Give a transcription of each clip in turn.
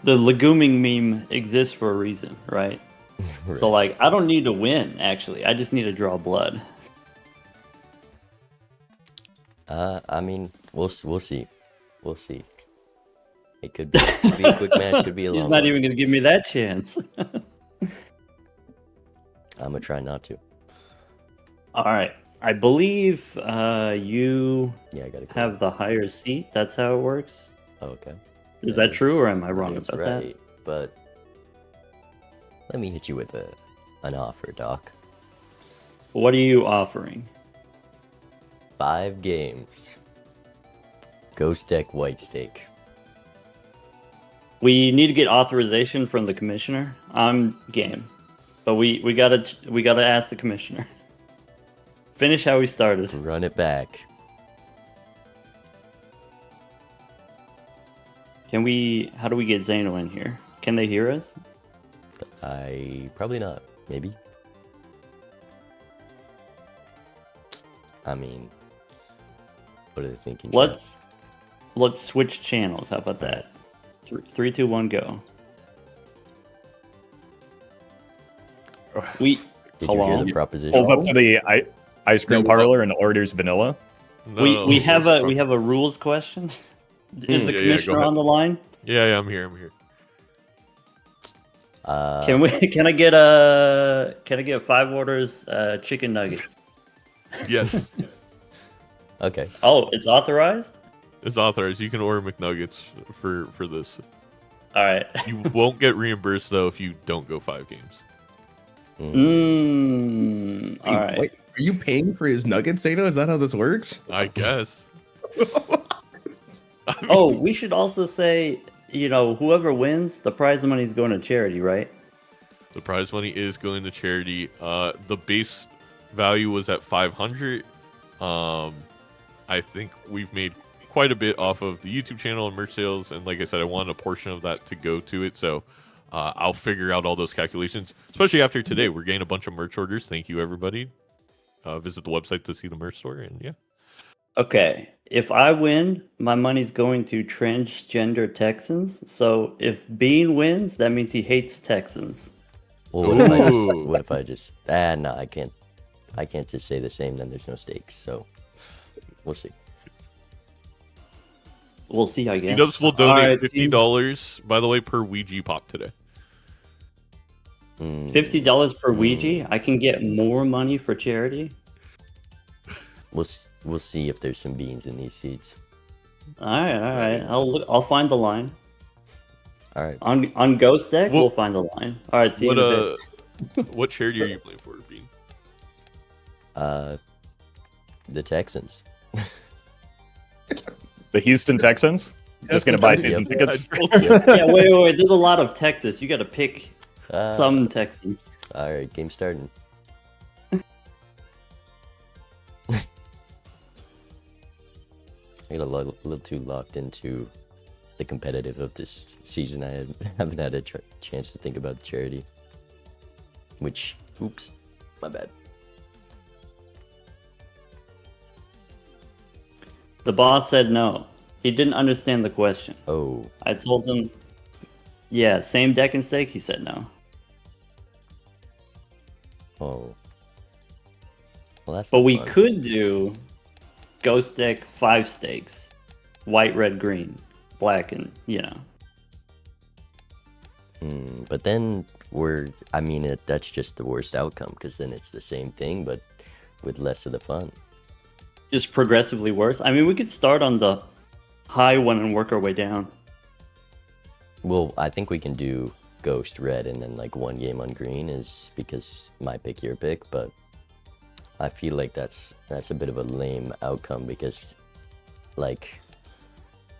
the leguming meme exists for a reason, right? Right. So like, I don't need to win. Actually, I just need to draw blood. I mean, we'll see. We'll see. It could be a quick match, could be a long He's not one. even gonna give me that chance. I'm gonna try not to. All right. I believe you Yeah, I gotta have the higher seat. That's how it works. Oh, okay. Is that true, or am I That wrong is about right, but let me hit you with an offer, Doc. that? What are you offering? 5 games. Ghost deck white stake. We need to get authorization from the commissioner. I'm game, but we gotta ask the commissioner. Finish how we started. Run it back. Can we? How do we get Zano in here? Can they hear us? Probably not. Maybe. I mean, what are they thinking? Let's switch channels. How about that? 3, 2, 1, go. Did you hear the proposition? Pulls up to the ice cream parlor and orders vanilla. We have a rules question. Is the commissioner on the line? Yeah, I'm here. Can I get 5 orders chicken nuggets? Yes. Okay. Oh, it's authorized? It's authorized. You can order McNuggets for this. All right. You won't get reimbursed though if you don't go 5 games. All right. Wait, are you paying for his nuggets, Zeno? Is that how this works? I guess. Oh, we should also say, whoever wins, the prize money is going to charity, right? The prize money is going to charity. The base value was at 500. I think we've made quite a bit off of the YouTube channel and merch sales, and like I said, I want a portion of that to go to it. So I'll figure out all those calculations. Especially after today, we're getting a bunch of merch orders. Thank you, everybody. Visit the website to see the merch store, and yeah. Okay. If I win, my money's going to transgender Texans. So if Bean wins, that means he hates Texans. Well, what if I just? No, I can't. I can't just say the same. Then there's no stakes. So we'll see. We'll see, I guess. Dubs will donate $50, by the way, per Ouija pop today. $50 per Ouija? I can get more money for charity? We'll see if there's some beans in these seeds. All right. I'll find the line. All right. On Ghost Deck, we'll find the line. All right, see you in a bit. What charity are you playing for, Bean? The Texans. The Houston Texans? Just gonna buy season tickets? Yeah, wait. There's a lot of Texas. You got to pick some Texans. All right, game starting. I got a little too locked into the competitive of this season. I haven't had a chance to think about charity. Which, oops, my bad. The boss said no. He didn't understand the question. Oh. I told him, yeah, same deck and stake. He said no. Oh. Well, that's. But we could do Ghost Deck 5 stakes, white, red, green, black, and But then that's just the worst outcome because then it's the same thing but with less of the fun. Just progressively worse. I mean, we could start on the high one and work our way down. Well, I think we can do Ghost Red and then like 1 game on green is because my pick, your pick, but I feel like that's a bit of a lame outcome because like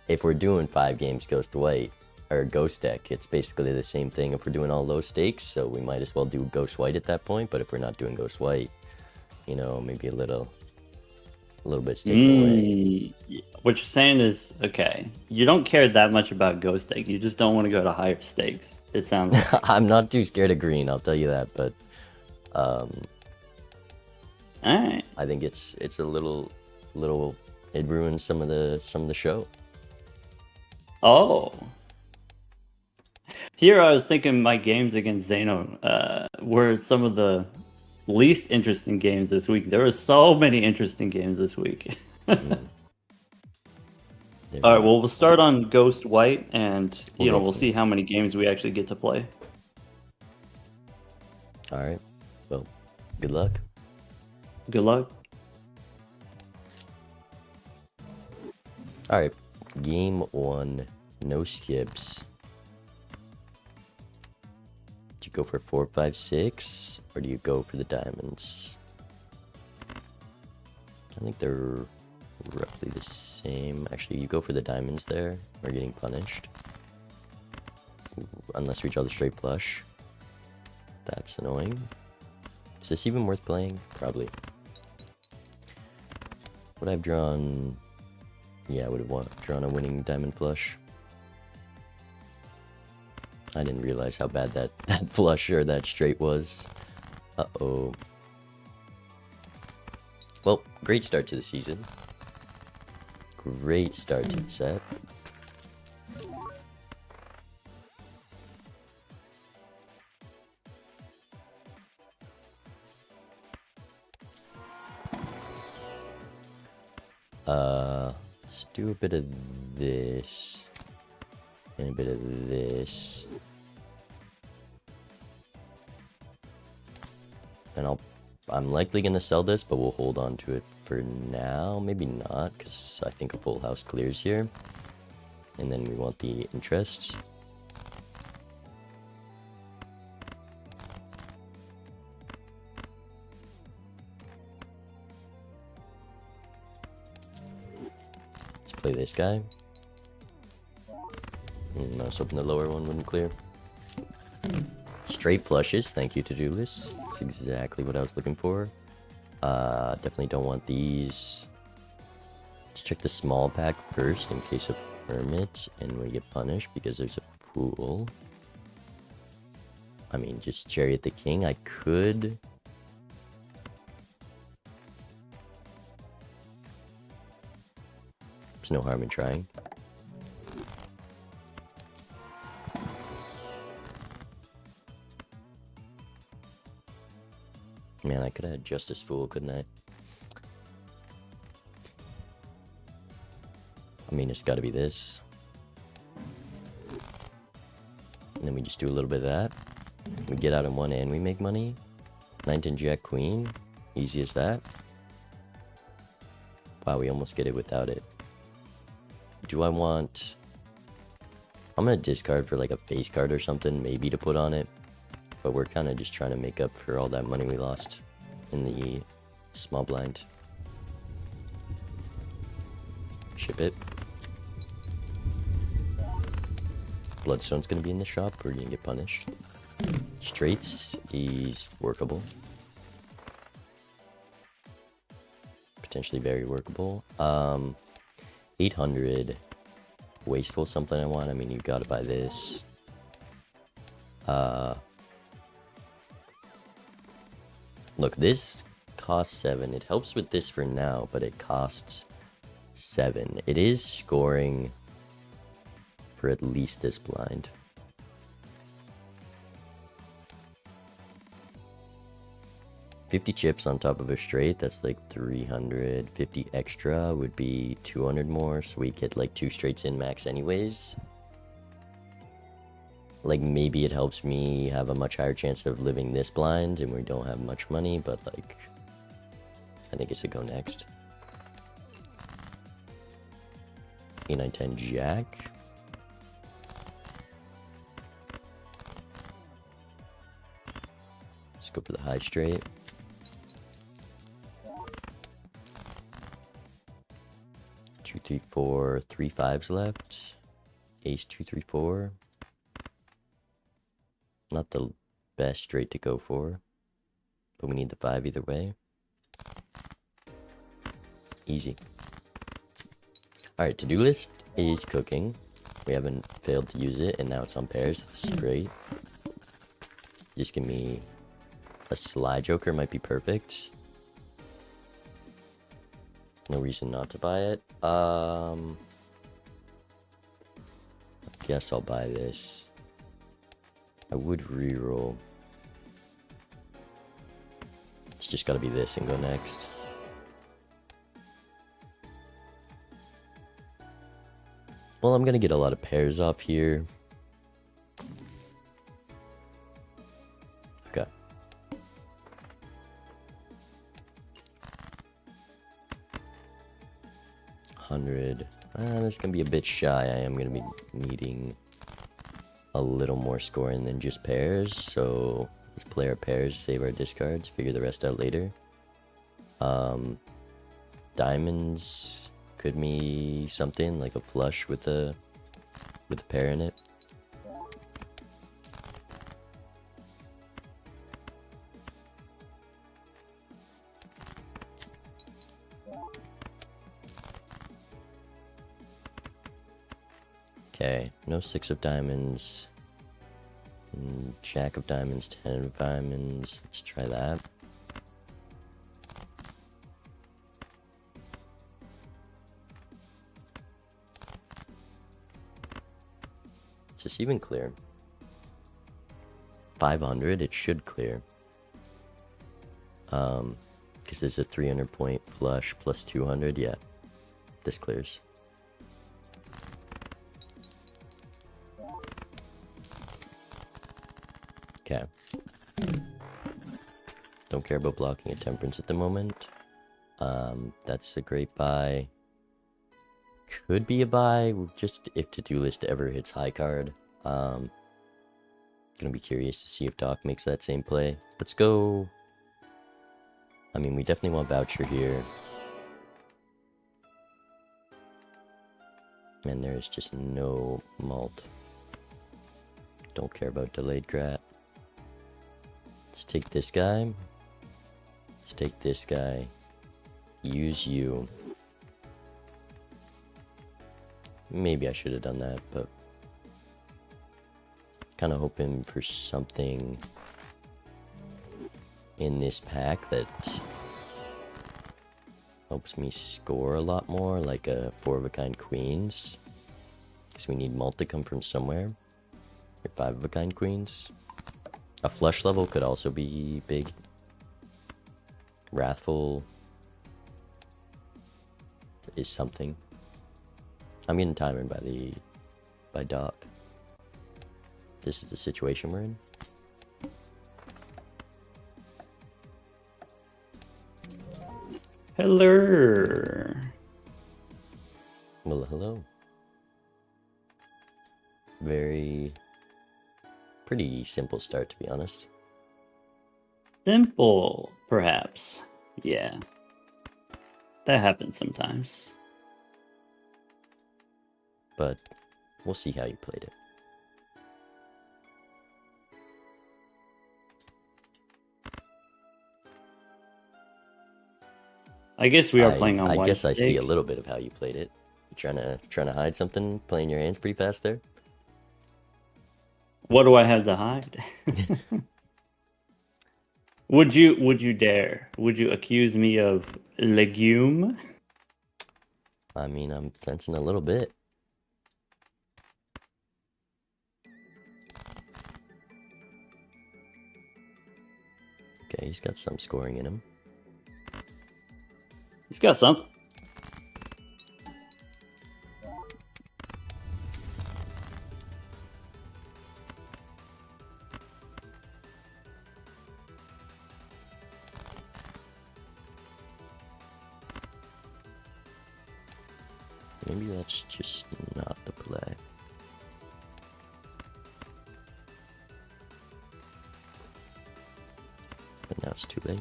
if we're doing 5 games Ghost White or Ghost Deck, it's basically the same thing if we're doing all low stakes, so we might as well do Ghost White at that point, but if we're not doing Ghost White, maybe a little bit taken away. What you're saying is, okay, you don't care that much about Ghost Deck, you just don't want to go to higher stakes, it sounds like. I'm not too scared of green, I'll tell you that, but Alright. I think it's a little it ruins some of the show. Oh. Here I was thinking my games against Zeno were some of the least interesting games this week. There were so many interesting games this week. Mm. There All right, we well, we'll start on Ghost White, and We'll go we'll for see it. how many games we actually get to play. All right. Well, good luck. Good luck. All right. Game 1, no skips. Do you go for 4, 5, 6, or do you go for the diamonds? I think they're roughly the same. Actually, you go for the diamonds there. We're getting punished. Unless we draw the straight flush. That's annoying. Is this even worth playing? Probably. Would I have drawn... Yeah, I would have drawn a winning diamond flush. I didn't realize how bad that flush or that straight was. Uh-oh. Well, great start to the season. Great start to the set. Let's do a bit of this. And a bit of this. And I'm likely gonna sell this, but we'll hold on to it for now. Maybe not, because I think a full house clears here. And then we want the interest. Let's play this guy. I was hoping the lower one wouldn't clear. Straight flushes, thank you, to-do list. That's exactly what I was looking for. Definitely don't want these. Let's check the small pack first in case of hermit and we get punished because there's a pool. I mean, just chariot the king. I could. There's no harm in trying. Man, I could have had Justice Fool, couldn't I? I mean, it's gotta be this. And then we just do a little bit of that. We get out in one and we make money. 9-10 Jack Queen. Easy as that. Wow, we almost get it without it. Do I want... I'm gonna discard for like a face card or something, maybe to put on it. But we're kind of just trying to make up for all that money we lost in the small blind. Ship it. Bloodstone's gonna be in the shop, or you're gonna get punished. Straights is workable. Potentially very workable. 800. Wasteful, something I want. I mean, you gotta buy this. Look, this costs 7. It helps with this for now, but it costs 7. It is scoring for at least this blind. $50 chips on top of a straight, that's like 300. 50 extra would be 200 more, so we get like 2 straights in max anyways. Like, maybe it helps me have a much higher chance of living this blind and we don't have much money, but like, I think it's a go next. 8-9-10 Jack. Let's go for the high straight. Two, three, four, 3 5s left. Ace 2, 3, 4. Not the best straight to go for, but we need the 5 either way. Easy. Alright, to-do list is cooking. We haven't failed to use it, and now it's on pairs. It's great. Just give me a Sly Joker, might be perfect. No reason not to buy it. I guess I'll buy this. I would reroll. It's just gotta be this and go next. Well, I'm gonna get a lot of pairs off here. Okay. $100. That's gonna be a bit shy. I am gonna be needing a little more scoring than just pairs, so let's play our pairs, save our discards, figure the rest out later. Diamonds could be something like a flush with a pair in it. Okay, no 6 of diamonds. Jack of diamonds, 10 of diamonds. Let's try that. Is this even clear? 500, it should clear. Because there's a 300 point flush plus 200, yeah. This clears. Okay. Don't care about blocking a temperance at the moment. That's a great buy. Could be a buy, just if to-do list ever hits high card. Gonna be curious to see if Doc makes that same play. Let's go. I mean, we definitely want voucher here. And there's just no malt. Don't care about delayed grat. Let's take this guy. Let's take this guy. Use you. Maybe I should have done that, but kind of hoping for something in this pack that helps me score a lot more, like a 4-of-a-kind queens. Because we need malt to come from somewhere. Or 5-of-a-kind queens. A flush level could also be big. Wrathful is something. I'm getting timed by Doc. This is the situation we're in. Hello. Well, hello. Pretty simple start, to be honest. Simple, perhaps. Yeah. That happens sometimes. But we'll see how you played it. I guess we are playing on I white guess I see stick. a little bit of how you played it. You trying to hide something, playing your hands pretty fast there. What do I have to hide? Would you dare? Would you accuse me of legume? I mean, I'm sensing a little bit. Okay, he's got some scoring in him. He's got something. Maybe that's just not the play. But now it's too late.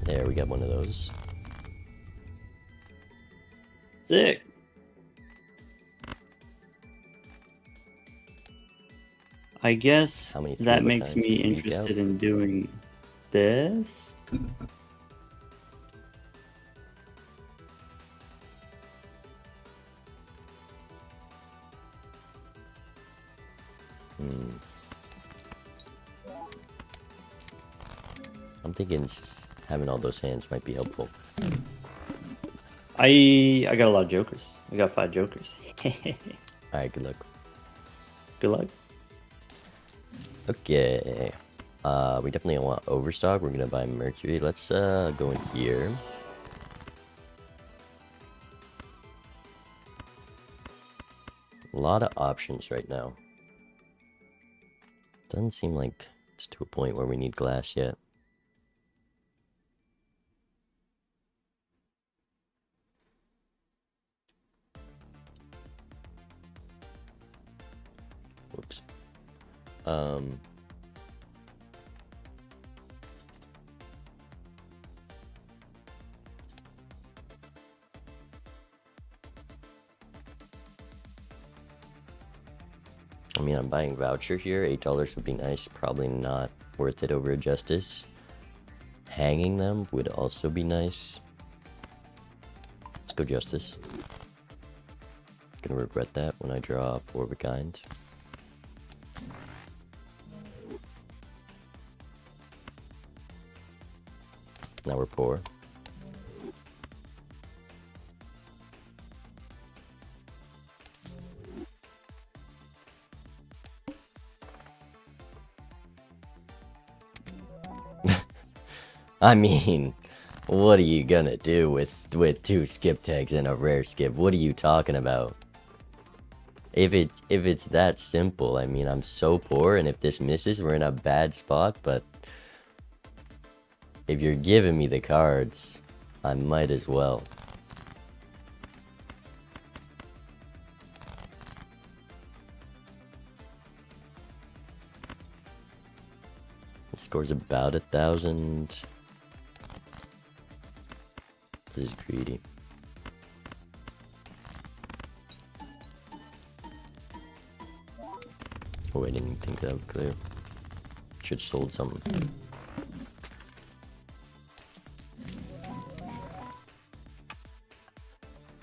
There, we got one of those. Sick. I guess How many that three-of-a-kinds makes me did you eke interested out? in doing this. I'm thinking having all those hands might be helpful. I got a lot of jokers. I got 5 jokers. Alright, good luck. Good luck. Okay. We definitely want overstock. We're gonna buy Mercury. Let's go in here. A lot of options right now. Doesn't seem like it's to a point where we need glass yet. Whoops. I mean, I'm buying voucher here. $8 would be nice. Probably not worth it over a justice. Hanging them would also be nice. Let's go justice. Gonna regret that when I draw 4 of a kind. Now we're poor. I mean, what are you gonna do with 2 skip tags and a rare skip? What are you talking about? If it's that simple, I mean, I'm so poor, and if this misses, we're in a bad spot, but if you're giving me the cards, I might as well. The score's about 1,000. This is greedy. Oh, I didn't think that would clear. Should've sold something.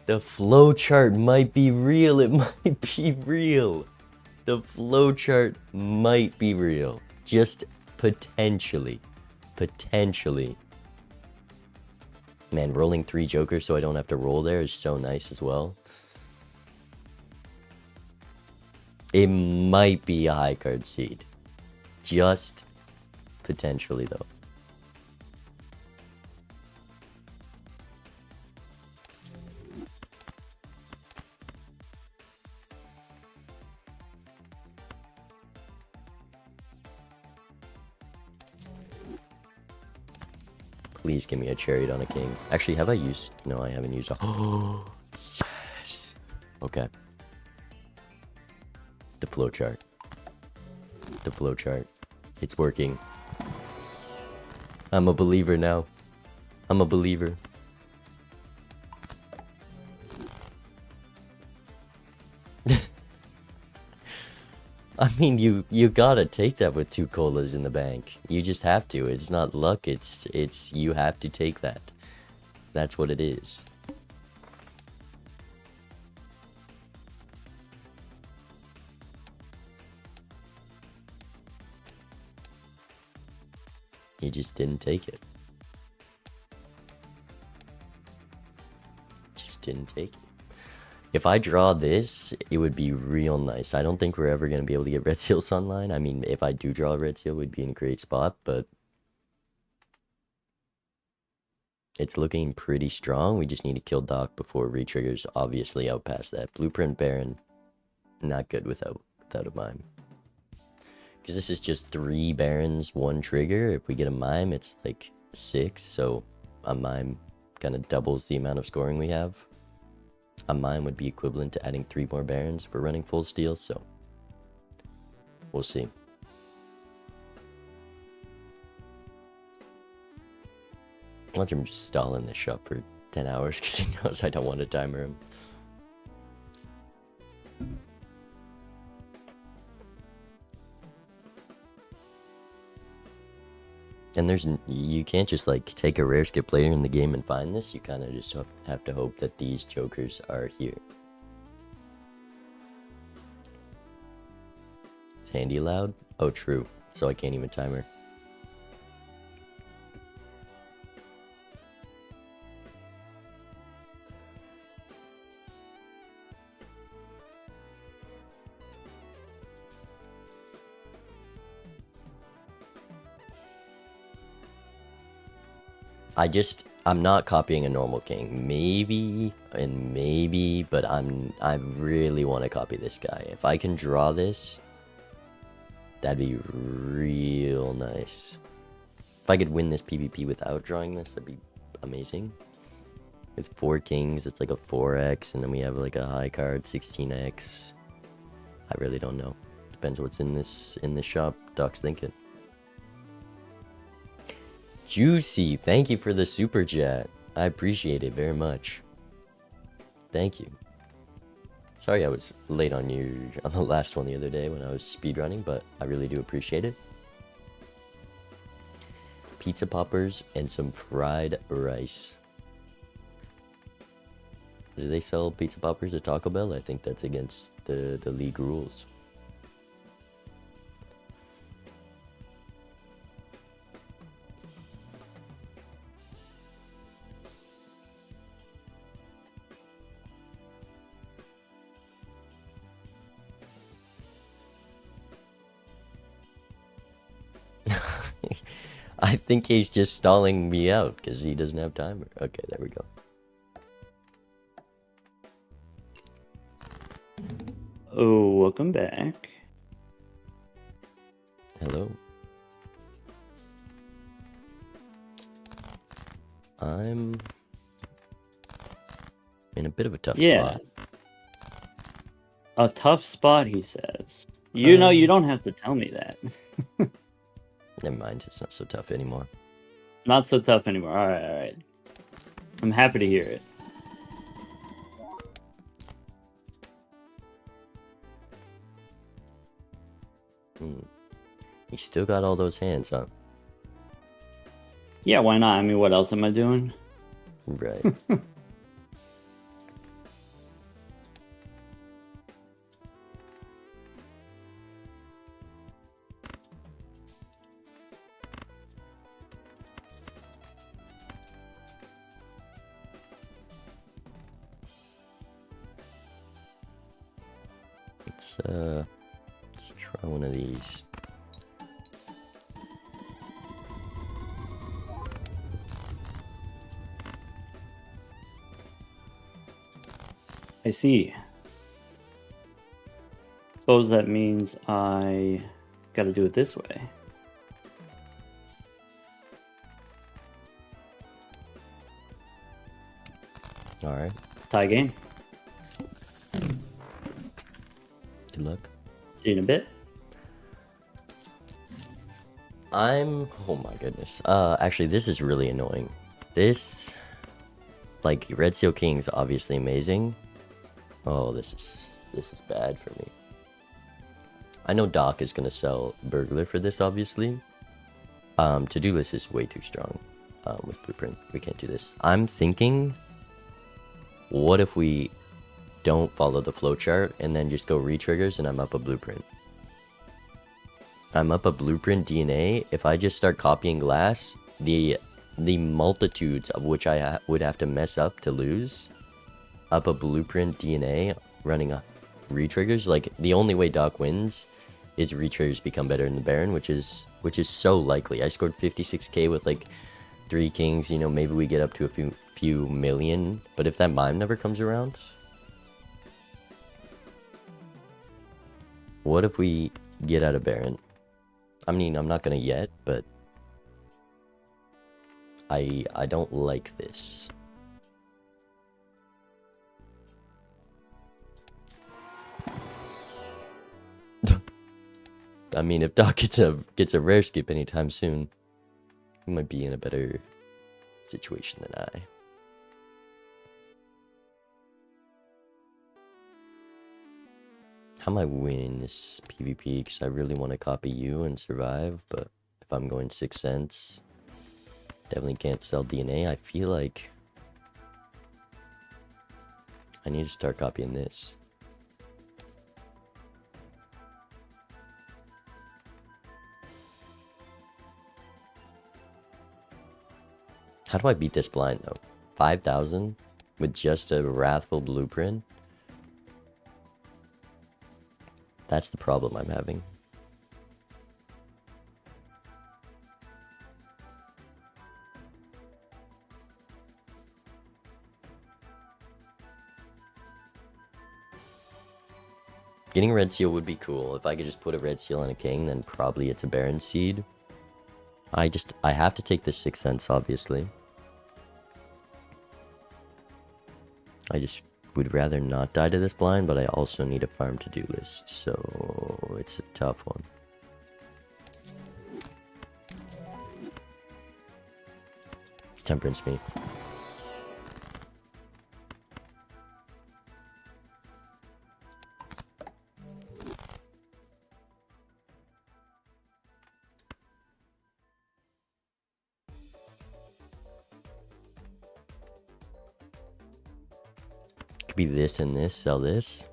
The flowchart might be real. It might be real. The flowchart might be real. Just potentially. Potentially. Man, rolling 3 jokers so I don't have to roll there is so nice as well. It might be a high card seed. Just potentially, though. Please give me a chariot on a king. Actually, have I used... No, I haven't used... Oh, yes! Okay. The flowchart. The flowchart. It's working. I'm a believer now. I'm a believer. I mean, you gotta take that with 2 colas in the bank. You just have to. It's not luck. It's you have to take that. That's what it is. You just didn't take it. Just didn't take it. If I draw this, it would be real nice. I don't think we're ever going to be able to get red seals online. I mean, if I do draw a red seal, we'd be in a great spot, but it's looking pretty strong. We just need to kill Doc before re-triggers, obviously out past that. Blueprint Baron, not good without a mime. Because this is just 3 Barons, 1 trigger. If we get a mime, it's like 6, so a mime kind of doubles the amount of scoring we have. A mime would be equivalent to adding 3 more Barons for running full steal, so we'll see. Watch him just stall in the shop for 10 hours because he knows I don't want to timer him. And you can't just like take a rare skip later in the game and find this. You kind of just have to hope that these jokers are here. Is Handy allowed? Oh, true. So I can't even time her. I'm not copying a normal king. Maybe, but I really want to copy this guy. If I can draw this, that'd be real nice. If I could win this PvP without drawing this, that'd be amazing. With 4 kings, it's like a 4x, and then we have like a high card, 16x. I really don't know. Depends what's in this shop. Doc's thinking. Juicy, thank you for the super chat. I appreciate it very much. Thank you. Sorry I was late on the last one the other day when I was speedrunning, but I really do appreciate it. Pizza poppers and some fried rice. Do they sell pizza poppers at Taco Bell? I think that's against the league rules. I think he's just stalling me out because he doesn't have timer. Okay, there we go. Oh, welcome back. Hello. I'm in a bit of a tough spot. A tough spot, he says. You know, you don't have to tell me that. Never mind, it's not so tough anymore. Not so tough anymore. All right. I'm happy to hear it. You still got all those hands, huh? Yeah, why not? I mean, what else am I doing? Right. Let's try one of these. I see. Suppose that means I gotta do it this way. Alright. Tie game. Good luck. See you in a bit. Oh my goodness. Actually, this is really annoying. This, like, Red Seal King's obviously amazing. Oh, this is bad for me. I know Doc is gonna sell Burglar for this, obviously. To-do list is way too strong. With Blueprint, we can't do this. I'm thinking, what if we don't follow the flowchart and then just go re-triggers and I'm up a Blueprint? I'm up a Blueprint DNA. If I just start copying glass, the multitudes of which I would have to mess up to lose, up a Blueprint DNA running a re-triggers. Like, the only way Doc wins is re-triggers become better in the Baron, which is so likely. I scored 56k with like 3 kings. You know, maybe we get up to a few million. But if that mime never comes around, what if we get out of Baron? I mean, I'm not gonna yet, but I don't like this. I mean, if Doc gets a rare skip anytime soon, he might be in a better situation than I. How am I winning this PvP? Because I really want to copy you and survive, but if I'm going 6 cents, definitely can't sell DNA. I feel like I need to start copying this. How do I beat this blind though? 5,000 with just a Wrathful Blueprint? That's the problem I'm having. Getting red seal would be cool. If I could just put a red seal on a king, then probably it's a Baron seed. I have to take the 6th sense, obviously. I just would rather not die to this blind, but I also need a farm to-do list, so it's a tough one. Temperance me. Could be this and this, sell this.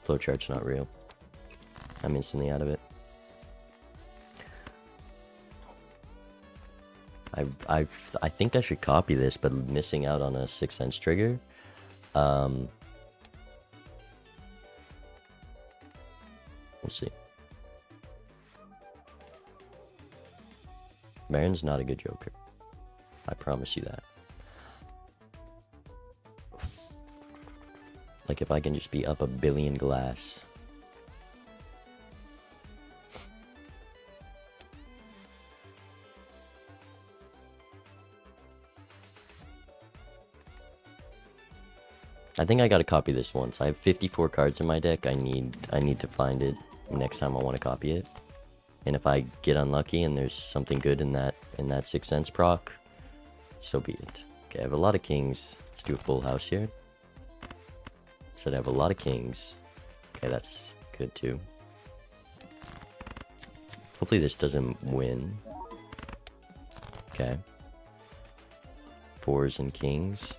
Flowchart's not real. I'm instantly out of it. I think I should copy this, but missing out on a 6th sense trigger. We'll see. Baron's not a good joker. I promise you that. Like if I can just be up a billion glass. I think I gotta copy this once. I have 54 cards in my deck. I need to find it next time I want to copy it. And if I get unlucky and there's something good in that 6th sense proc, so be it. Okay, I have a lot of kings. Let's do a full house here. So I have a lot of kings. Okay, that's good too. Hopefully this doesn't win. Okay. 4s and kings.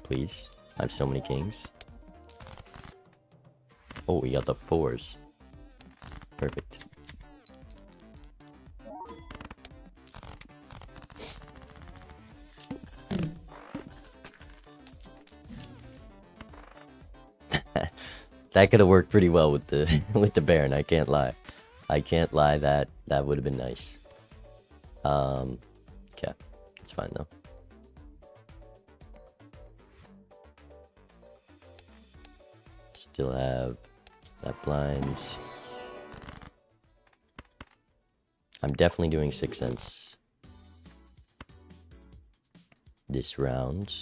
Please. I have so many kings. Oh, we got the 4s. Perfect. That could have worked pretty well with the with the Baron, I can't lie. I can't lie, that would have been nice. Okay. It's fine though. Still have that blinds. I'm definitely doing 6th sense this round.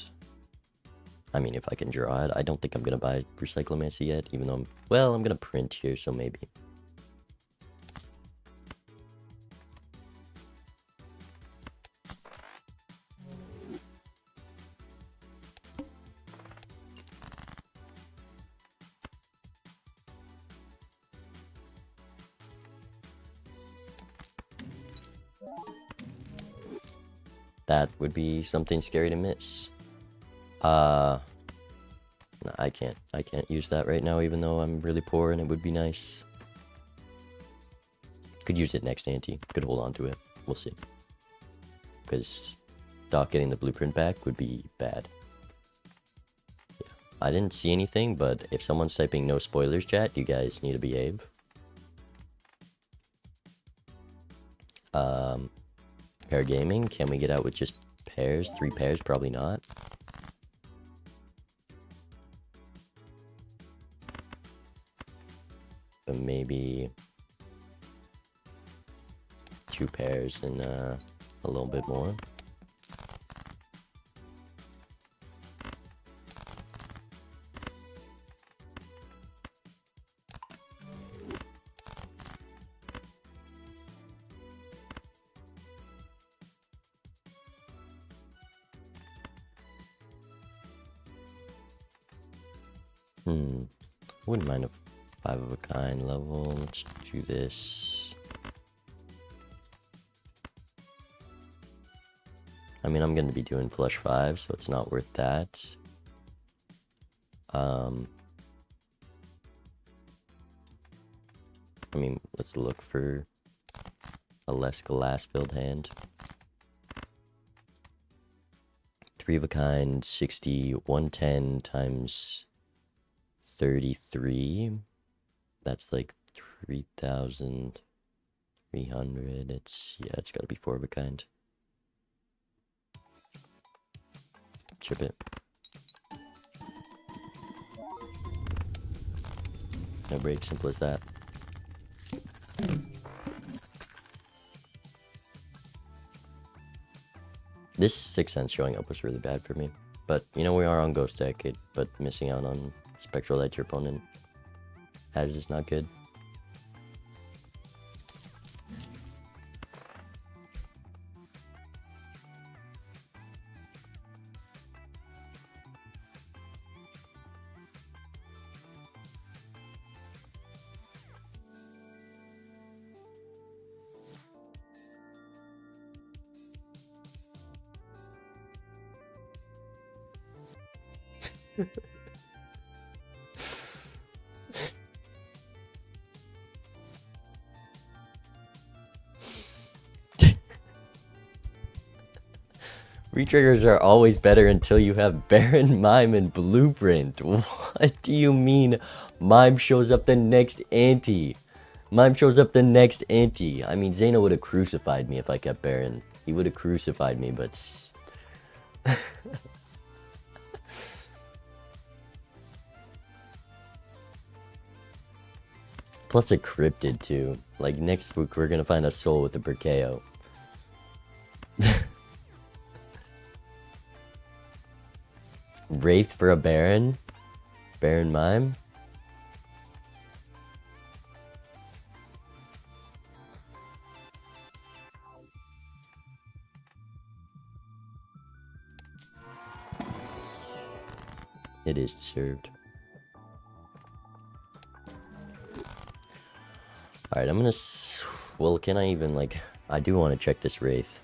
I mean, if I can draw it. I don't think I'm gonna buy Recyclomancy yet, even though I'm gonna print here, so maybe. That would be something scary to miss. No, I can't use that right now, even though I'm really poor and it would be nice. Could use it next ante. Could hold on to it. We'll see. Because not getting the blueprint back would be bad. Yeah. I didn't see anything, but if someone's typing no spoilers chat, you guys need to behave. Pair gaming, can we get out with just pairs? 3 pairs? Probably not. But maybe 2 pairs and a little bit more. Wouldn't mind a 5 of a kind level. Let's do this. I mean, I'm going to be doing flush 5, so it's not worth that. I mean, let's look for a less glass build hand. 3 of a kind, 60, 110 times 33. That's like 3,300. It's got to be 4 of a kind. Chip it. No break, simple as that. This 6 cents showing up was really bad for me. But, you know, we are on Ghost Deck, but missing out on Spectral Light your opponent has is not good. Retriggers are always better until you have Baron, Mime, and Blueprint. What do you mean Mime shows up the next ante? Mime shows up the next ante. I mean, Zeno would have crucified me if I kept Baron. He would have crucified me, but... Plus a cryptid, too. Like, next week we're gonna find a soul with a Berkeo. Wraith for a Baron? Baron Mime? It is deserved. Alright, I'm gonna... Well, can I even, like... I do want to check this Wraith.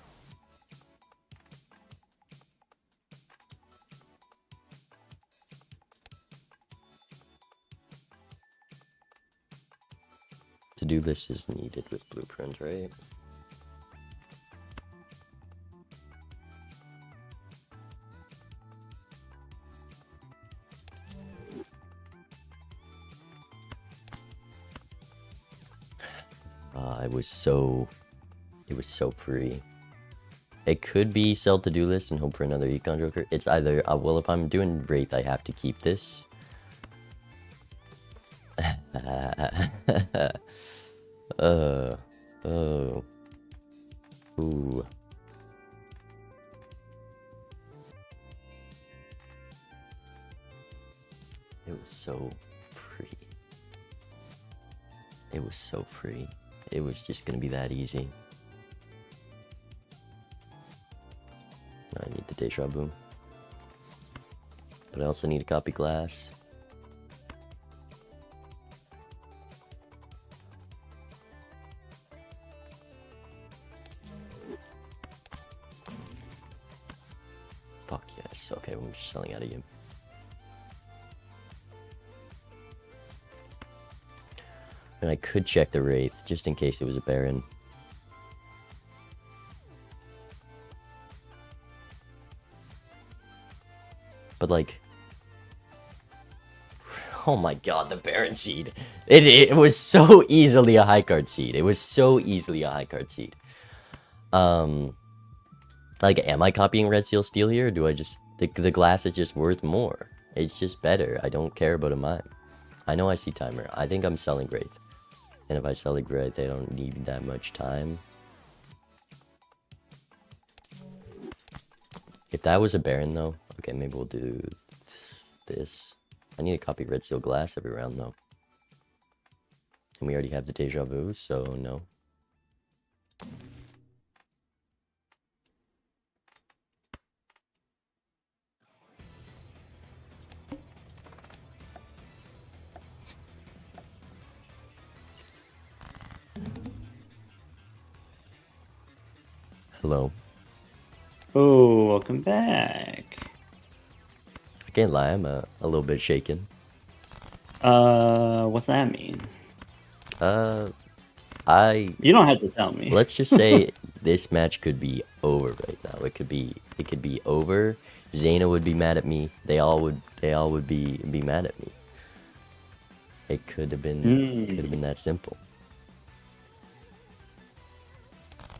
To-do list is needed with Blueprint, right? It was so free. It could be sell to-do list and hope for another Econ Joker. It's either, well, if I'm doing Wraith, I have to keep this. Oh. Ooh. It was so free. It was so free. It was just gonna be that easy. I need the Deja Vu. But I also need a copy glass. Fuck yes. Okay, I'm just selling out of you. And I could check the Wraith, just in case it was a Baron. But like... Oh my god, the Baron seed. It was so easily a high card seed. It was so easily a high card seed. Like, am I copying Red Seal Steel here? Or do I just... The glass is just worth more. It's just better. I don't care about a Mime. I know I see timer. I think I'm selling Wraith. And if I sell a Wraith, I don't need that much time. If that was a Baron, though... Okay, maybe we'll do this. I need to copy Red Seal Glass every round, though. And we already have the Deja Vu, so no. Hello. Oh, welcome back. I can't lie, I'm a little bit shaken. What's that mean? You don't have to tell me. Let's just say this match could be over right now. It could be over. Zaina would be mad at me. They all would be mad at me. It could have been that simple.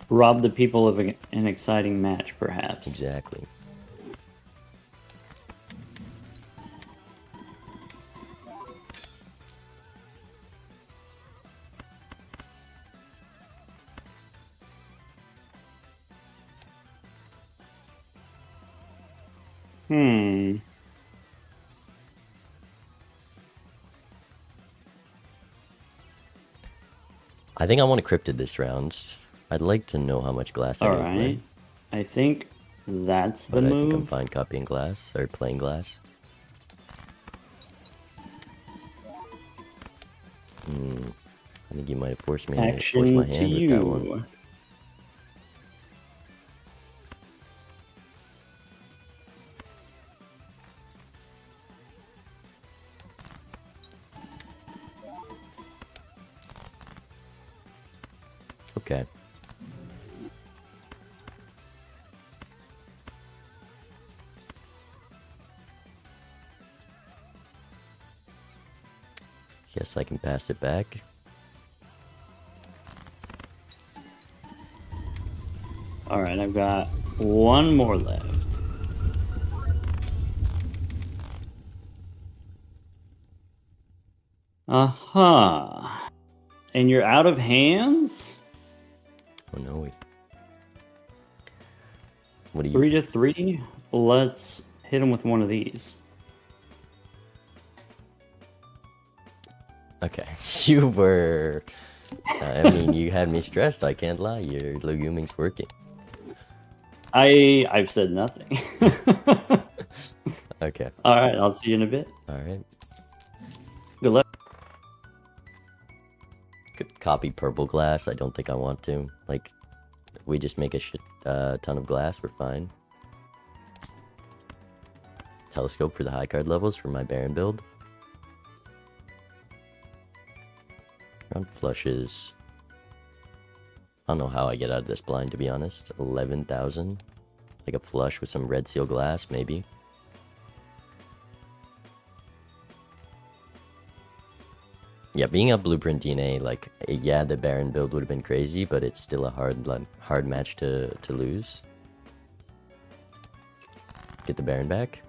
Rob the people of an exciting match, perhaps. Exactly. I think I want to cryptid this round. I'd like to know how much glass I All can play. right. I think that's the But I move. think I'm fine copying glass or playing glass. I think you might have forced me to force my Action to hand with that one. you. Okay. Guess I can pass it back. All right, I've got one more left. Uh-huh. And you're out of hands? Oh no. What do you... 3 to 3? Let's hit him with one of these. Okay. You were... I mean, you had me stressed. I can't lie. Your leguming's working. I've said nothing. Okay. All right, I'll see you in a bit. All right. Good luck. Could copy purple glass. I don't think I want to. Like, if we just make a ton of glass, we're fine. Telescope for the high card levels for my Baron build. Round flushes. I don't know how I get out of this blind, to be honest. 11,000. Like a flush with some red seal glass, maybe. Yeah, being up Blueprint DNA, like, yeah, the Baron build would have been crazy, but it's still a hard match to lose. Get the Baron back.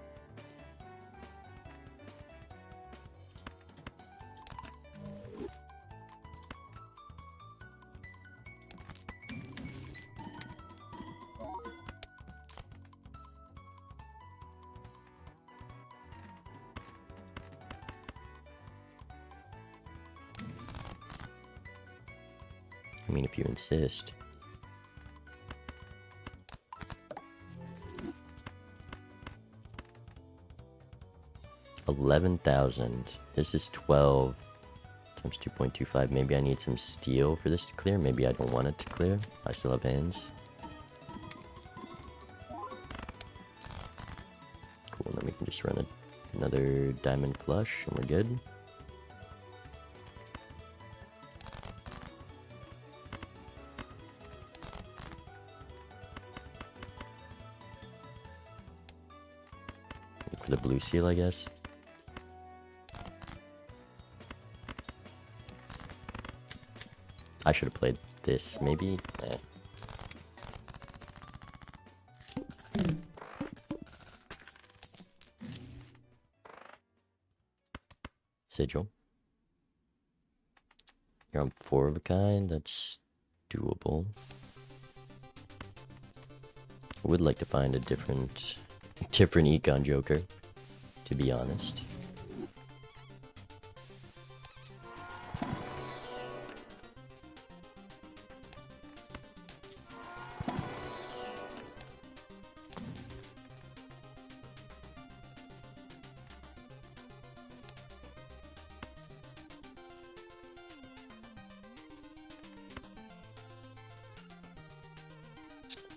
I mean, if you insist. $11,000. This is 12 times 2.25. Maybe I need some steel for this to clear. Maybe I don't want it to clear. I still have hands. Cool, then we can just run another diamond flush and we're good. For the blue seal, I guess. I should have played this, maybe. Sigil. You're on 4 of a kind. That's doable. I would like to find a different econ joker, to be honest.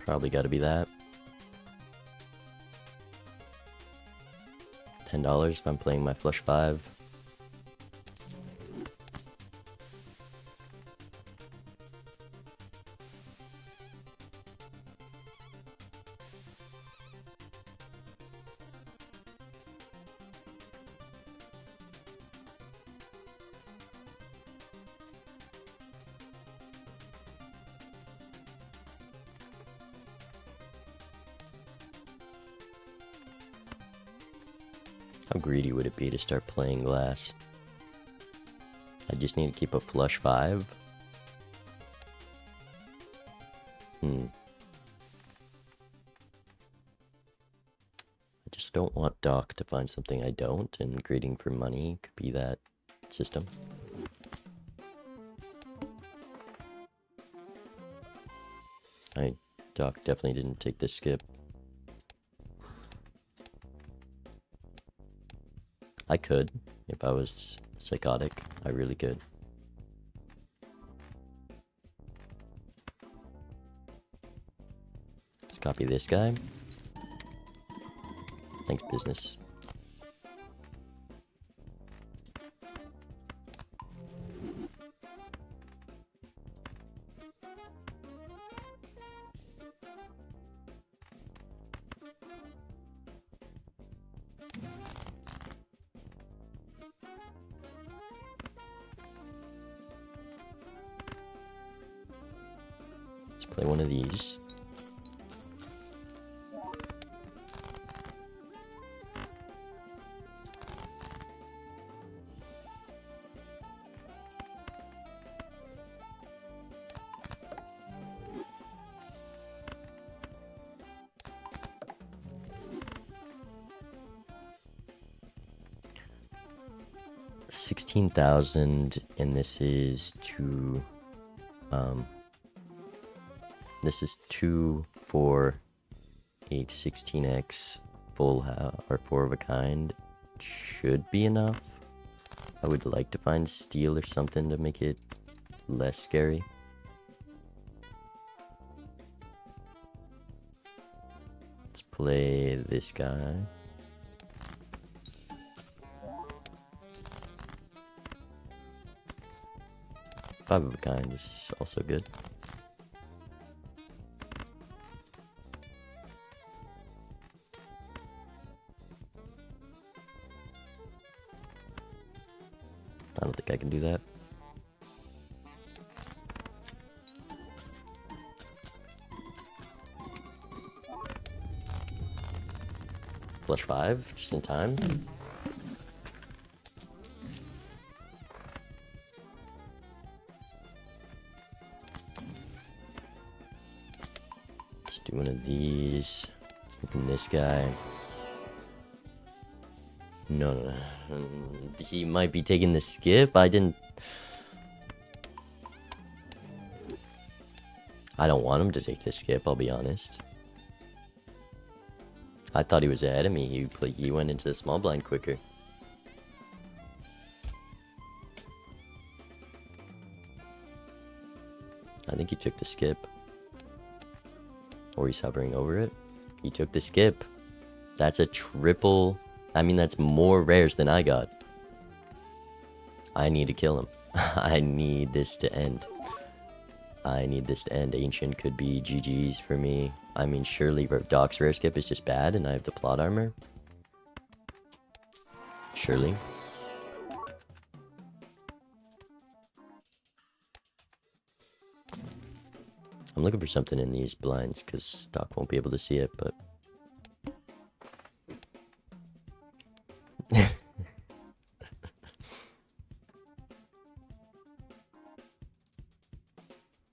Probably got to be that. $10 if I'm playing my flush 5. How greedy would it be to start playing glass? I just need to keep a flush 5. I just don't want Doc to find something I don't, and greeting for money could be that system. Doc definitely didn't take this skip. I could, if I was psychotic. I really could. Let's copy this guy. Thanks, business. Let's play one of these. $16,000, and this is this is 2 for a 16x full or 4 of a kind. Should be enough. I would like to find steel or something to make it less scary. Let's play this guy. Five of a kind is also good. I don't think I can do that. Flush 5, just in time. Let's do one of these. Open this guy. No. He might be taking the skip. I don't want him to take the skip, I'll be honest. I thought he was ahead of me. He went into the small blind quicker. I think he took the skip. Or he's hovering over it. He took the skip. That's a triple. I mean, that's more rares than I got. I need to kill him. I need this to end. I need this to end. Ancient could be GG's for me. I mean, surely Doc's rare skip is just bad and I have the plot armor. Surely. I'm looking for something in these blinds because Doc won't be able to see it, but...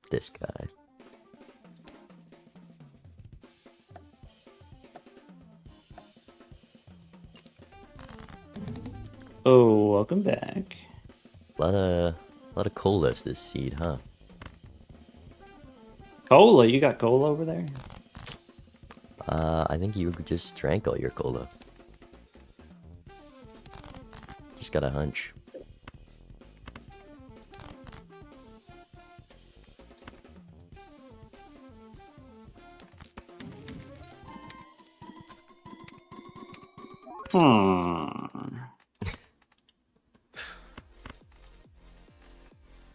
This guy. Oh, welcome back. A lot of colas this seed, huh? Cola, you got cola over there? I think you just drank all your cola. Just got a hunch.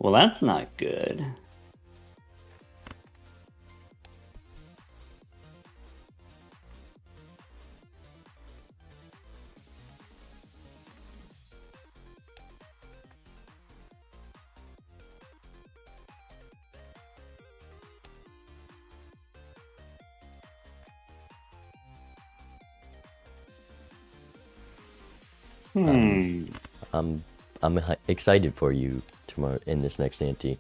Well, that's not good. I'm excited for you tomorrow in this next ante.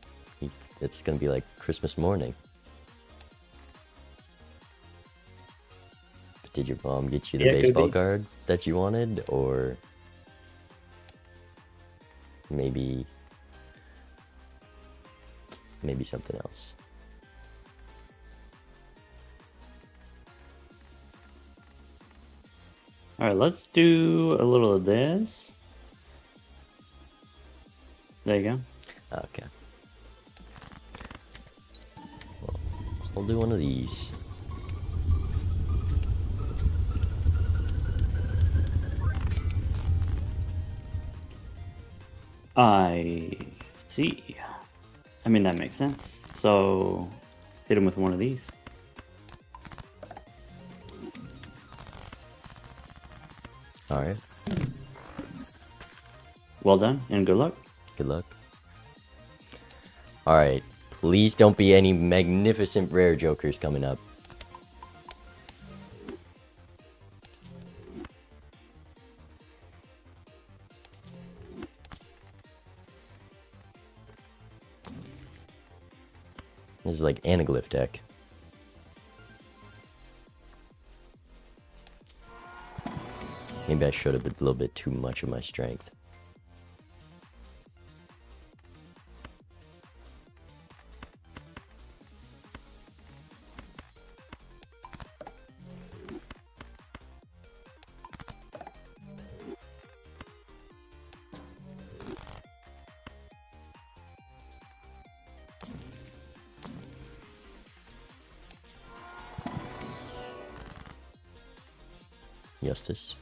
It's gonna be like Christmas morning. But did your mom get you the Yeah, could baseball be. card that you wanted, or maybe something else? All right, let's do a little of this. There you go. Okay. Well, I'll do one of these. I see. I mean, that makes sense. So, hit him with one of these. Alright, Well done, and good luck. good luck. Alright, please don't be any magnificent rare jokers coming up. This is like anaglyph deck. Maybe I showed up a little bit too much of my strength. Justice.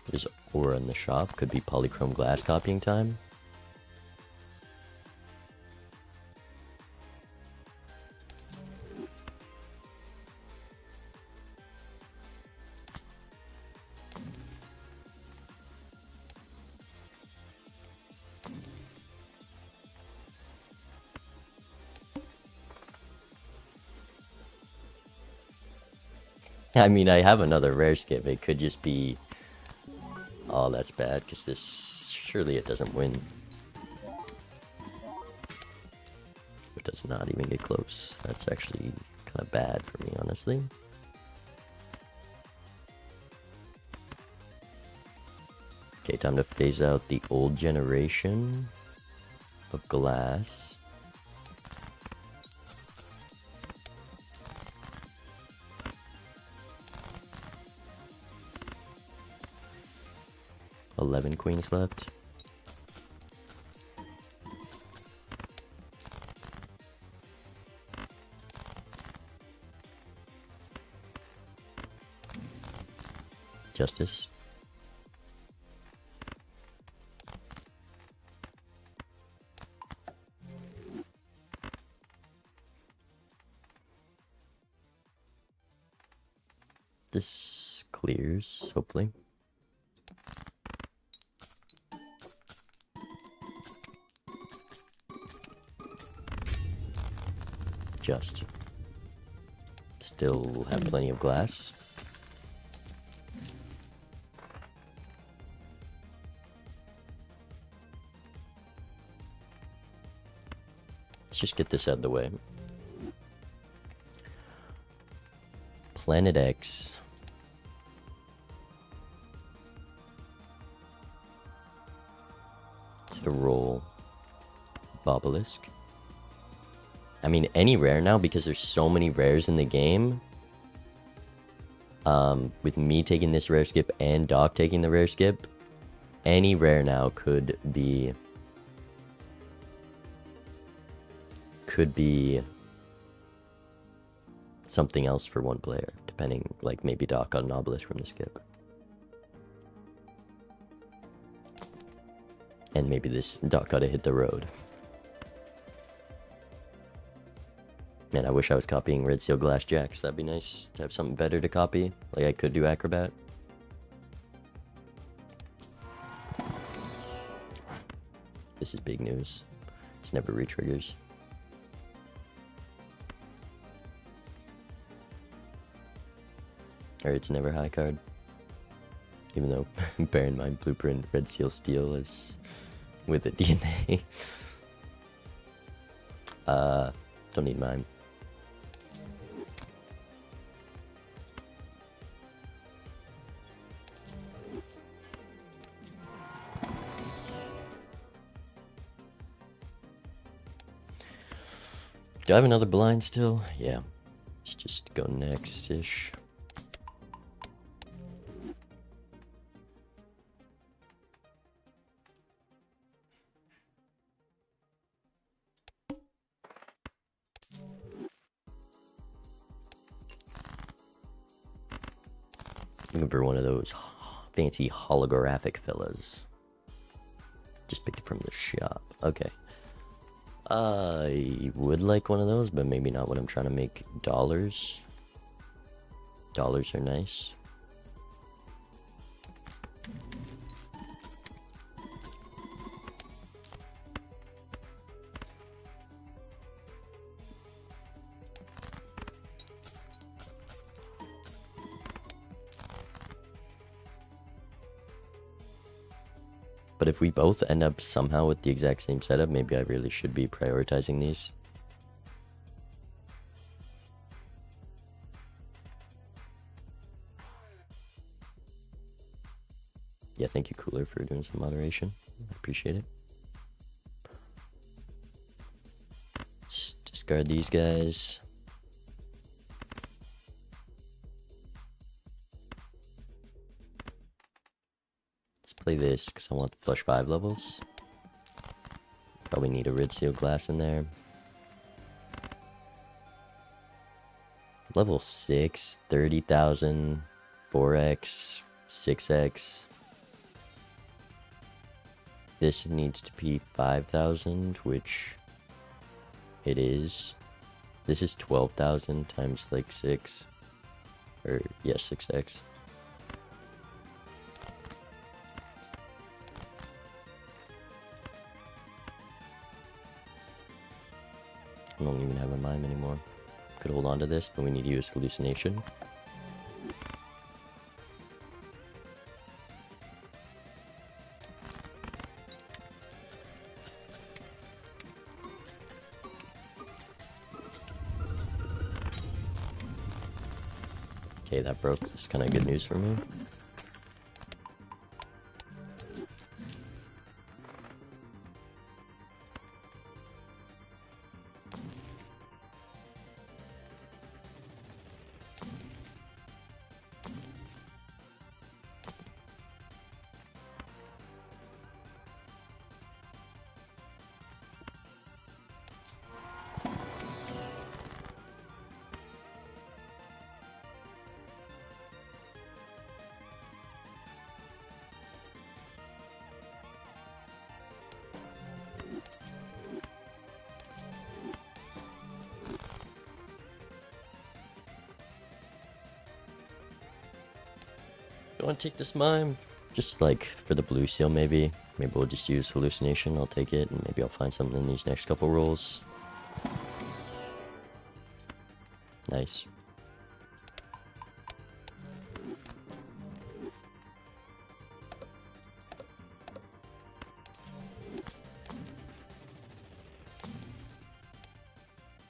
There's aura in the shop. Could be polychrome glass copying time. I mean, I have another rare skip. It could just be... Oh, that's bad, because this... Surely it doesn't win. It does not even get close. That's actually kind of bad for me, honestly. Okay, time to phase out the old generation of glass. $11 queens left. Justice. This clears, hopefully. Just. Still have plenty of glass. Let's just get this out of the way. Planet X. To roll Bobelisk. I mean, any rare now, because there's so many rares in the game. With me taking this rare skip and Doc taking the rare skip, any rare now could be something else for one player, depending, like maybe Doc got an obelisk from the skip. And maybe this duck gotta hit the road. Man, I wish I was copying Red Seal Glass Jacks. That'd be nice to have something better to copy. Like I could do Acrobat. This is big news. It's never re-triggers. Or it's never high card. Even though, bear in mind, Blueprint Red Seal Steel is with a DNA. Don't need mine. Do I have another blind still? Yeah. Let's just go next-ish. Looking for one of those fancy holographic fellas. Just picked it from the shop. Okay. I would like one of those, but maybe not when I'm trying to make dollars. Dollars are nice. But if we both end up somehow with the exact same setup, maybe I really should be prioritizing these. Yeah, thank you, Cooler, for doing some moderation. I appreciate it. Just discard these guys. Play this because I want the flush 5 levels. Probably need a Red Seal Glass in there. Level 6, 30,000, 4x, 6x. This needs to be 5,000, which it is. This is 12,000 times like 6. Or, yeah, 6x. I don't even have a mime anymore. Could hold on to this, but we need to use hallucination. Okay, that broke. That's kind of good news for me. Do I want to take this mime? Just like for the blue seal maybe. Maybe we'll just use hallucination. I'll take it and maybe I'll find something in these next couple rolls. Nice.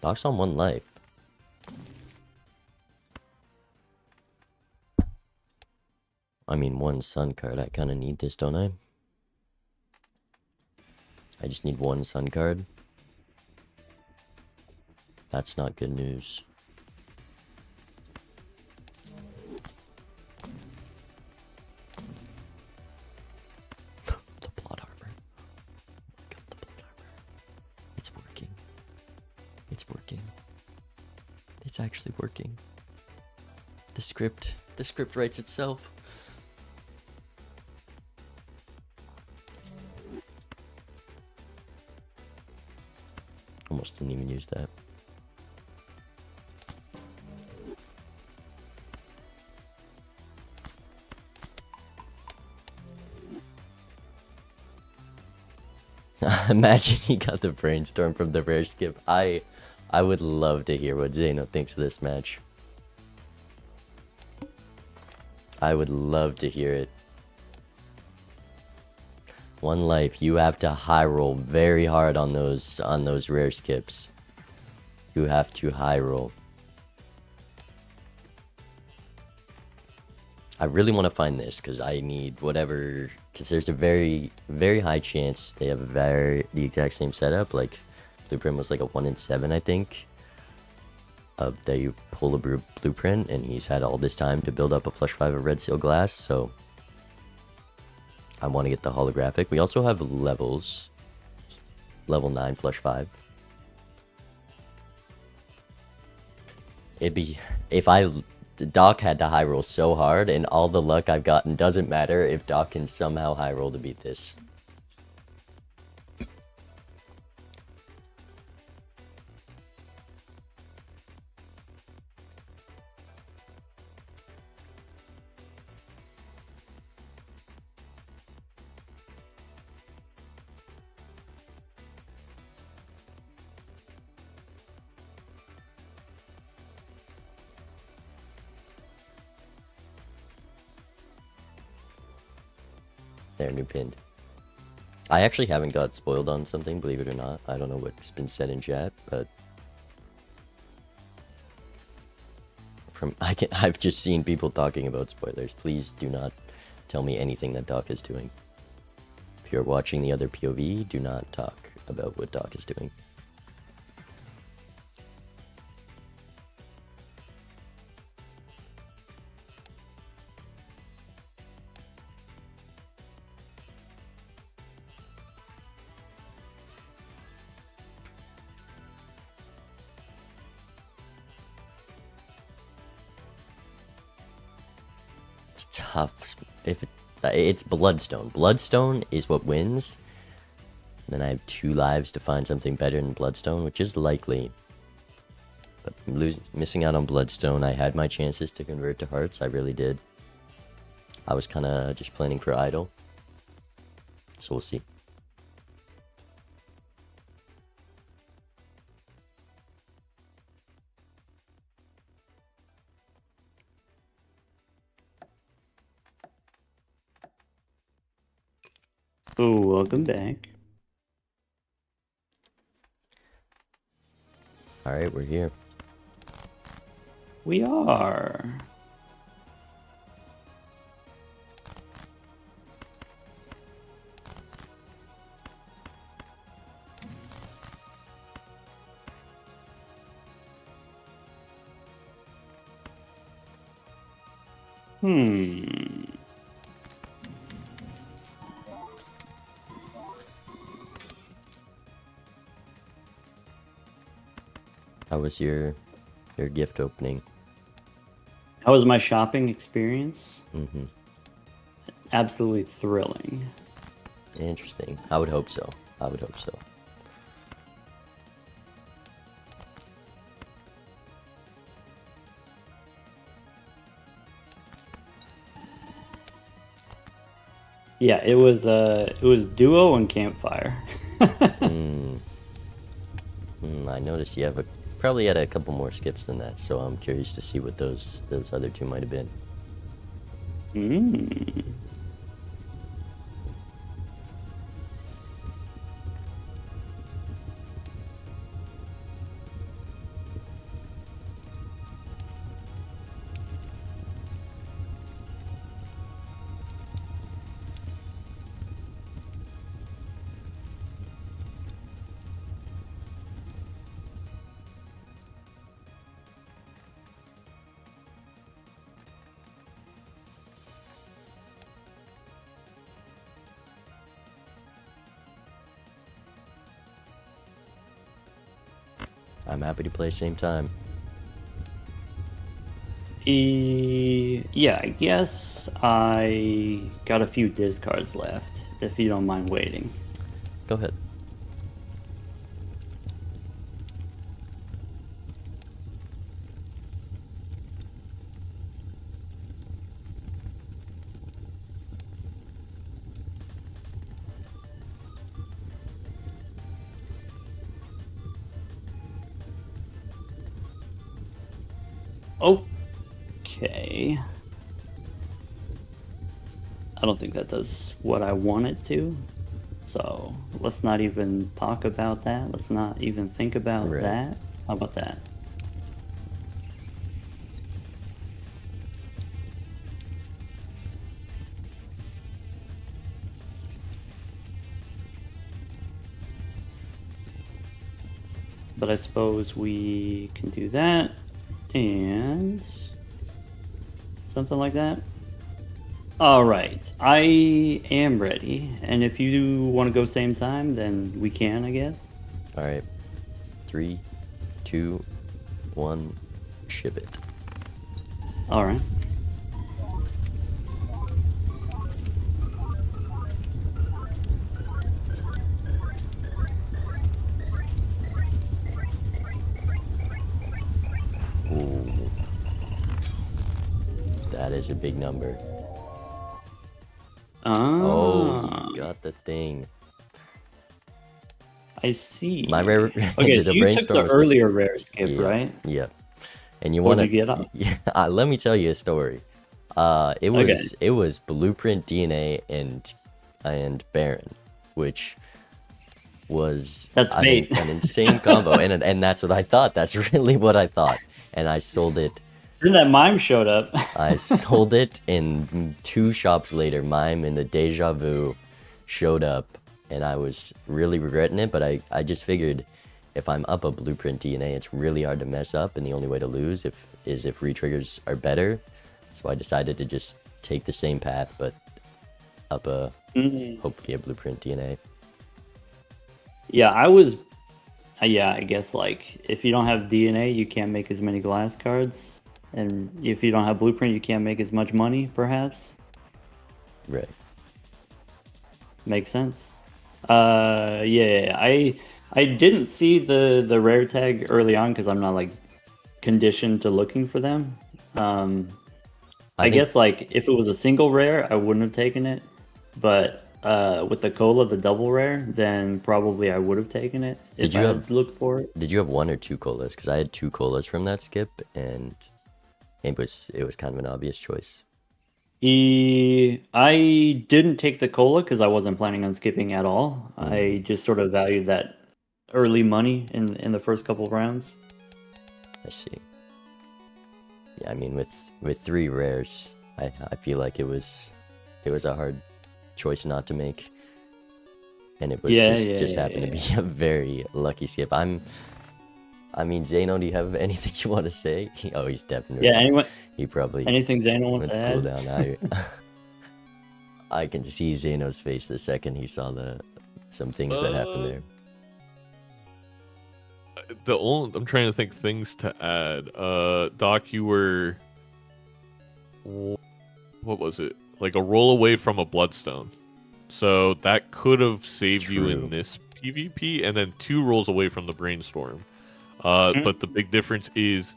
Doc's on 1 life. I mean, 1 sun card. I kind of need this, don't I? I just need 1 sun card. That's not good news. The plot armor. God, the plot armor. It's working. It's working. It's actually working. The script writes itself. Almost didn't even use that. Imagine he got the brainstorm from the rare skip. I would love to hear what Zeno thinks of this match. I would love to hear it. One life, you have to high roll very hard on those rare skips. You have to high roll. I really want to find this because I need whatever, because there's a very, very high chance they have the exact same setup. Like Blueprint was like a 1 in 7, I think. That you pull a Blueprint, and he's had all this time to build up a flush 5 of red seal glass, so I want to get the holographic. We also have levels. Level 9 flush 5. It'd be, if Doc had to high roll so hard, and all the luck I've gotten doesn't matter if Doc can somehow high roll to beat this. There, new pinned. I actually haven't got spoiled on something, believe it or not. I don't know what's been said in chat, but I've just seen people talking about spoilers. Please do not tell me anything that Doc is doing. If you're watching the other POV, do not talk about what Doc is doing. Tough. If it's Bloodstone. Bloodstone is what wins. Then I have 2 lives to find something better than Bloodstone, which is likely. But missing out on Bloodstone, I had my chances to convert to Hearts. I really did. I was kind of just planning for Idol. So we'll see. Oh, welcome back. Alright, we're here. We are. How was your gift opening? How was my shopping experience? Mm-hmm. Absolutely thrilling. Interesting. I would hope so. I would hope so. Yeah, it was duo and campfire. I noticed you have probably had a couple more skips than that, so I'm curious to see what those other 2 might have been. I'm happy to play same time. Yeah, I guess I got a few discards left, if you don't mind waiting. Go ahead. Okay. I don't think that does what I want it to. So let's not even talk about that. Let's not even think about Right. that. How about that? But I suppose we can do that and something like that. All right, I am ready. And if you want to go same time, then we can, I guess. All right. 3, 2, 1, ship it. All right. Ooh. That is a big number. Oh, Ah, you got the thing. I see. My rare. Okay, so the you took brainstorm the was this- earlier rare skip, Yeah, right? Yeah. And you What want did you get up? Yeah, let me tell you a story. It was Blueprint, DNA, and Baron, which was That's bait. an insane combo, and that's what I thought. That's really what I thought, and I sold it. Then that mime showed up. I sold it, and 2 shops later, Mime and the Deja Vu showed up, and I was really regretting it, but I just figured if I'm up a Blueprint DNA, it's really hard to mess up, and the only way to lose is if retriggers are better. So I decided to just take the same path, but up hopefully a Blueprint DNA. Yeah, I guess like if you don't have DNA, you can't make as many glass cards, and if you don't have blueprint, you can't make as much money. Perhaps Right. makes sense. Yeah, I didn't see the rare tag early on because I'm not like conditioned to looking for them. I think- guess like if it was a single rare, I wouldn't have taken it, but with the cola, the double rare, then probably I would have taken it if Did you I have- had looked for it. Did you have 1 or 2 colas? Because I had 2 colas from that skip, and it was kind of an obvious choice. I didn't take the cola because I wasn't planning on skipping at all. I just sort of valued that early money in the first couple of rounds. I see. Yeah, I mean with 3 rares, I feel like it was a hard choice not to make, and it was just happened to be a very lucky skip. I mean, Zeno, do you have anything you want to say? Oh, he's definitely. Yeah, anyone, He probably anything Zano wants went to to cool add? down. I can see Zeno's face the second he saw some things that happened there. I'm trying to think things to add. Doc, you were, what was it? Like a roll away from a bloodstone. So that could have saved you True. in this PvP, and then 2 rolls away from the brainstorm. But the big difference is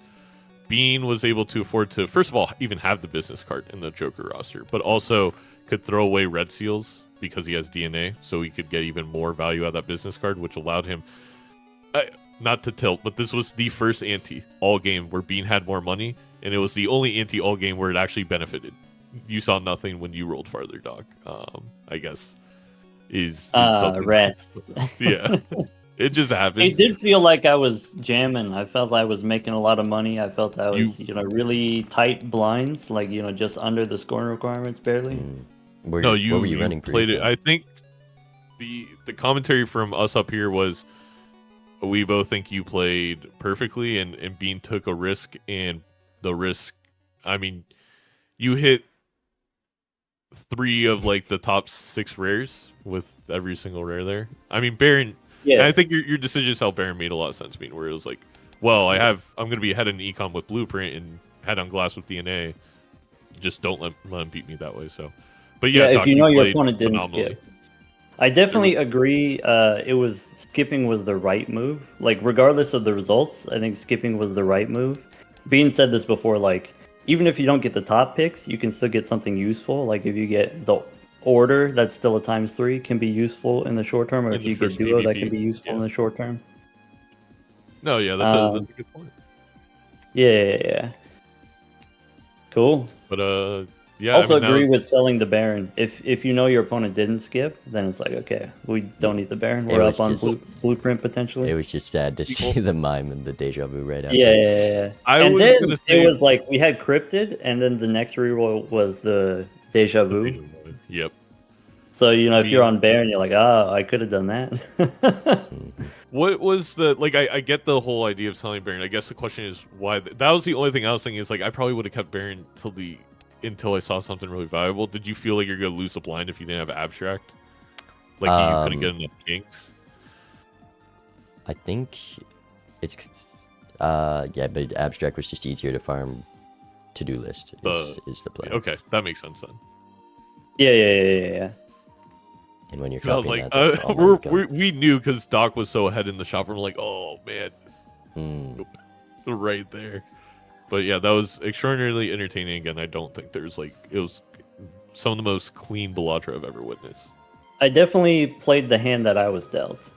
Bean was able to afford to, first of all, even have the business card in the Joker roster, but also could throw away red seals because he has DNA, so he could get even more value out of that business card, which allowed him, not to tilt, but this was the first ante all game where Bean had more money, and it was the only ante all game where it actually benefited. You saw nothing when you rolled farther, Doc. I guess is something. Rats. Yeah. It just happened. It did feel like I was jamming. I felt I was making a lot of money. I felt I was, really tight blinds, like, just under the scoring requirements barely. What No, were you you running? played it. pre-game? I think the commentary from us up here was we both think you played perfectly, and Bean took a risk, and the risk, I mean, you hit 3 of like the top 6 rares with every single rare there. I mean, Baron. Yeah. And I think your decisions how Baron made a lot of sense. Bean, where it was like, well, I'm going to be ahead in econ with Blueprint and head on glass with DNA. Just don't let him beat me that way. So, but yeah, if Doc, you know your played opponent didn't phenomenally. skip. I definitely agree. Skipping was the right move. Like, regardless of the results, I think skipping was the right move. Bean said this before, like, even if you don't get the top picks, you can still get something useful. Like, if you get the order, that's still a ×3, can be useful in the short term, or In if the you get first duo, that PvP, can be useful in the short term. No, yeah, that's a good point. Yeah. Cool. But yeah. Also I mean, that agree was- with selling the Baron. If you know your opponent didn't skip, then it's like, okay, we don't need the Baron. It We're was up on just- blueprint potentially. It was just sad to see the mime and the deja vu right after. Yeah. I And was then gonna it say- was like we had cryptid, and then the next reroll was the deja vu. Yep. So if you're Me- on Baron, you're like, oh, I could have done that. What was the like? I get the whole idea of selling Baron. I guess the question is why. That was the only thing I was thinking. Is like I probably would have kept Baron until I saw something really valuable. Did you feel like you're gonna lose the blind if you didn't have abstract? Like you couldn't get enough kings. I think it's yeah, but abstract was just easier to farm. To-do list is the plan. Okay, that makes sense then. Yeah. And when you're 'Cause I was copying like, that, that's all we knew because Doc was so ahead in the shop. We're like, oh man, right there. But yeah, that was extraordinarily entertaining. Again, I don't think there's like it was some of the most clean Balatro I've ever witnessed. I definitely played the hand that I was dealt.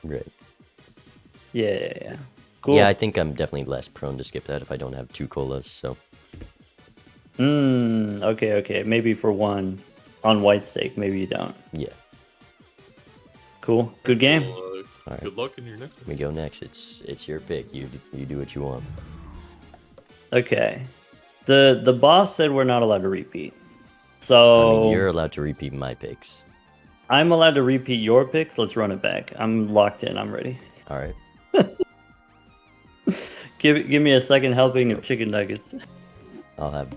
Right. Yeah. Cool. Yeah, I think I'm definitely less prone to skip that if I don't have 2 colas. So Okay. Maybe for one on white stake, maybe you don't. yeah, Cool. Good game. Well, Alright. Good luck in your next one. we go next. It's your pick. You do what you want. Okay. The boss said we're not allowed to repeat. I So mean, you're allowed to repeat my picks. I'm allowed to repeat your picks. Let's run it back. I'm locked in. I'm ready. All right. Give me a second helping of chicken nuggets. I'll have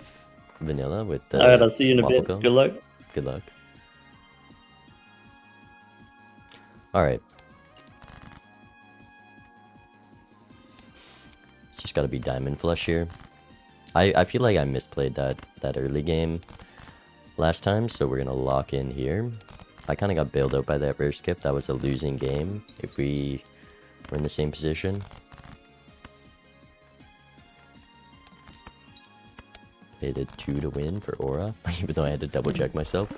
vanilla with the. All right, I'll see you in a waffle bit. cone. Good luck. Good luck. All right. It's just got to be diamond flush here. I feel like I misplayed that early game last time, so we're gonna lock in here. I kind of got bailed out by that rare skip. That was a losing game if we were in the same position. Played a 2 to win for Aura, even though I had to double check myself.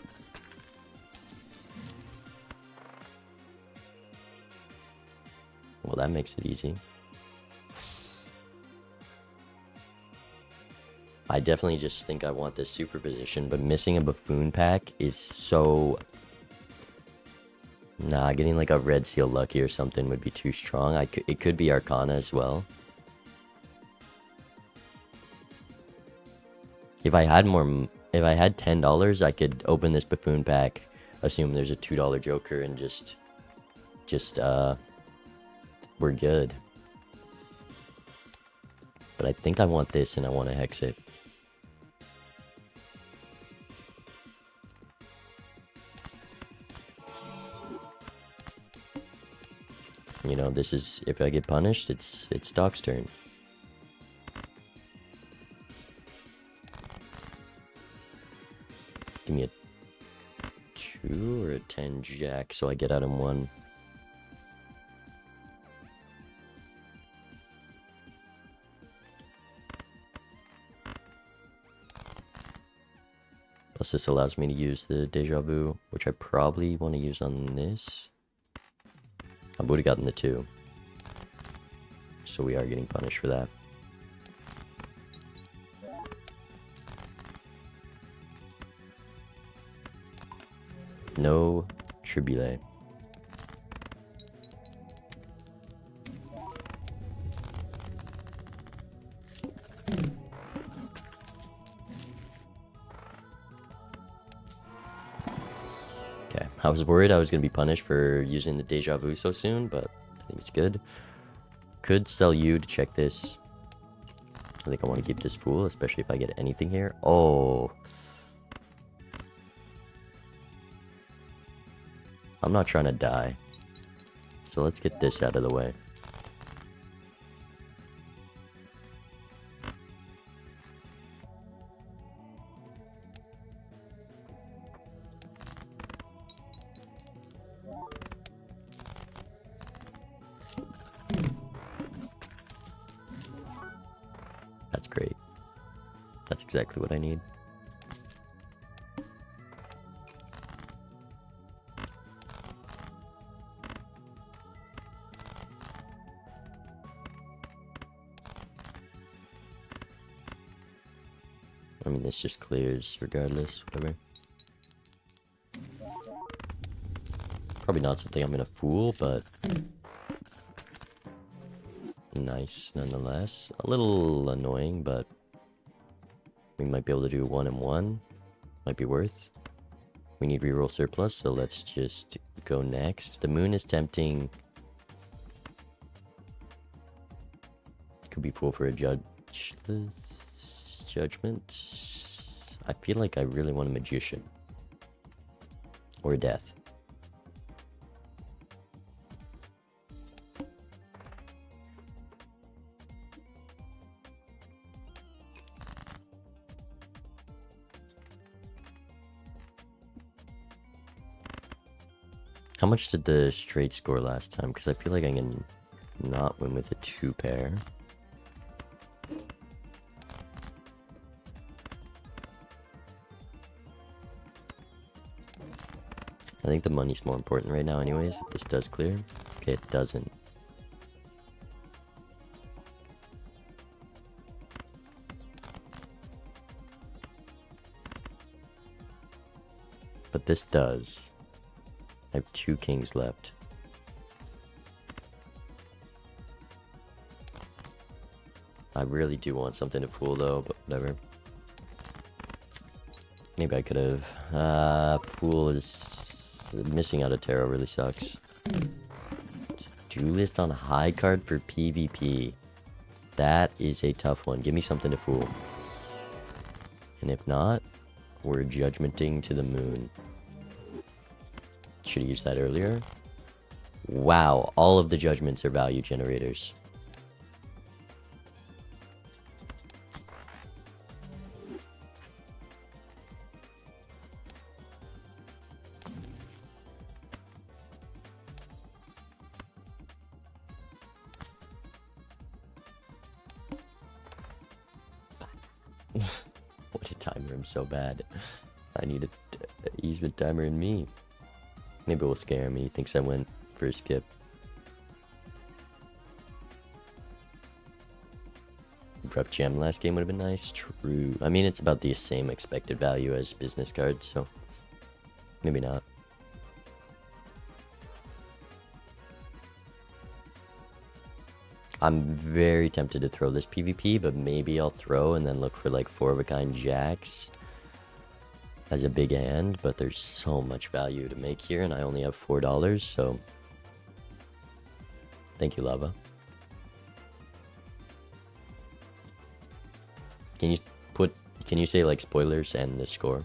Well, that makes it easy. I definitely just think I want this superposition, but missing a buffoon pack is so... Nah, getting like a red seal lucky or something would be too strong. It could be Arcana as well. If I had $10, I could open this buffoon pack, assume there's a $2 Joker, and just we're good. But I think I want this, and I want to hex it. You know, this is, if I get punished, it's Doc's turn. Give me a 2 or a 10 jack, so I get out in 1. Plus this allows me to use the deja vu, which I probably want to use on this. I would have gotten the 2. So we are getting punished for that. No tribule. Okay, I was worried I was going to be punished for using the deja vu so soon, but I think it's good. Could sell you to check this. I think I want to keep this fool, especially if I get anything here. Oh. I'm not trying to die. So let's get this out of the way. That's great. That's exactly what I need. mean, this just clears regardless, whatever. Probably not something I'm gonna fool, but nice nonetheless. A little annoying, but we might be able to do 1 and 1. Might be worth. We need reroll surplus, so let's just go next. The moon is tempting. Could be fool for a judgment. I feel like I really want a magician. Or a death. How much did the straight score last time? Because I feel like I can not win with a 2 pair. I think the money's more important right now anyways, if this does clear. Okay, it doesn't. But this does. I have 2 kings left. I really do want something to fool though, but whatever. Maybe I could have. Fool is missing out a tarot really sucks. Duelist on high card for PvP. That is a tough one. Give me something to fool. And if not, we're judgmenting to the moon. Should have used that earlier. Wow, all of the judgments are value generators. What a timer, I'm so bad. I need a easement timer in me. Maybe it will scare him. He thinks I went for a skip. Prep gem last game would have been nice. True. I mean, it's about the same expected value as business cards, so maybe not. I'm very tempted to throw this PvP, but maybe I'll throw and then look for like 4-of-a-kind jacks as a big hand, but there's so much value to make here, and I only have $4, so thank you, Lava. Can you say like spoilers and the score?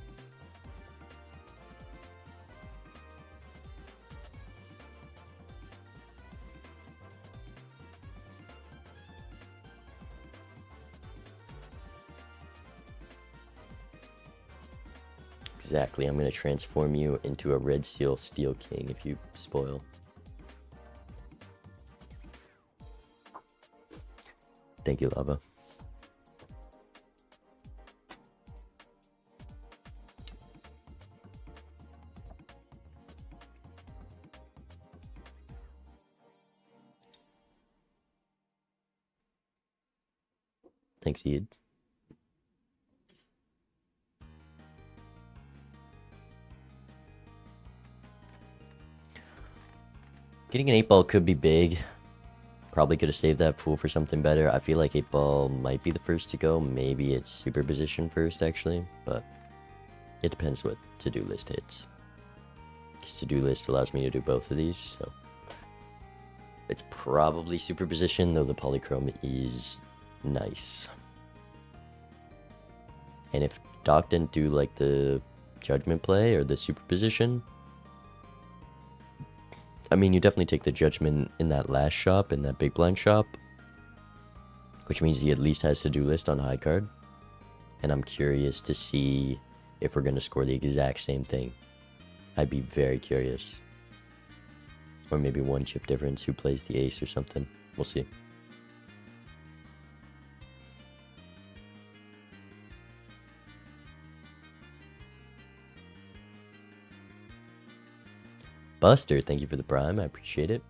Exactly, I'm going to transform you into a red seal steel king if you spoil. Thank you, Lava. Thanks, Eid. Getting an 8-ball could be big. Probably could have saved that fool for something better. I feel like 8-ball might be the first to go. Maybe it's superposition first, actually. But it depends what to-do list hits. Because to-do list allows me to do both of these, so it's probably superposition, though the polychrome is nice. And if Doc didn't do like the judgment play or the superposition, I mean, you definitely take the judgment in that last shop, in that big blind shop, which means he at least has to-do list on high card. And I'm curious to see if we're going to score the exact same thing. I'd be very curious. Or maybe one chip difference, who plays the ace or something. We'll see. Buster, thank you for the prime. I appreciate it.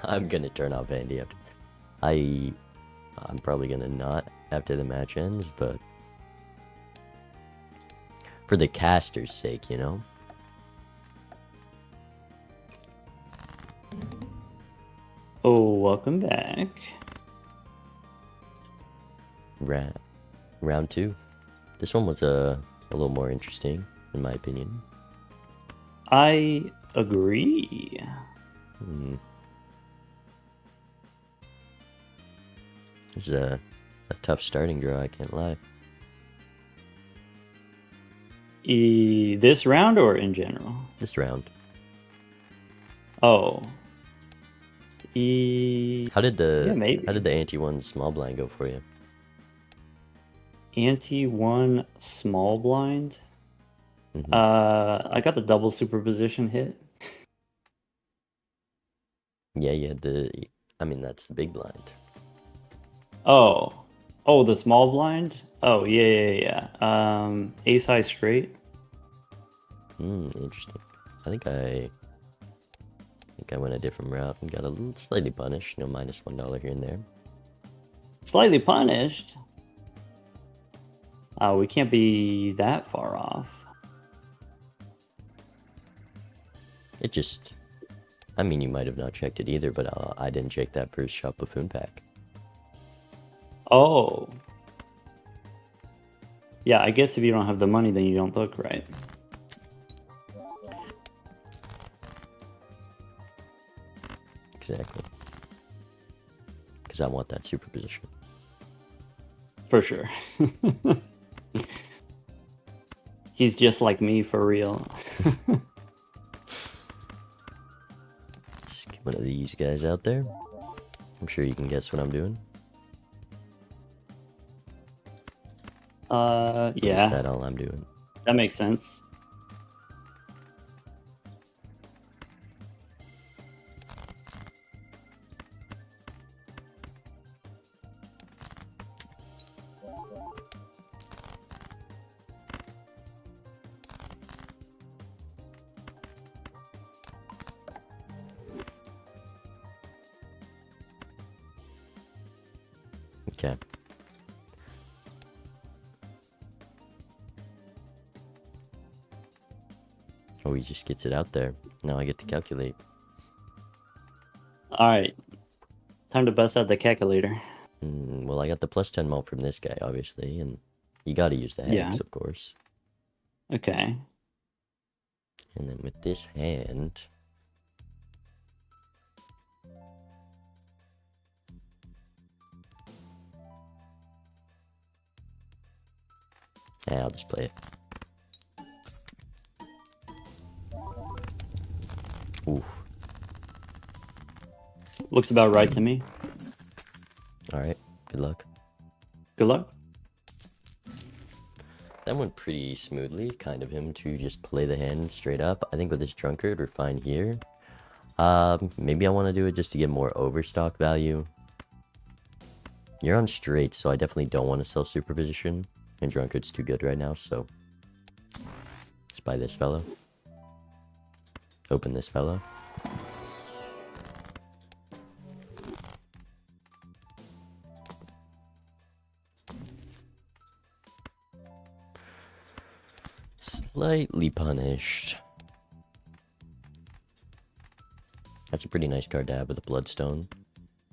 I'm gonna turn off Andy after. I'm probably gonna not after the match ends, but for the caster's sake, you know. Oh, welcome back. Round 2. This one was a little more interesting, in my opinion. I agree. This is a tough starting draw, I can't lie. This round or in general? This round. Oh. How did the maybe. How did the ante one small blind go for you? Ante 1 small blind. Mhm. I got the double superposition hit. Yeah, I mean, that's the big blind. Oh, the small blind. Oh, yeah. Ace high straight. Interesting. I think I went a different route and got a little slightly punished. You know, minus $1 here and there. Slightly punished. We can't be that far off. It just, I mean, you might have not checked it either, but I didn't check that first shop buffoon pack. Oh. Yeah, I guess if you don't have the money, then you don't look right. Exactly. Because I want that superposition. For sure. He's just like me for real. Just get one of these guys out there. I'm sure you can guess what I'm doing. Or Yeah. is that all I'm doing? That makes sense. Okay. Oh, he just gets it out there. Now I get to calculate. Alright. Time to bust out the calculator. Well, I got the plus 10 mult from this guy, obviously, and you gotta use the hex, Yeah. of course. Okay. And then with this hand... Yeah, I'll just play it. Oof. Looks about right to me. Alright, good luck. Good luck. That went pretty smoothly, kind of him to just play the hand straight up. I think with this drunkard, we're fine here. Maybe I want to do it just to get more overstock value. You're on straight, so I definitely don't want to sell superposition. And drunkard's too good right now, so... Let's buy this fellow. Open this fellow. Slightly punished. That's a pretty nice card to have with a bloodstone.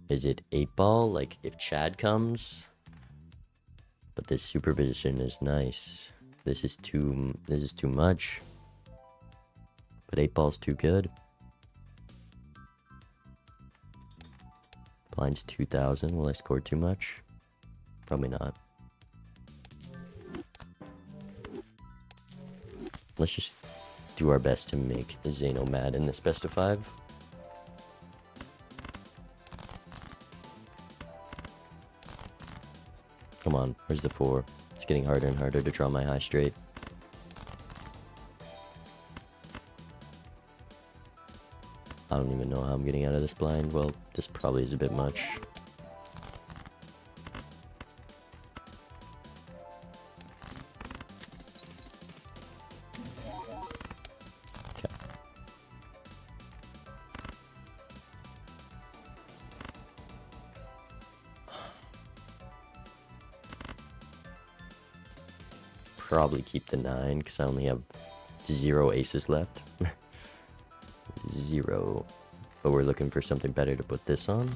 Is it 8-ball? Like, if Chad comes... But this supervision is nice. This is too much. But 8-ball's too good. Blind's 2,000. Will I score too much? Probably not. Let's just do our best to make Zeno mad in this best of 5. Come on, where's the 4? It's getting harder and harder to draw my high straight. I don't even know how I'm getting out of this blind. Well, this probably is a bit much. Okay. probably keep the 9 because I only have 0 aces left. 0. But we're looking for something better to put this on.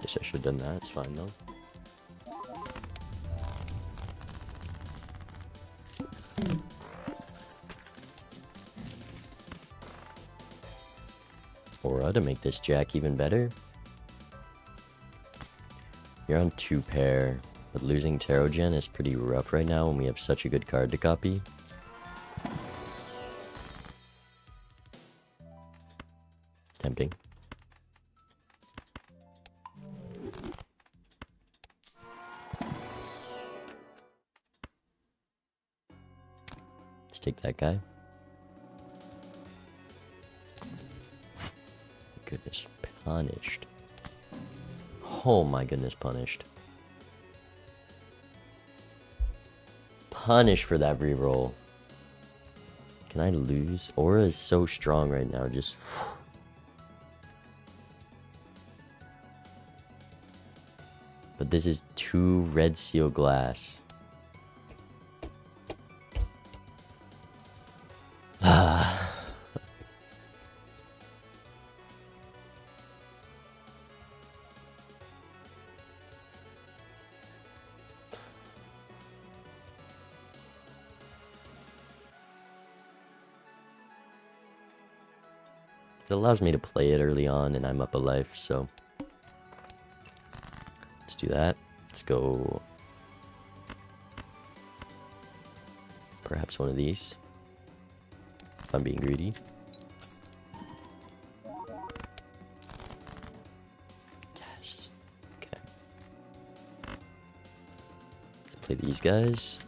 Guess I should have done that. It's fine though. Aura to make this jack even better. You're on 2 pair, but losing Tarot Gen is pretty rough right now when we have such a good card to copy. Tempting. Let's take that guy. Goodness, punished. Oh my goodness, punished. Punish for that reroll. Can I lose? Aura is so strong right now, just... But this is 2 red seal glass. It allows me to play it early on and I'm up a life, so let's do that. Let's go perhaps one of these if I'm being greedy. Yes. Okay. Let's play these guys.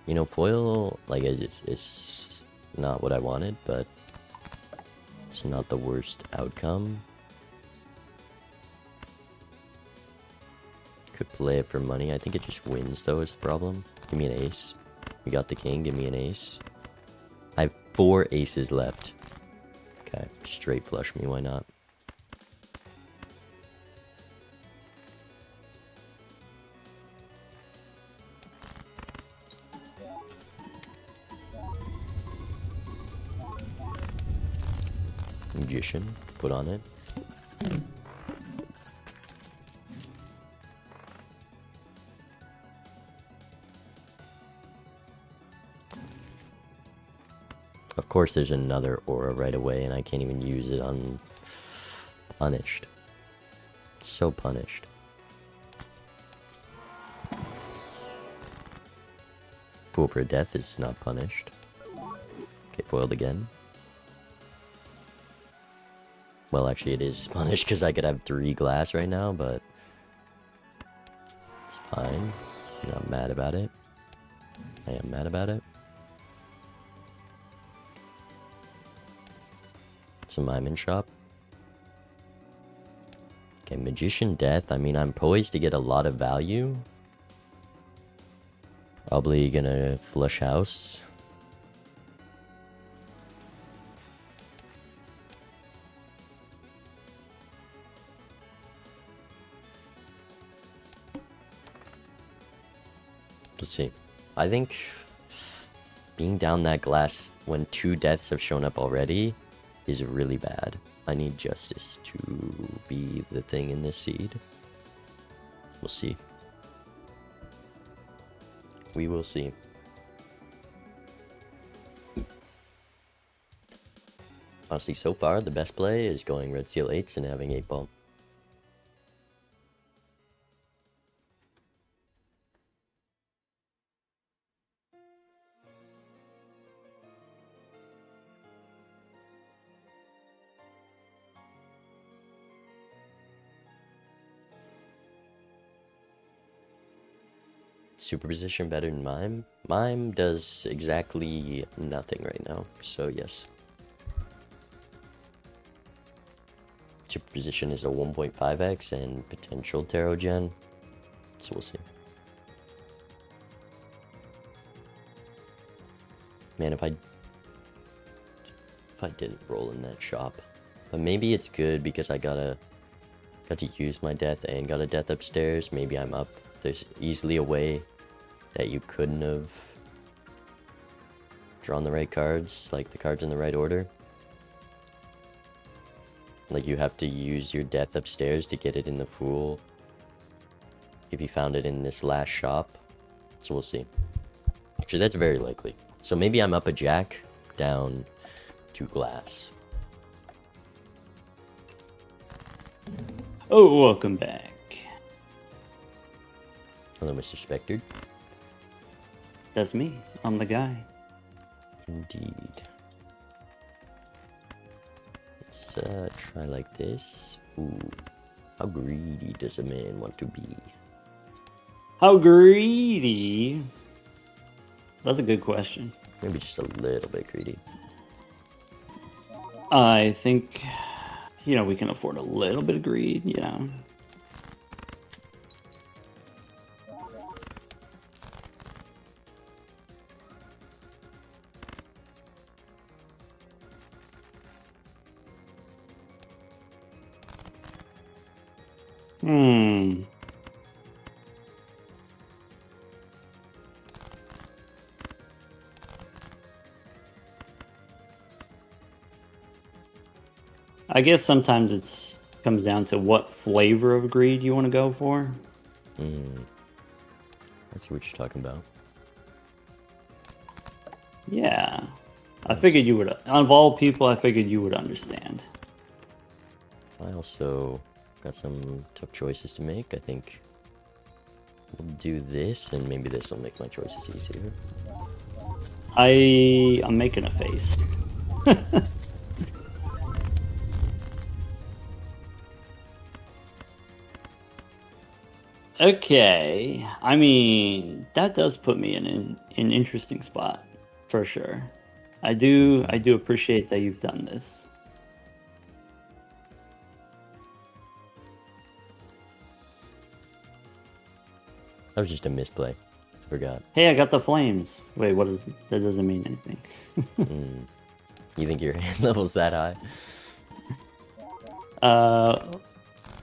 You know, foil, like, it's not what I wanted, but it's not the worst outcome. Could play it for money. I think it just wins, though, is the problem. Give me an ace. We got the king. Give me an ace. I have 4 aces left. Okay, straight flush me. Why not? Magician, put on it. Of course there's another aura right away and I can't even use it on punished. So punished. Fool for death is not punished. Okay, foiled again. Well, actually, it is punished because I could have 3 glass right now, but it's fine. I'm not mad about it. I am mad about it. Some Iman shop. Okay, Magician Death. I mean, I'm poised to get a lot of value. Probably gonna flush house. Let's see. I think being down that glass when 2 deaths have shown up already is really bad. I need justice to be the thing in this seed. We'll see. We will see. Honestly, so far, the best play is going red seal 8s and having 8 ball. Superposition better than Mime? Mime does exactly nothing right now, so yes. Superposition is a 1.5x and potential Tarot Gen. So we'll see. Man, if I didn't roll in that shop. But maybe it's good because I got to use my death and got a death upstairs. Maybe I'm up. There's easily a way that you couldn't have drawn the right cards, like the cards in the right order. Like you have to use your death upstairs to get it in the pool if you found it in this last shop. So we'll see. Actually, that's very likely. So maybe I'm up a jack, down 2 glass. Oh, welcome back. Hello, Mr. Spectre. That's me. I'm the guy. Indeed. Let's try like this. Ooh. How greedy does a man want to be? How greedy? That's a good question. Maybe just a little bit greedy. I think, we can afford a little bit of greed, yeah. I guess sometimes it comes down to what flavor of greed you want to go for. I see what you're talking about. Yeah. I figured you would, of all people, I figured you would understand. I also got some tough choices to make. I think we'll do this, and maybe this will make my choices easier. I'm making a face. Okay, I mean, that does put me in an interesting spot, for sure. I do appreciate that you've done this. That was just a misplay. Forgot. Hey, I got the flames. Wait, what is that? Doesn't mean anything. You think your hand level's that high?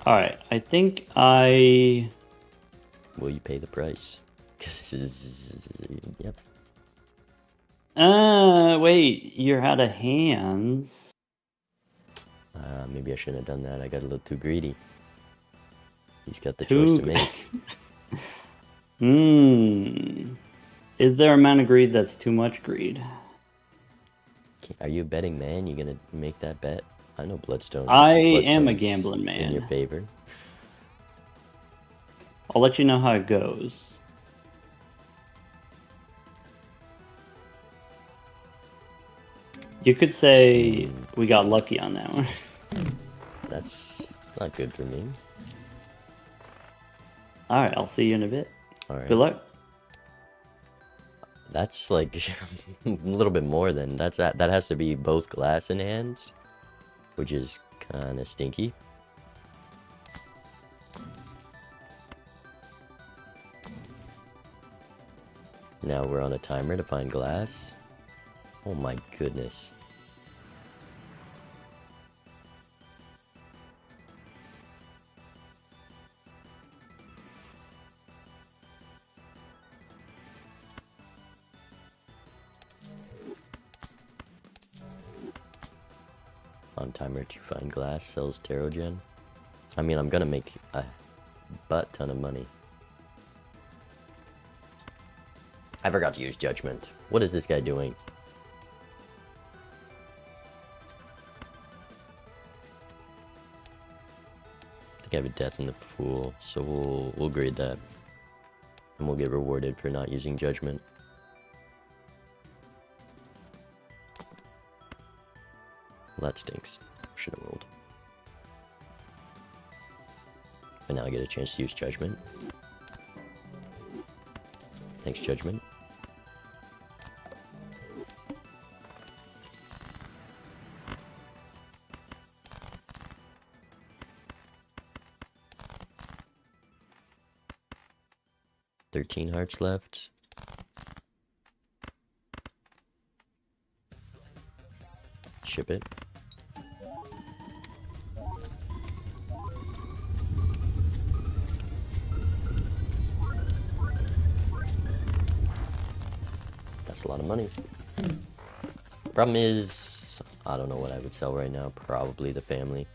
Alright, I think I... Will you pay the price? Cause yep. Wait, you're out of hands. Maybe I shouldn't have done that. I got a little too greedy. He's got the choice to make. Is there amount of greed that's too much greed? Are you a betting man? You gonna make that bet? I know Bloodstone. I am a Bloodstone's gambling man. in your favor. I'll let you know how it goes. You could say we got lucky on that one. That's not good for me. Alright, I'll see you in a bit. Alright. Good luck. That's like a little bit more than that has to be both glass in hands, which is kind of stinky. Now we're on a timer to find glass. Oh my goodness. On timer to find glass, sells tarot gen. I mean, I'm gonna make a butt ton of money. I forgot to use judgment. What is this guy doing? I think I have a death in the pool, so we'll grade that. And we'll get rewarded for not using judgment. Well, that stinks. Should have rolled. And now I get a chance to use judgment. Thanks, judgment. 13 hearts left. Ship it. That's a lot of money. Problem is, I don't know what I would sell right now. Probably the family.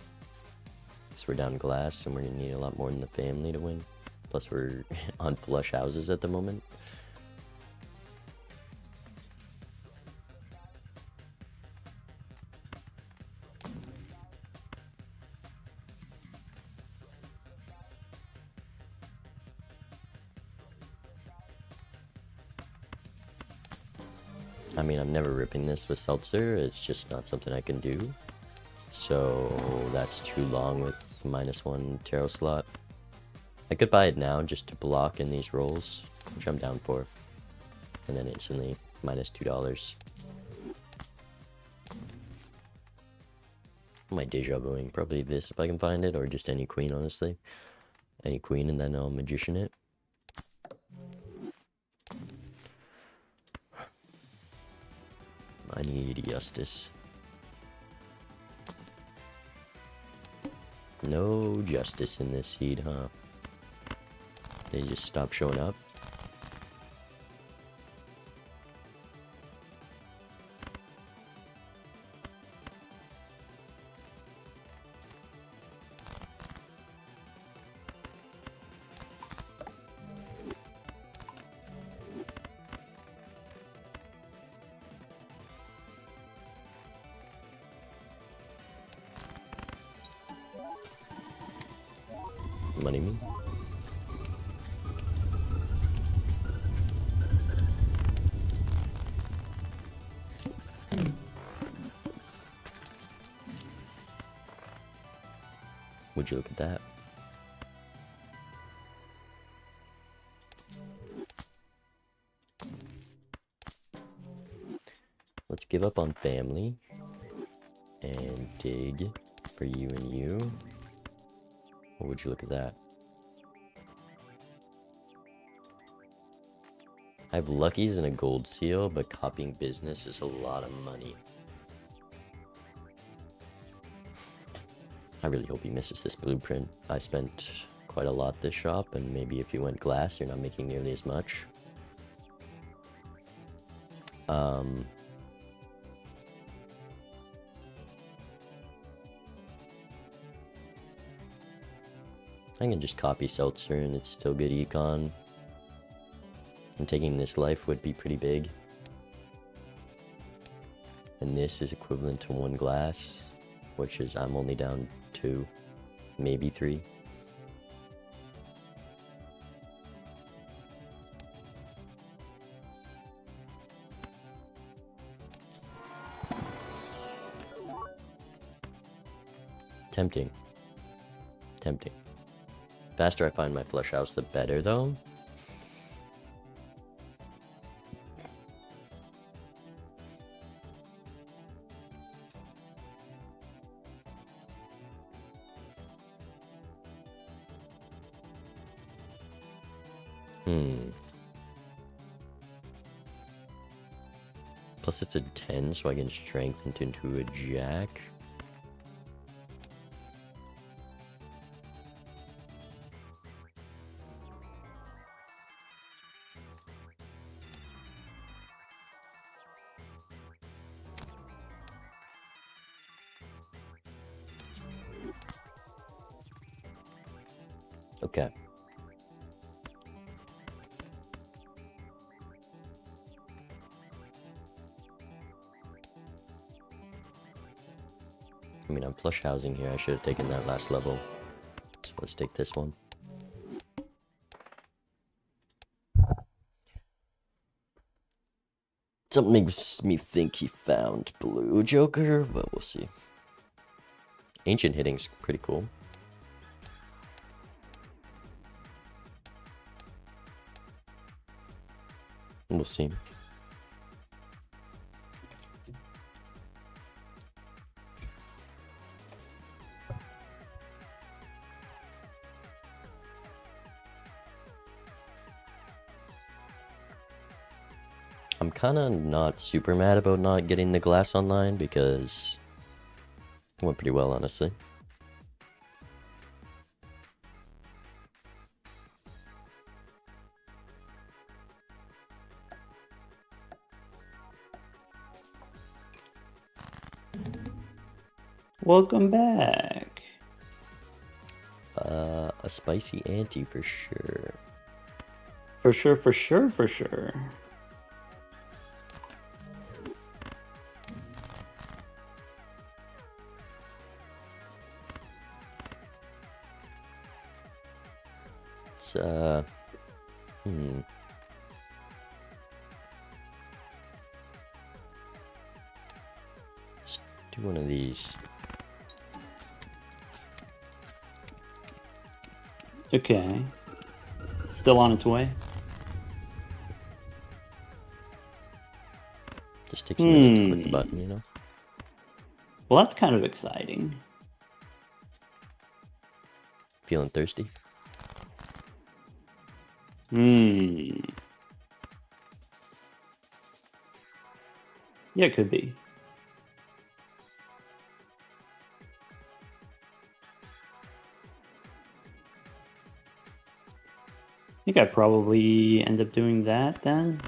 Because we're down glass and we're going to need a lot more than the family to win. Plus we're on flush houses at the moment. I mean, I'm never ripping this with seltzer. It's just not something I can do. So that's too long with -1 tarot slot. I could buy it now just to block in these rolls, which I'm down for. And then instantly -$2. Am I deja vuing? Probably this if I can find it, or just any queen, honestly. Any queen and then I'll magician it. I need justice. No justice in this seed, huh? They just stop showing up. Money me. Would you look at that? Let's give up on family and dig for you and you. Or would you look at that? I have luckies and a gold seal, but copying business is a lot of money. I really hope he misses this blueprint. I spent quite a lot this shop, and maybe if you went glass, you're not making nearly as much. I can just copy seltzer and it's still good econ. And taking this life would be pretty big. And this is equivalent to 1 glass, which is I'm only down 2, maybe 3. Tempting. Tempting. Faster I find my flush house, the better, though. Plus it's a 10, so I can strengthen into a jack. Okay. I mean, I'm flush housing here. I should have taken that last level. So let's take this one. Something makes me think he found blue Joker, but we'll see. Ancient hitting's pretty cool. We'll see. I'm kind of not super mad about not getting the glass online because it went pretty well, honestly. Welcome back. A spicy ante for sure. For sure, for sure, for sure. It's Let's do one of these. Okay. Still on its way. Just takes a minute to click the button, you know? Well, that's kind of exciting. Feeling thirsty? Yeah, it could be. I think I'd probably end up doing that then.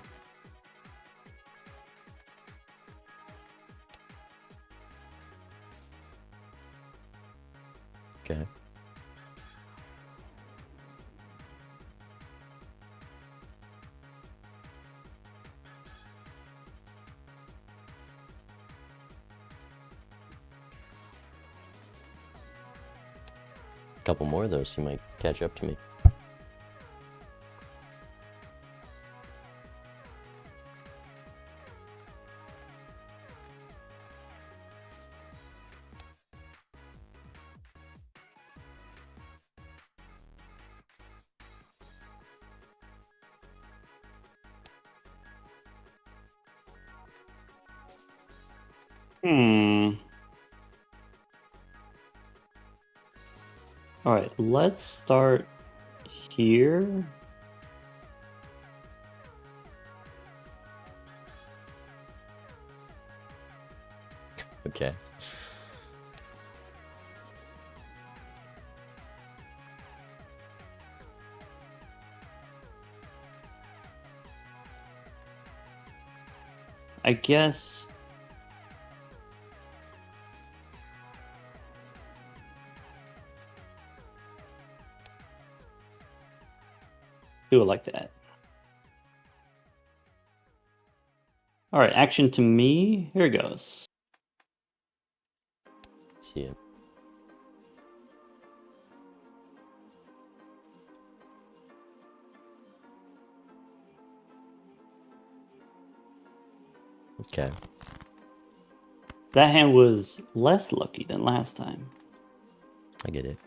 Okay. A couple more of those, you might catch up to me. All right, let's start here. Okay. I guess. Do it like that. All right, action to me. Here it goes. Let's see it. Okay. That hand was less lucky than last time. I get it.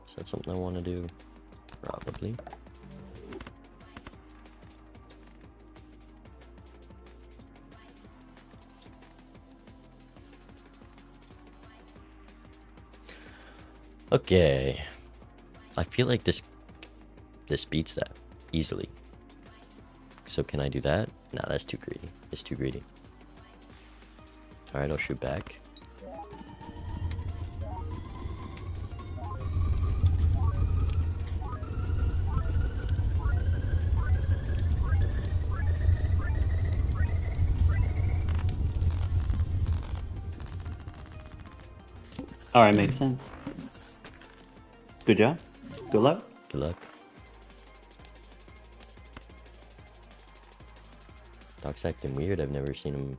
Is that something I want to do? Probably. Okay. I feel like this beats that easily. So can I do that? Nah, that's too greedy. It's too greedy. Alright, I'll shoot back. All right, makes sense. Good job. Good luck. Good luck. Doc's acting weird. I've never seen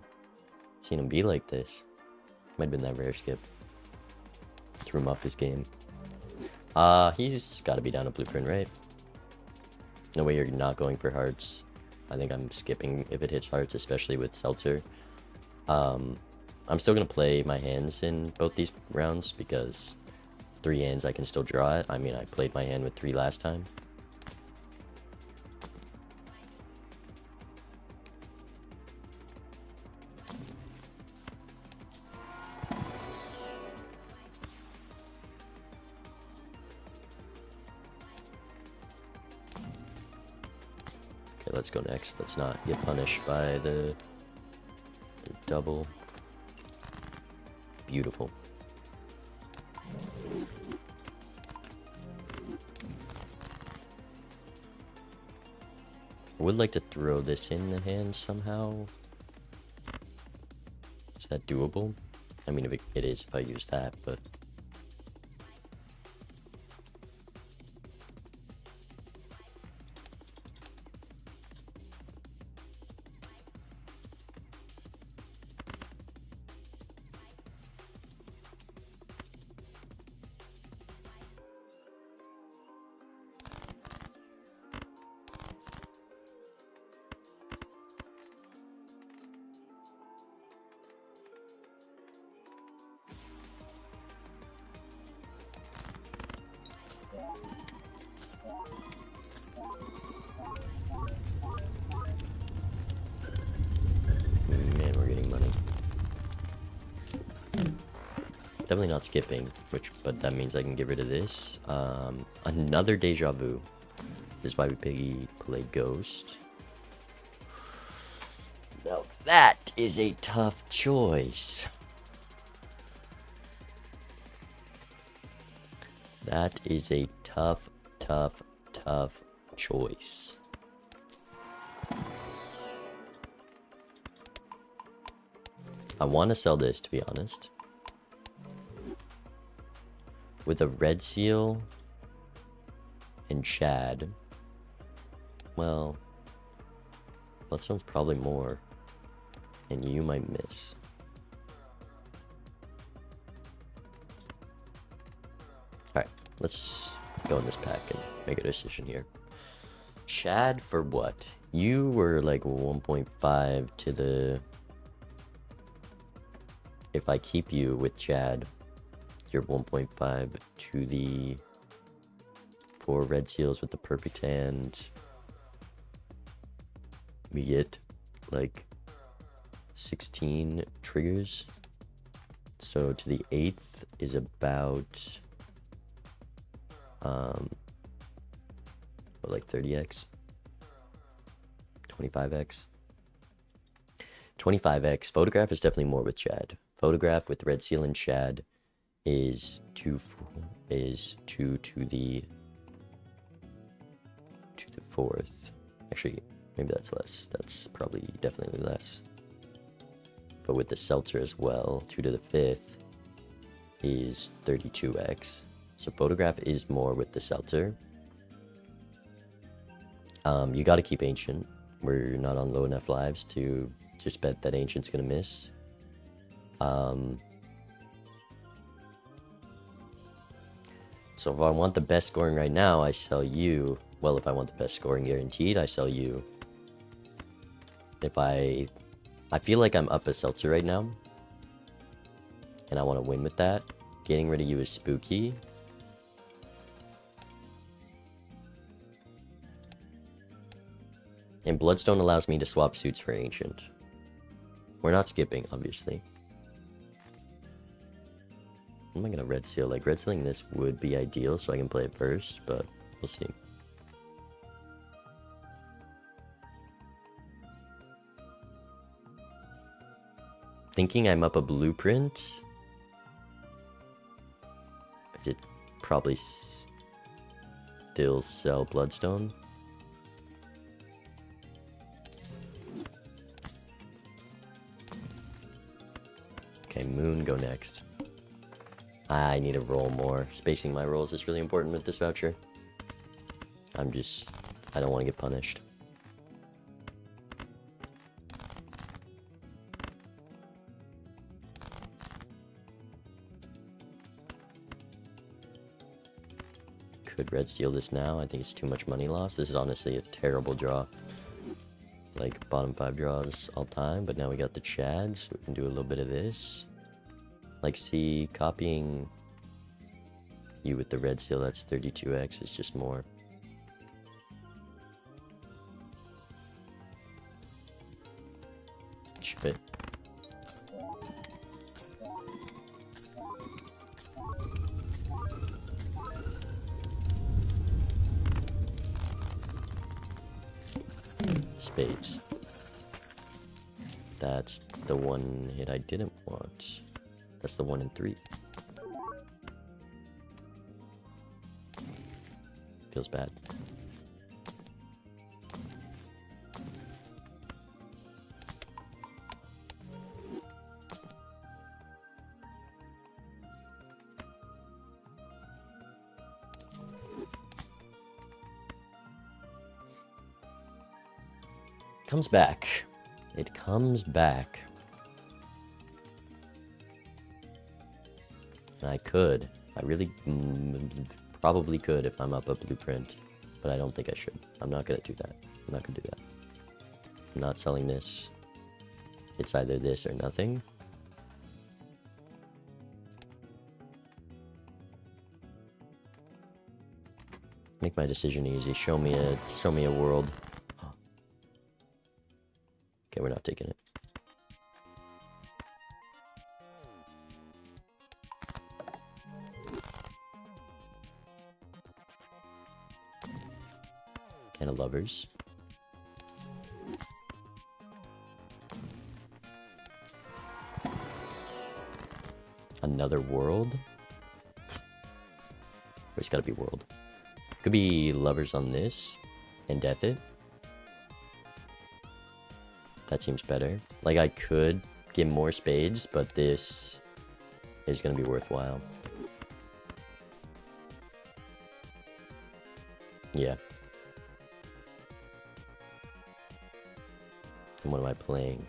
him be like this. Might have been that rare skip. Threw him off his game. He's got to be down a blueprint, right? No way you're not going for hearts. I think I'm skipping if it hits hearts, especially with Seltzer. I'm still gonna play my hands in both these rounds because 3 hands I can still draw it. I mean, I played my hand with 3 last time. Okay, let's go next. Let's not get punished by the double. Beautiful. I would like to throw this in the hand somehow. Is that doable? I mean, if it is if I use that, but... Man, we're getting money. Definitely not skipping, but that means I can get rid of this. Another deja vu. This is why we play Ghost. Now that is a tough choice. That is a tough choice. I want to sell this, to be honest. With a red seal and Chad. Well, Bloodstone's probably more. And you might miss. Alright, let's go in this pack and make a decision here. Chad for what? You were like 1.5 to the... If I keep you with Chad, you're 1.5 to the 4 red seals with the perfect hand. We get like 16 triggers. So to the 8th is about like 30x, 25x. 25x. Photograph is definitely more with Chad. Photograph with red seal and Chad is 2 to the 4th. Actually, maybe that's less. That's probably definitely less. But with the seltzer as well, 2 to the 5th is 32x. So photograph is more with the seltzer. You got to keep ancient. We're not on low enough lives to just bet that ancient's gonna miss. So if I want the best scoring right now, I sell you. Well, if I want the best scoring guaranteed, I sell you. If I feel like I'm up a seltzer right now, and I want to win with that. Getting rid of you is spooky. And Bloodstone allows me to swap suits for Ancient. We're not skipping, obviously. Am I gonna red seal? Like, red sealing this would be ideal so I can play it first, but we'll see. Thinking I'm up a blueprint. I should probably still sell Bloodstone. Okay, Moon, go next. I need to roll more. Spacing my rolls is really important with this voucher. I don't want to get punished. Could red steal this now? I think it's too much money lost. This is honestly a terrible draw. like bottom 5 draws all time, but now we got the Chad, so we can do a little bit of this. Like, see, copying you with the red seal, that's 32x, is just more. Shit. Spades. That's the one hit I didn't want. That's the 1 and 3. Feels bad. Comes back. It comes back. I could. I really probably could if I'm up a blueprint. But I don't think I should. I'm not gonna do that. I'm not gonna do that. I'm not selling this. It's either this or nothing. Make my decision easy. Show me a world. Okay, we're not taking it. Can of lovers. Another world? It's gotta be world. Could be lovers on this and death it. That seems better. Like, I could get more spades, but this is gonna be worthwhile. Yeah. And what am I playing?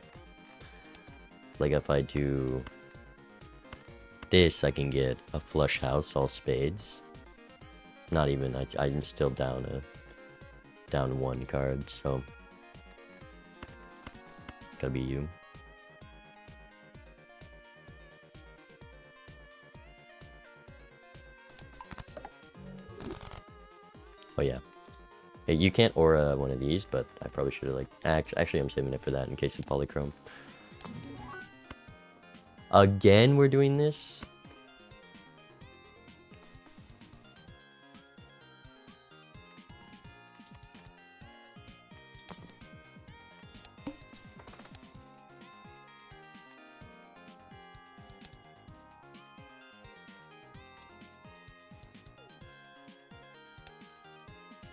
Like, if I do this, I can get a flush house, all spades. Not even, I'm still down 1 card, so it's gotta be you. Oh yeah. Hey, you can't aura one of these, but I probably should have, like, actually I'm saving it for that in case of polychrome. Again, we're doing this?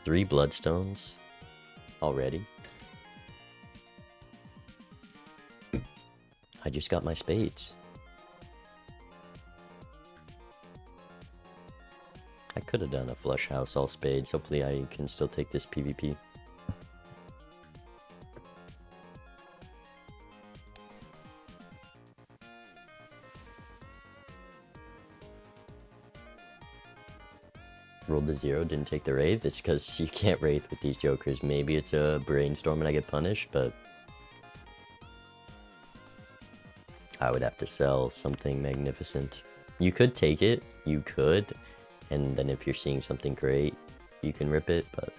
Three bloodstones already. I just got my spades. I could have done a flush house all spades. Hopefully I can still take this PvP. Rolled a 0, didn't take the Wraith. It's because you can't Wraith with these jokers. Maybe it's a brainstorm and I get punished, but I would have to sell something magnificent. You could take it, you could, and then if you're seeing something great, you can rip it, but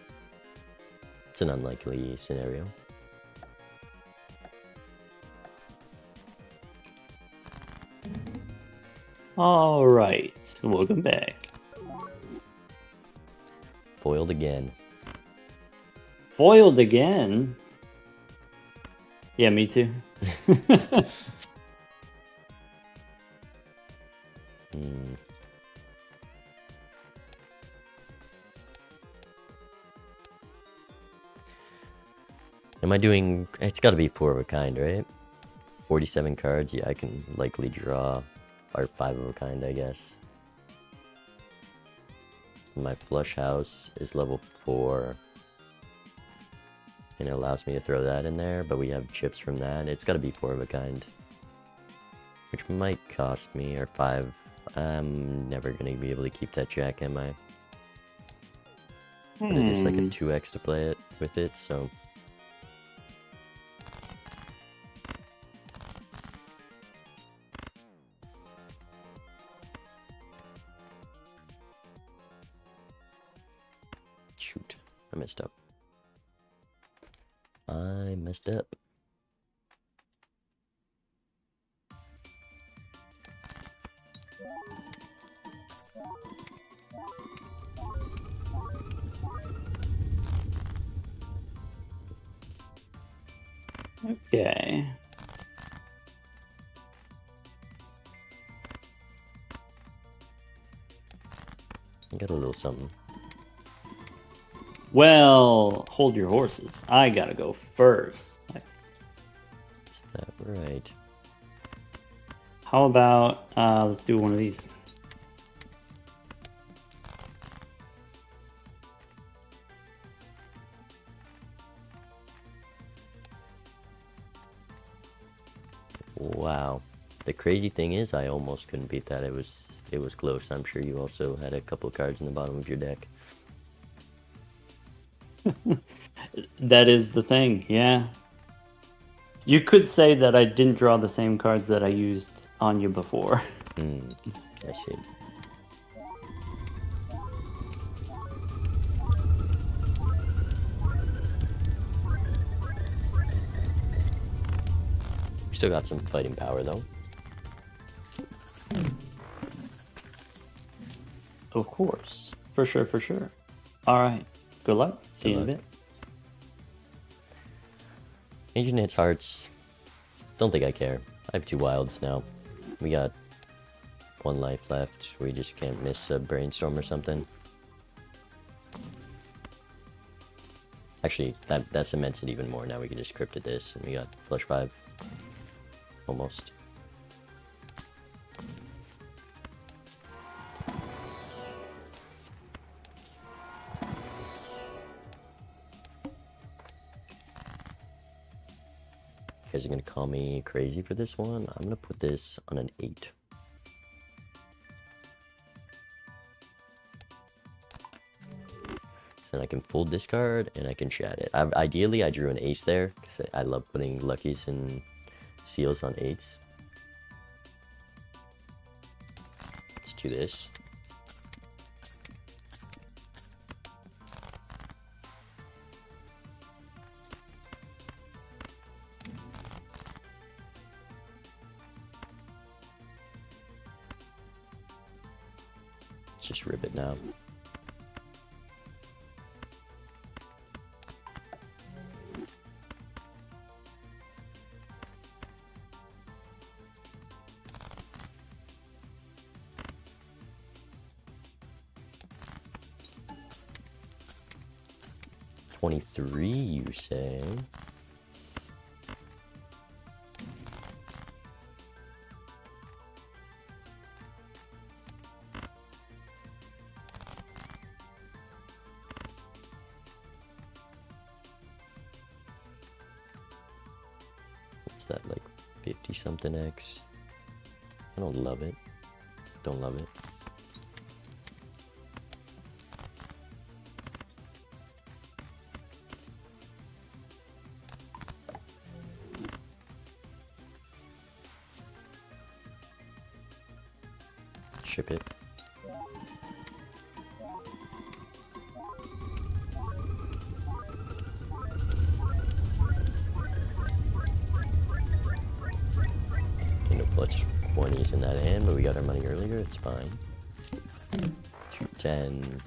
it's an unlikely scenario. All right, welcome back. Foiled again. Foiled again? Yeah, me too. Am I doing... It's gotta be 4 of a kind, right? 47 cards? Yeah, I can likely draw... Or 5 of a kind, I guess. My flush house is level 4. And it allows me to throw that in there, but we have chips from that. It's gotta be 4 of a kind. Which might cost me, or 5. I'm never gonna be able to keep that jack, am I? But it is like a 2x to play it with it, so... Shoot, I messed up. I messed up. Okay. I got a little something. Well, hold your horses. I gotta go first. Is that right? How about let's do one of these. Wow. The crazy thing is, I almost couldn't beat that. It was close. I'm sure you also had a couple cards in the bottom of your deck. That is the thing, yeah. You could say that I didn't draw the same cards that I used on you before. I see. Still got some fighting power though. Of course. For sure, for sure. Alright. Good luck. See you in a bit. Ancient hits hearts. Don't think I care. I have 2 wilds now. We got 1 life left. We just can't miss a brainstorm or something. Actually, that cements it even more. Now we can just cryptid this, and we got flush 5. Almost. You guys are gonna call me crazy for this one. I'm gonna put this on an 8. So then I can full discard and I can chat it. Ideally, I drew an ace there because I love putting luckies and seals on 8s. Let's do this. Let's just rip it now. $23, you say? What's that, like 50 something X? I don't love it. Don't love it. Ship it. Okay, no plus 20s in that hand, but we got our money earlier, it's fine. 210.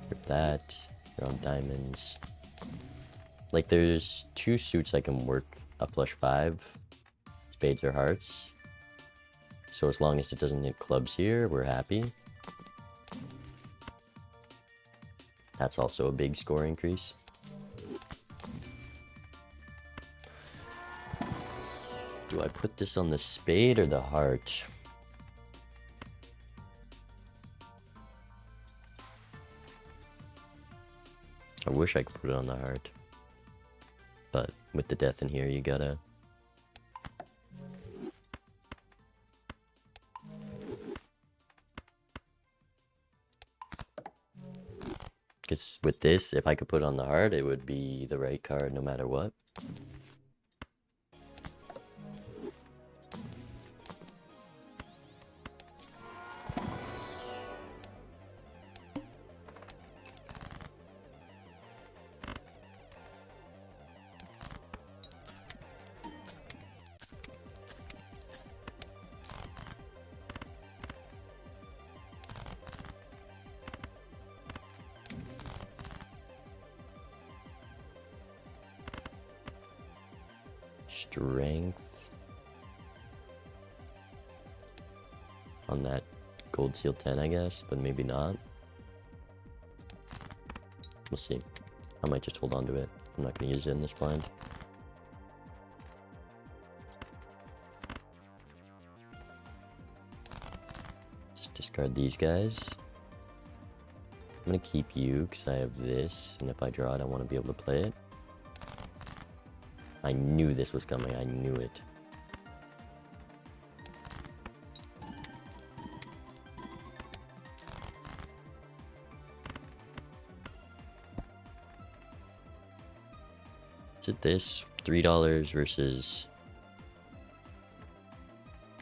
Rip that. You're on diamonds. Like, there's 2 suits I can work a flush 5. Spades or hearts. So as long as it doesn't hit clubs here, we're happy. That's also a big score increase. Do I put this on the spade or the heart? I wish I could put it on the heart. But with the death in here, you gotta... Because with this, if I could put it on the heart, it would be the right card no matter what. strength on that gold seal 10, I guess, but maybe not. We'll see. I might just hold on to it. I'm not going to use it in this blind. Just discard these guys. I'm going to keep you because I have this, and if I draw it, I want to be able to play it. I knew this was coming. I knew it. Is it this? $3 versus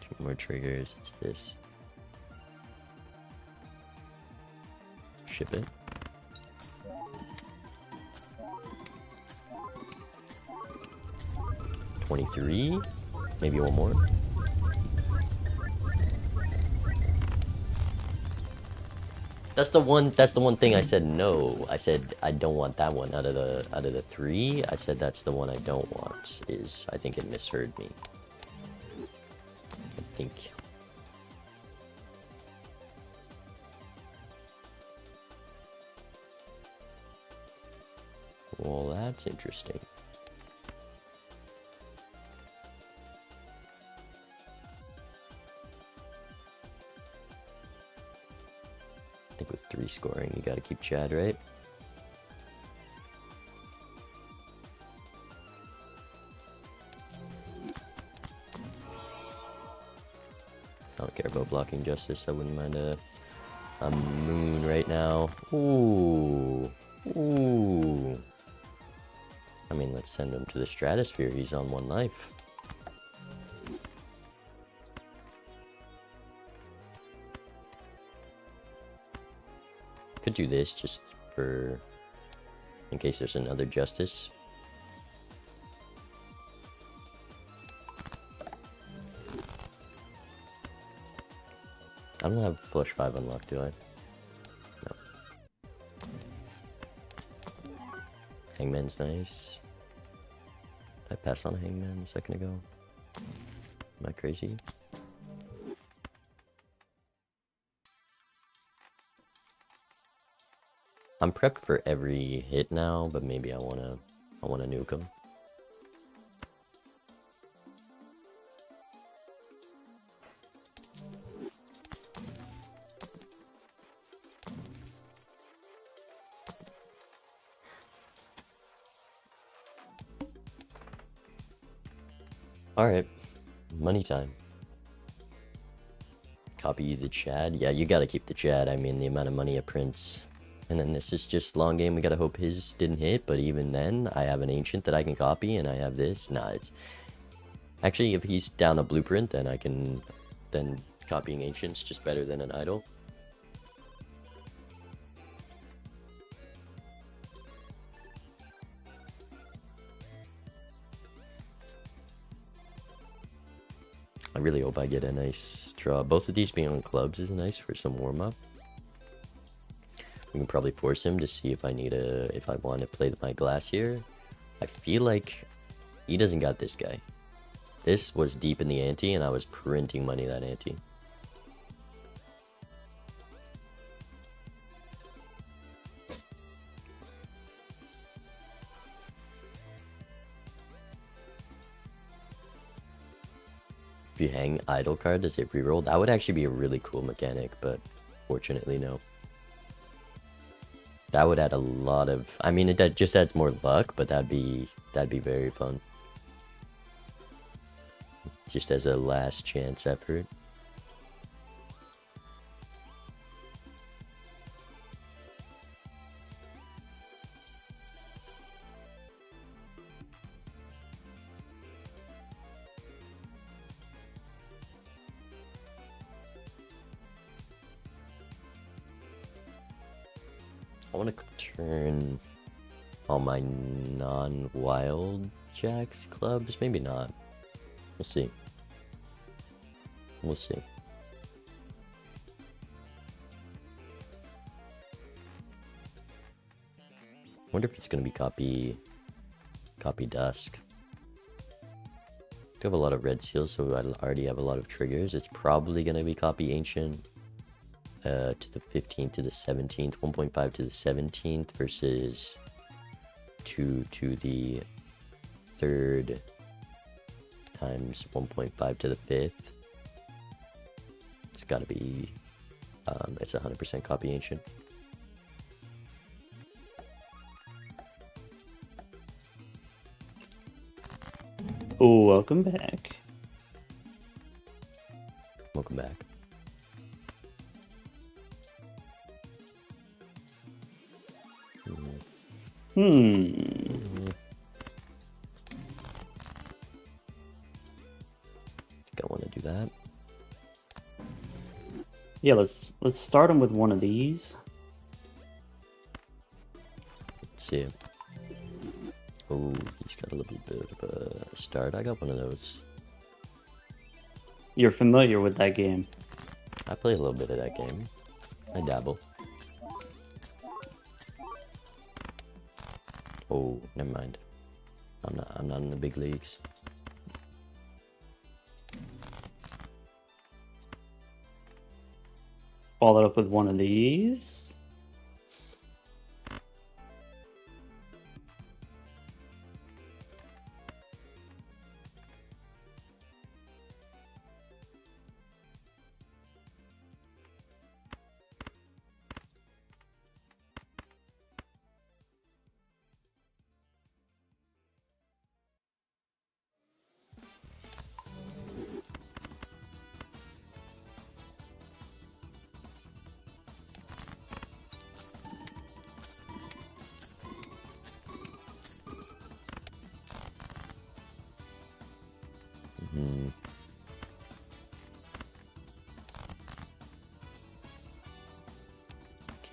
2 more triggers. It's this. Ship it. $23. Maybe one more. That's the one thing I said no. I said I don't want that one out of the 3. I said that's the one I don't want. I think it misheard me. I think. Well, that's interesting. I think with 3 scoring, you gotta keep Chad, right? I don't care about blocking justice. I wouldn't mind a moon right now. Ooh. Ooh. I mean, let's send him to the stratosphere. He's on 1 life. Could do this just for in case there's another justice. I don't have flush 5 unlocked, do I? No. Hangman's nice. Did I pass on Hangman a second ago? Am I crazy? I'm prepped for every hit now, but maybe I wanna nuke him. Alright, money time. Copy the Chad. Yeah, you gotta keep the Chad. I mean, the amount of money it prints. And then this is just long game. We gotta hope his didn't hit, but even then, I have an ancient that I can copy, and I have this. Nah, it's... Actually, if he's down a blueprint, then I can... Then copying ancient's just better than an idol. I really hope I get a nice draw. Both of these being on clubs is nice for some warm-up. We can probably force him to see if I want to play my glass here. I feel like he doesn't got this guy. This was deep in the ante, and I was printing money that ante. If you hang idle card, does it reroll? That would actually be a really cool mechanic, but fortunately, no. That would add a lot of... I mean, it just adds more luck, but that'd be very fun. Just as a last chance effort. I want to turn all my non-wild jacks clubs. Maybe not. We'll see. We'll see. I wonder if it's going to be copy dusk. do have a lot of red seals, so I already have a lot of triggers. It's probably going to be copy ancient to the 15th to the 17th, 1.5 to the 17th versus 2 to the 3rd times 1.5 to the 5th. It's got to be, it's 100% copy ancient. Oh, welcome back. Welcome back. Hmm. Think I want to do that. Yeah, let's start him with one of these. Let's see. Oh, he's got a little bit of a start. I got one of those. You're familiar with that game. I play a little bit of that game. I dabble. Oh, never mind. I'm not in the big leagues. Follow it up with one of these.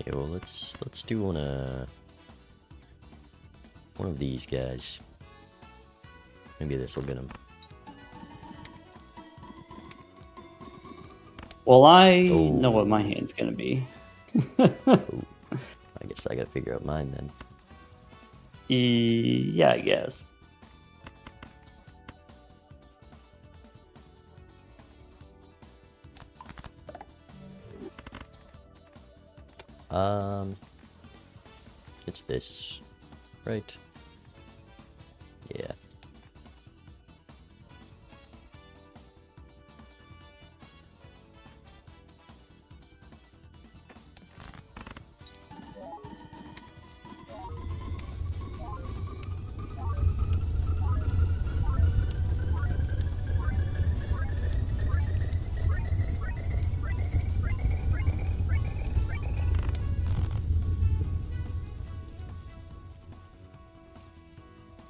Okay, well let's do one of these guys. Maybe this will get him. Well, I know what my hand's gonna be. Ooh, I guess I gotta figure out mine then. Yeah, I guess. It's this, right? Yeah.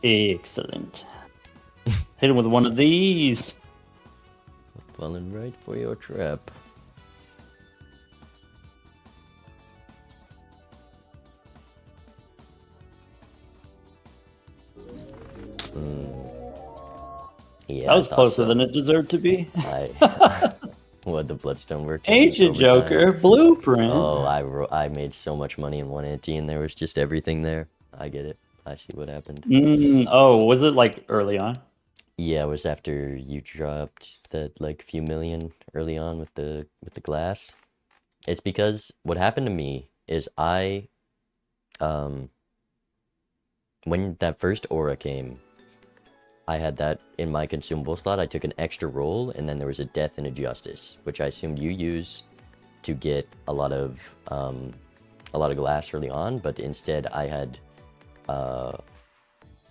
Excellent. Hit him with one of these. Falling right for your trap. Yeah, That was I thought closer so. than it deserved to be. What, the Bloodstone work? Ancient overtime? Joker, Blueprint. Oh, I made so much money in one ante, and there was just everything there. I get it. I see what happened. Oh, was it like early on? Yeah, it was after you dropped that like few million early on with the glass. It's because what happened to me is when that first aura came, I had that in my consumable slot. I took an extra roll, and then there was a death and a justice, which I assumed you use to get a lot of glass early on. But instead, I had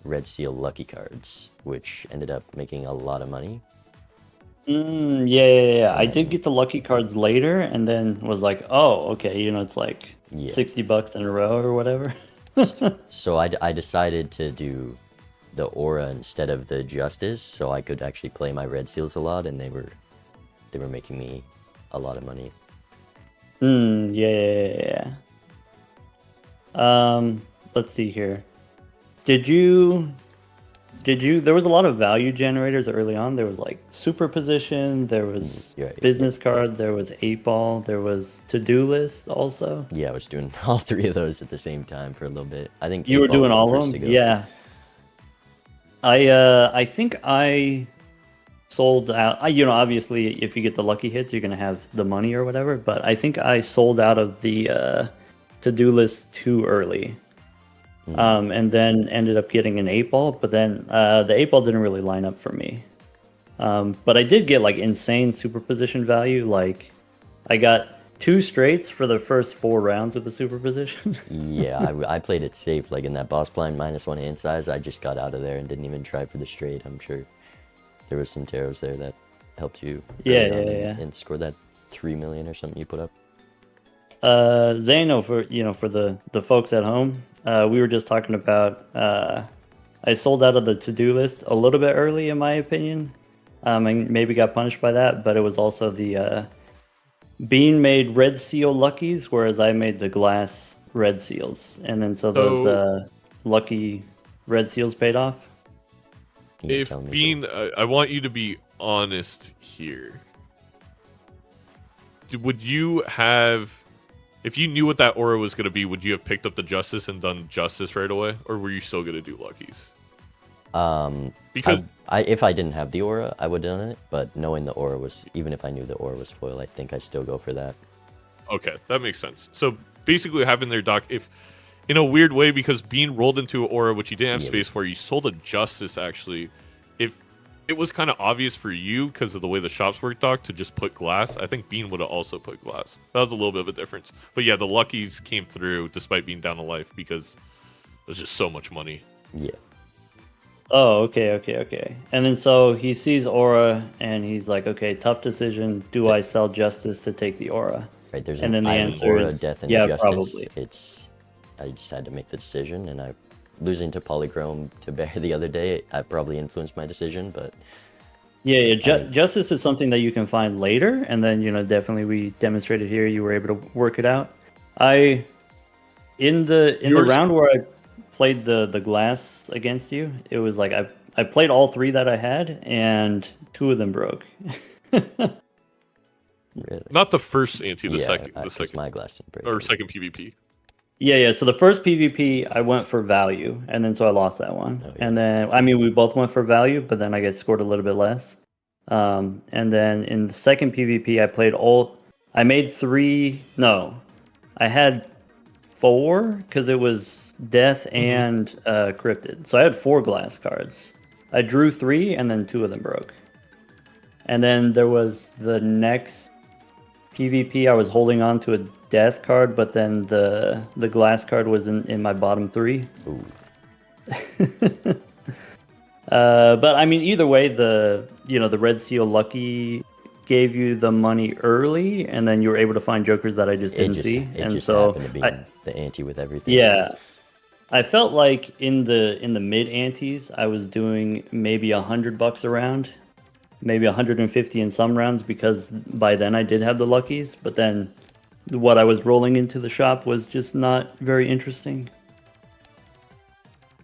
red seal lucky cards, which ended up making a lot of money. Yeah. I did get the lucky cards later, and then was like, oh, okay, it's like $60 in a row or whatever. So I decided to do the aura instead of the justice, so I could actually play my red seals a lot, and they were making me a lot of money. Yeah. Let's see here. Did you there was a lot of value generators early on. There was like superposition, there was business card, there was 8-ball, there was to-do list also. Yeah, I was doing all three of those at the same time for a little bit. I think you were doing all of them. To go. Yeah. I think I sold out. You know, obviously, if you get the lucky hits, you're gonna have the money or whatever. But I think I sold out of the to-do list too early, and then ended up getting an 8-ball. But then the 8-ball didn't really line up for me. But I did get like insane superposition value. Like I got 2 straights for the first 4 rounds with the superposition. Yeah, I played it safe. Like in that boss blind -1 hand size, I just got out of there and didn't even try for the straight. I'm sure there was some taros there that helped you. Yeah, early on yeah. And score that 3 million or something you put up. Zano, for the folks at home, we were just talking about. I sold out of the to-do list a little bit early, in my opinion. And maybe got punished by that, but it was also the Bean made red seal luckies, whereas I made the glass red seals, and then so those lucky red seals paid off. If Bean, I want you to be honest here. Would you have, if you knew what that aura was going to be, would you have picked up the justice and done justice right away, or were you still going to do luckies? Because if I didn't have the aura, I would have done it. But knowing the aura was, even if I knew the aura was foil, I think I still go for that. Okay, that makes sense. So basically, having their doc, if in a weird way, because Bean rolled into an aura which he didn't have space for, you sold a justice. Actually, if it was kind of obvious for you because of the way the shops work, doc, to just put glass, I think Bean would have also put glass. That was a little bit of a difference. But yeah, the luckies came through despite being down to life because there's just so much money. Yeah. Oh, okay. And then so he sees aura, and he's like, okay, tough decision. Do I sell justice to take the aura? Right, there's and then the answer aura, is death, and yeah, justice. probably. I just had to make the decision, and I losing to Polychrome to Bear the other day, I probably influenced my decision, but yeah. Justice is something that you can find later, and then definitely we demonstrated here you were able to work it out. In the round where I played the glass against you, it was like I played all 3 that I had, and 2 of them broke. really, Not the first ante, the yeah, second, my glass didn't break. or second PvP. Yeah. So the first PvP, I went for value, and then so I lost that one. Oh, yeah. And then, I mean, we both went for value, but then I get scored a little bit less. And then in the second PvP, I made 3. No, I had 4 because it was death and cryptid. So I had 4 glass cards. I drew 3, and then 2 of them broke. And then there was the next PvP. I was holding on to a death card, but then the glass card was in my bottom 3. Ooh. But I mean, either way, the red seal lucky gave you the money early, and then you were able to find jokers that I just didn't see, It and just so happened to be the ante with everything. yeah. I felt like in the mid antes, I was doing maybe $100 a round, maybe 150 in some rounds, because by then I did have the luckies. But then what I was rolling into the shop was just not very interesting.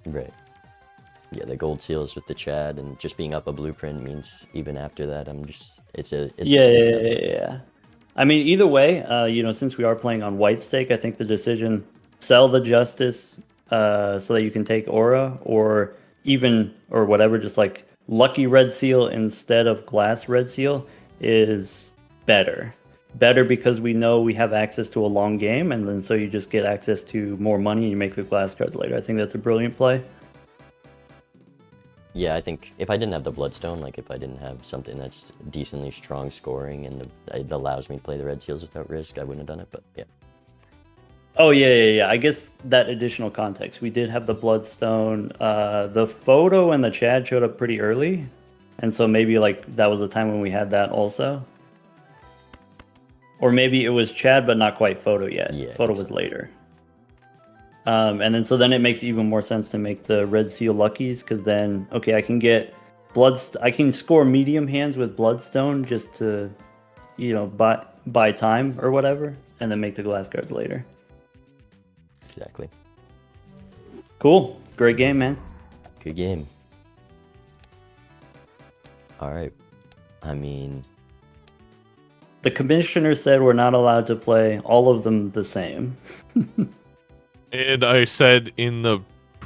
Right. Yeah, the gold seals with the Chad and just being up a blueprint means even after that, Yeah. I mean, either way, since we are playing on white stake, I think the decision sell the justice so that you can take aura, or whatever, just like lucky red seal instead of glass red seal is better. Better because we know we have access to a long game, and then so you just get access to more money and you make the glass cards later. I think that's a brilliant play. Yeah, I think if I didn't have the Bloodstone, like if I didn't have something that's decently strong scoring and it allows me to play the red seals without risk, I wouldn't have done it, but yeah. Oh, yeah. I guess that additional context. We did have the Bloodstone. The photo and the Chad showed up pretty early, and so maybe like that was the time when we had that also. Or maybe it was Chad, but not quite photo yet. Yeah, photo was later. And then it makes even more sense to make the red seal luckies, because then I can get I can score medium hands with Bloodstone just to buy time or whatever, and then make the glass cards later. Exactly. Cool. Great game, man. Good game. All right. I mean, the commissioner said we're not allowed to play all of them the same. And I said in the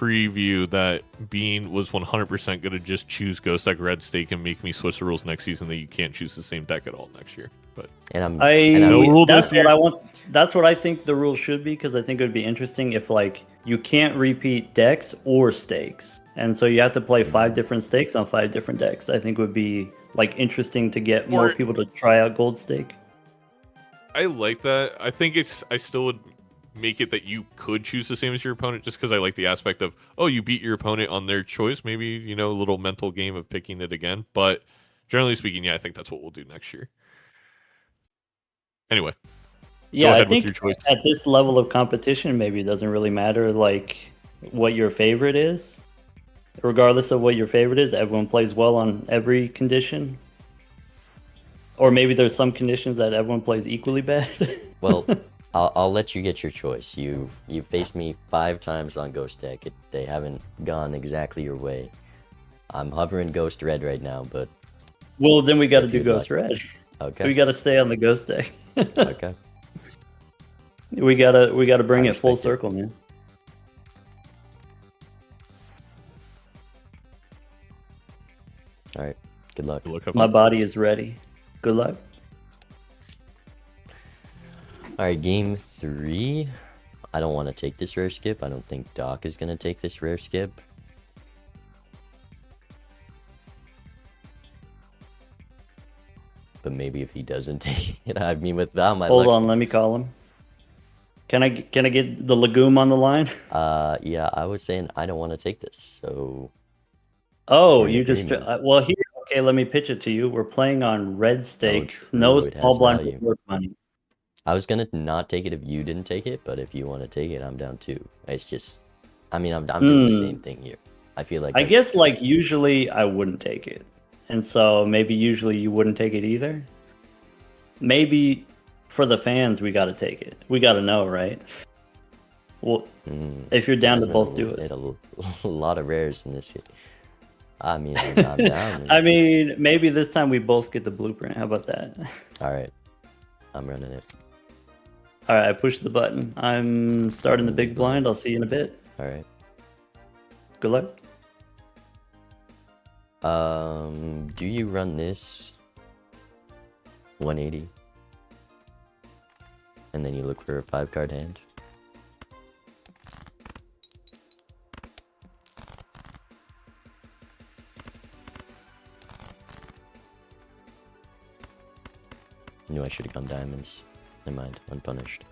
preview that Bean was 100% going to just choose Ghost deck Red Stake and make me switch the rules next season that you can't choose the same deck at all next year. But No rule that's this year. what I want. That's what I think the rule should be, because I think it would be interesting if like you can't repeat decks or stakes, and so you have to play 5 different stakes on 5 different decks. I think would be like interesting to get more people to try out Gold Stake. I like that. I think I still would make it that you could choose the same as your opponent, just because I like the aspect of, oh, you beat your opponent on their choice. Maybe, you know, a little mental game of picking it again. But generally speaking, yeah, I think that's what we'll do next year. Anyway. Yeah, I think at this level of competition, maybe it doesn't really matter like what your favorite is. Regardless of what your favorite is, everyone plays well on every condition. Or maybe there's some conditions that everyone plays equally bad. Well, I'll let you get your choice. You've faced me 5 times on Ghost deck. They haven't gone exactly your way. I'm hovering Ghost Red right now, but well, then we got to do Ghost Red. Okay. We got to stay on the Ghost deck. Okay. We gotta bring it full circle, man. All right. Good luck. My body is ready. Good luck. All right, game 3. I don't want to take this rare skip. I don't think Doc is going to take this rare skip. But maybe if he doesn't take it, I mean, without my Hold on, let me call him. Can I get the legume on the line? Yeah, I was saying I don't want to take this, so... Oh, you just... well, here, okay, let me pitch it to you. We're playing on red stake. No small blind money. I was gonna not take it if you didn't take it, but if you want to take it, I'm down too. It's just... I mean, I'm doing the same thing here. I feel like... I guess, like, usually I wouldn't take it. And so maybe usually you wouldn't take it either. Maybe... For the fans, we got to take it. We got to know, right? Well, if you're down to both do it. A lot of rares in this. I mean, I'm down. I mean, maybe this time we both get the blueprint. How about that? All right. I'm running it. All right, I pushed the button. I'm starting the big blind. I'll see you in a bit. All right. Good luck. Do you run this 180? And then you look for a 5-card hand. Knew I should have gone diamonds. Never mind, unpunished.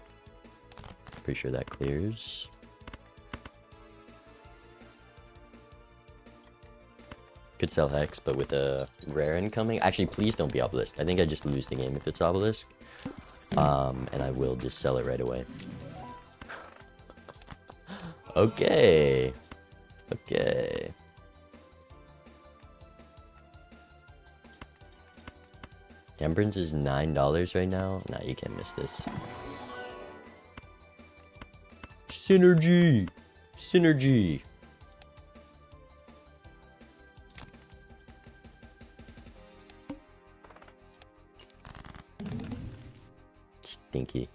Pretty sure that clears. Could sell Hex, but with a rare incoming. Actually, please don't be Obelisk. I think I just lose the game if it's Obelisk. And I will just sell it right away. Okay. Okay. Temperance is $9 right now. Nah, you can't miss this. Synergy! Synergy! Stinky.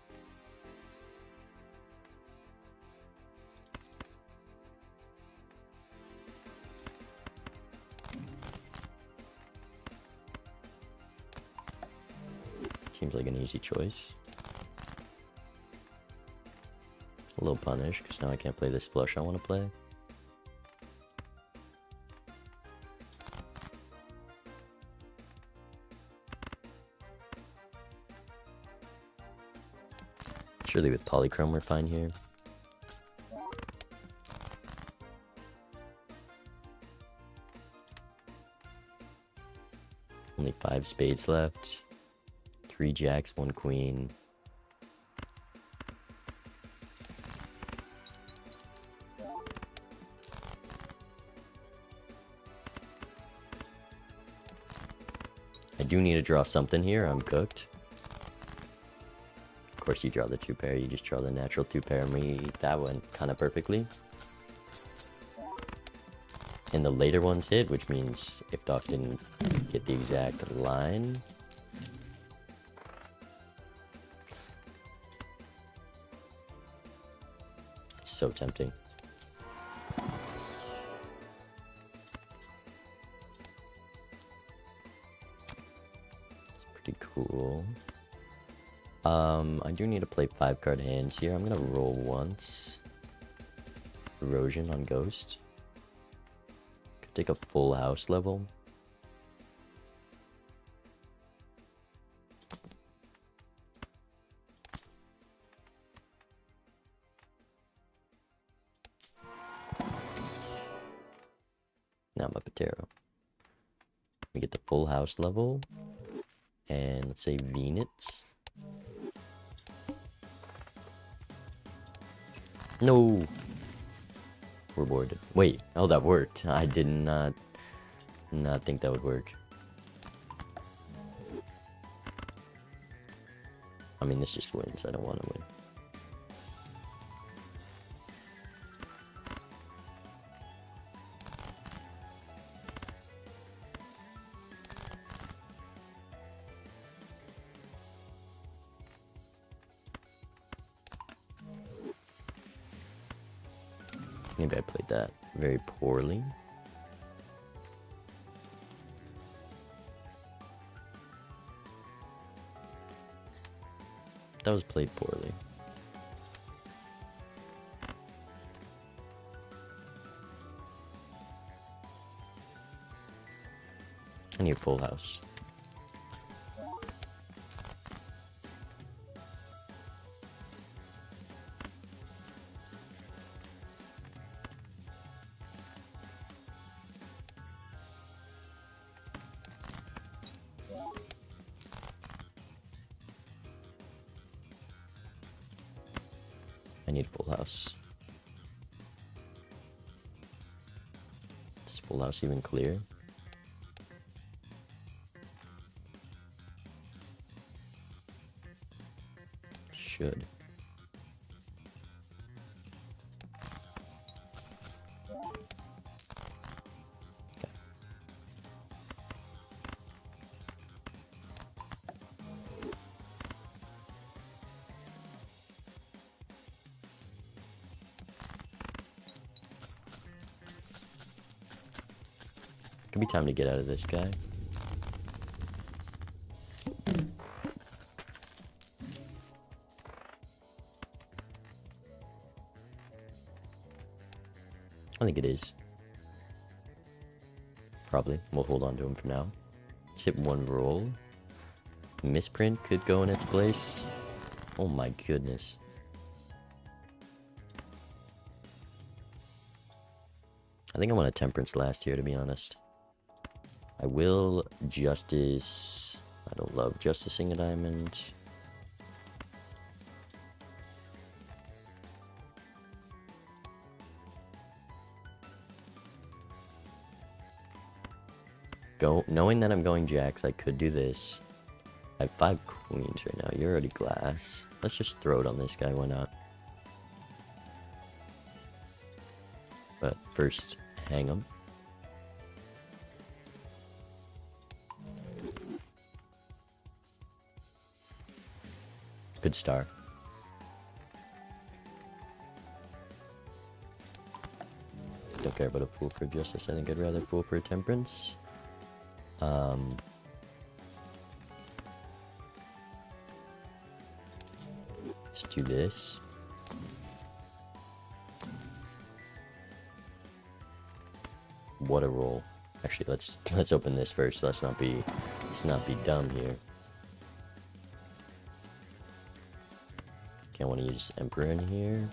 Seems like an easy choice. A little punish, because now I can't play this flush I want to play. Surely with Polychrome we're fine here. Only 5 spades left. 3 jacks, 1 queen. I do need to draw something here. I'm cooked. Of course you draw the 2 pair. You just draw the natural 2 pair and we that went kind of perfectly. And the later ones hit, which means if Doc didn't get the exact line. It's so tempting. pretty cool. I do need to play 5-card hands here. I'm gonna roll once. Erosion on Ghost. Could take a full house level. Now I'm up at tarot. We get the full house level. And let's say Venus. No! We're bored. Wait, oh, that worked. I did not think that would work. I mean, this just wins. I don't want to win. Maybe I played that very poorly. That was played poorly. I need a full house. I need full house. Is full house even clear? Should. Okay. Could be time to get out of this guy. I think it is. Probably. We'll hold on to him for now. Let's hit one roll. Misprint could go in its place. Oh my goodness. I think I want a Temperance last here, to be honest. I will Justice. I don't love Justicing a diamond. Knowing that I'm going jacks, I could do this. I have 5 queens right now. You're already glass. Let's just throw it on this guy. Why not? But first, hang him. Good star. Don't care about a fool for justice. I think I'd rather fool for temperance. Let's do this. What a roll. Actually, let's open this first. Let's not be dumb here. Okay, I want to use Emperor in here.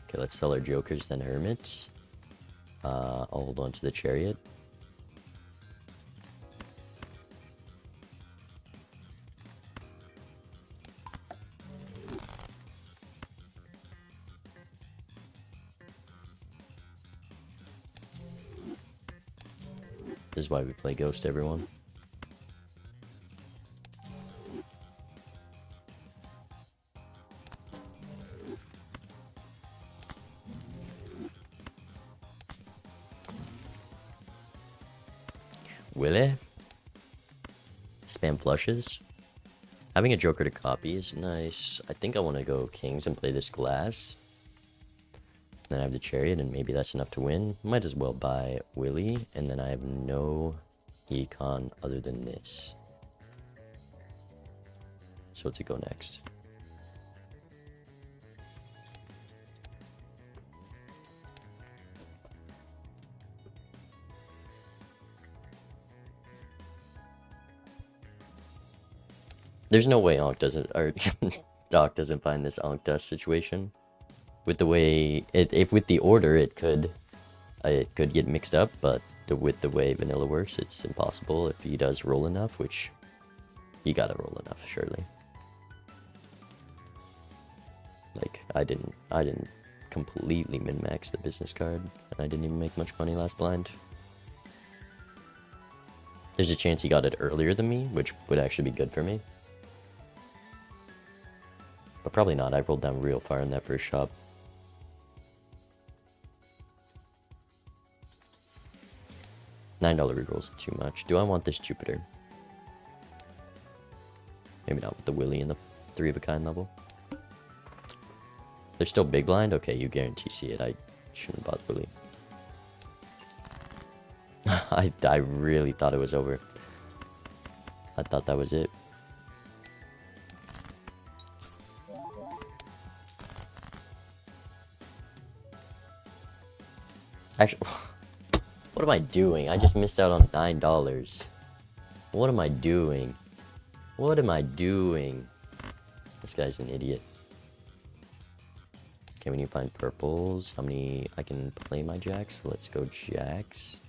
Okay, let's sell our Jokers, then Hermits. I'll hold on to the Chariot. This is why we play Ghost, everyone. Will it? Spam flushes. Having a Joker to copy is nice. I think I want to go Kings and play this Glass. Then I have the Chariot, and maybe that's enough to win. Might as well buy Willie, and then I have no econ other than this. So what's it go next? There's no way Ankh doesn't, or Doc doesn't find this Ankh Dust situation. With the way, if with the order it could get mixed up, but with the way vanilla works, it's impossible if he does roll enough, which you gotta roll enough, surely. Like, I didn't completely min-max the business card, and I didn't even make much money last blind. There's a chance he got it earlier than me, which would actually be good for me. But probably not. I rolled down real far in that first shop. $9 rerolls too much. Do I want this Jupiter? Maybe not with the Willy and the 3 of a kind level. They're still big blind? Okay, you guarantee see it. I shouldn't have bought Willy. I really thought it was over. I thought that was it. Actually, what am I doing? I just missed out on $9. What am I doing? What am I doing? This guy's an idiot. Okay, we need to find purples. How many I can play my jacks? So let's go jacks.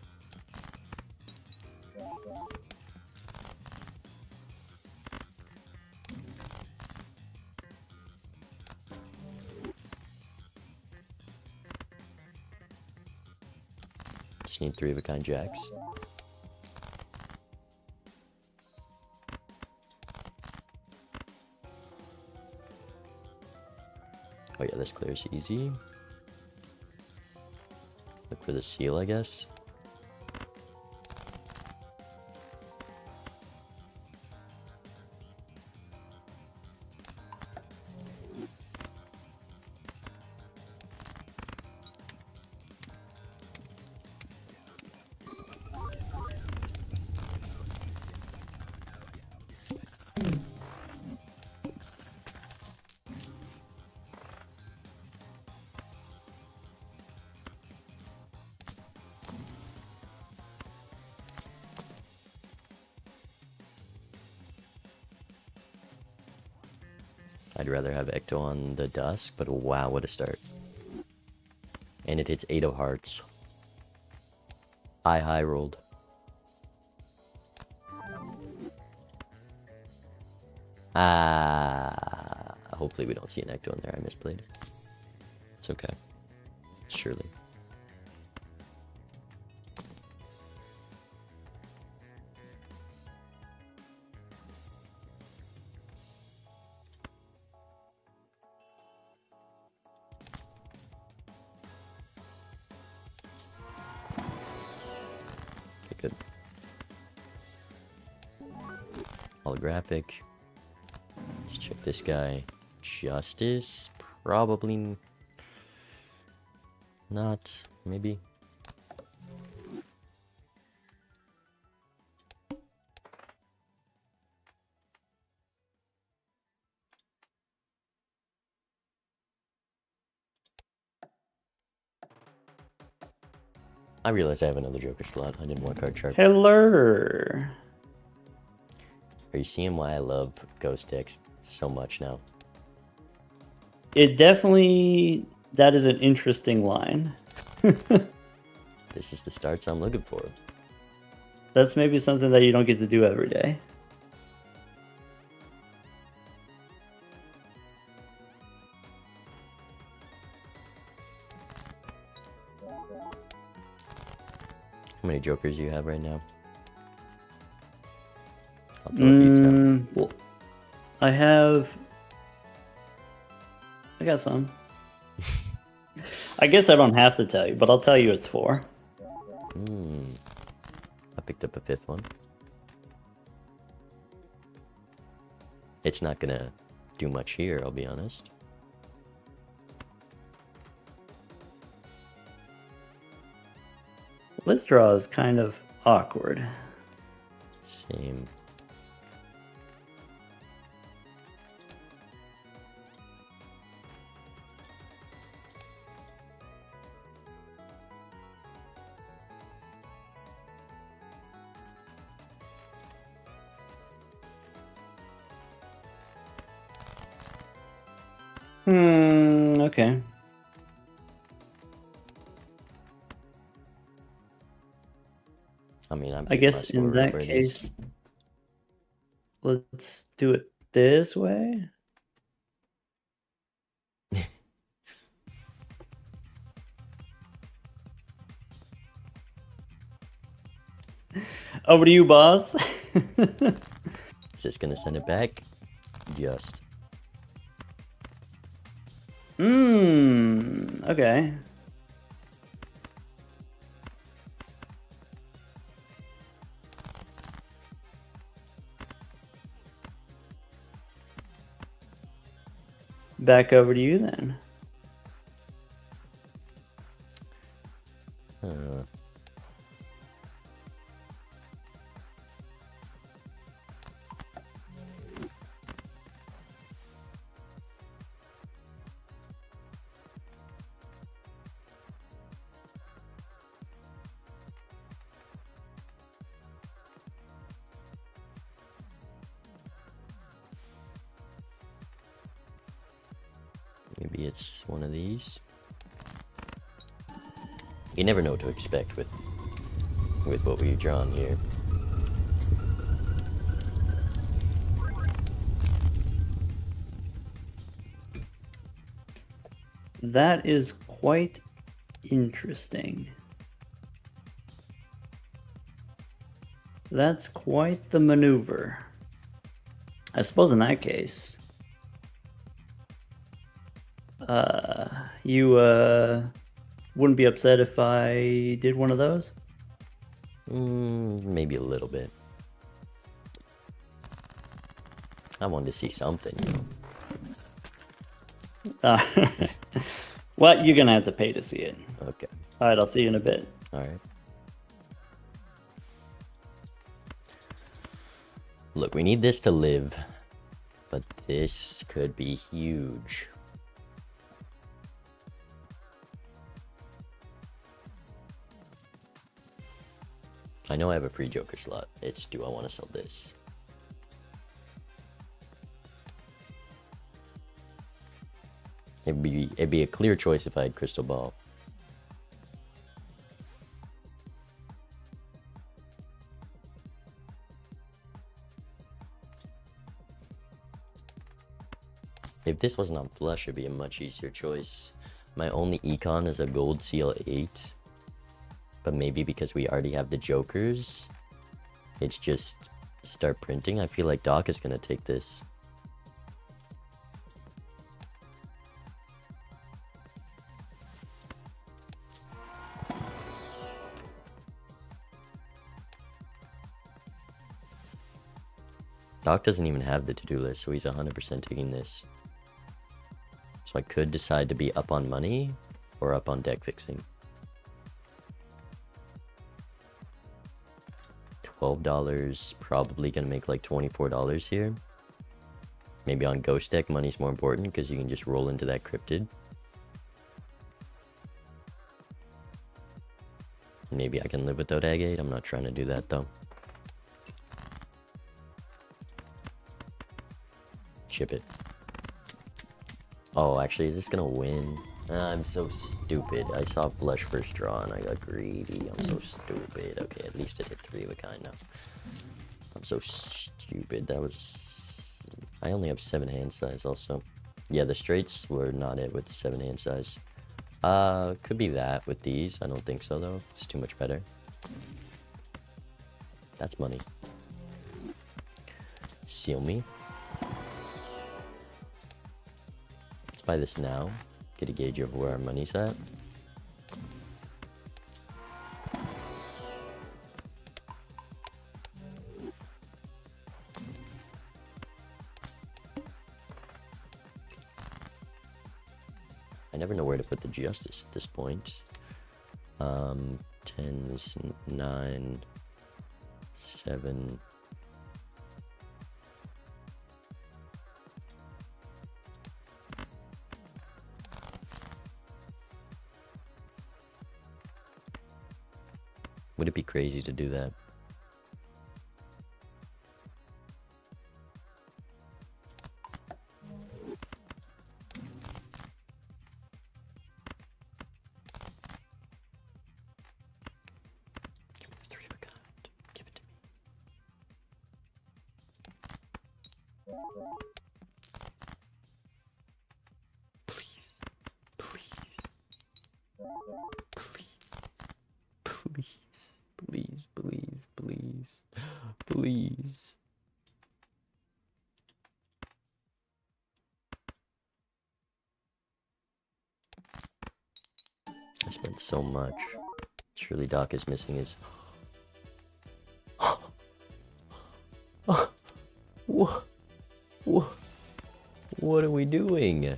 Just need 3 of a kind jacks. Oh yeah, this clears easy. Look for the seal, I guess. I'd rather have Ecto on the Dusk, but wow, what a start. And it hits 8 of hearts. I high rolled. Hopefully we don't see an Ecto in there. I misplayed. It's okay. Surely. Good. Holographic. Let's check this guy. Justice? Probably not. Maybe. I realize I have another Joker slot. I didn't want card sharp. Hello. Are you seeing why I love Ghost decks so much now? It definitely, that is an interesting line. This is the starts I'm looking for. That's maybe something that you don't get to do every day. How many Jokers do you have right now? I'll throw a few down. Well, I got some. I guess I don't have to tell you, but I'll tell you it's 4. I picked up a 5th one. It's not gonna do much here, I'll be honest. This draw is kind of awkward. Same. Okay. I mean, I'm I keeping my guess score in right that where it is. case, let's do it this way. Over to you, boss. Is this gonna send it back? Just. Okay. Back over to you then. Maybe it's one of these. You never know what to expect with what we've drawn here. That is quite interesting. That's quite the maneuver. I suppose in that case, you wouldn't be upset if I did one of those? Maybe a little bit. I wanted to see something, you know. Well, you're gonna have to pay to see it. Okay. All right, I'll see you in a bit. All right. Look, we need this to live, but this could be huge. I know I have a free Joker slot. It's, do I want to sell this? It'd be a clear choice if I had Crystal Ball. If this wasn't on flush, it'd be a much easier choice. My only econ is a gold CL8. But maybe because we already have the Jokers, it's just start printing. I feel like Doc is going to take this. Doc doesn't even have the to-do list, so he's 100% taking this. So I could decide to be up on money or up on deck fixing. $12, probably gonna make like $24 here. Maybe on Ghost deck, money's more important because you can just roll into that cryptid. Maybe I can live without Agate. I'm not trying to do that though. Chip it. Oh, actually, is this gonna win? I'm so stupid. I saw flush first draw and I got greedy. I'm so stupid. Okay, at least it hit 3 of a kind now. I'm so stupid. That was... I only have 7 hand size also. Yeah, the straights were not it with the 7 hand size. Could be that with these. I don't think so though. It's too much better. That's money. Seal me. Let's buy this now. Get a gauge of where our money's at. I never know where to put the justice at this point. 10s, 9, 7, crazy to do that. Give me the three of a kind. Give it to me. Please. Please. Please. Please. Please. Please. Please. I spent so much. Surely Doc is missing his. What? What are we doing?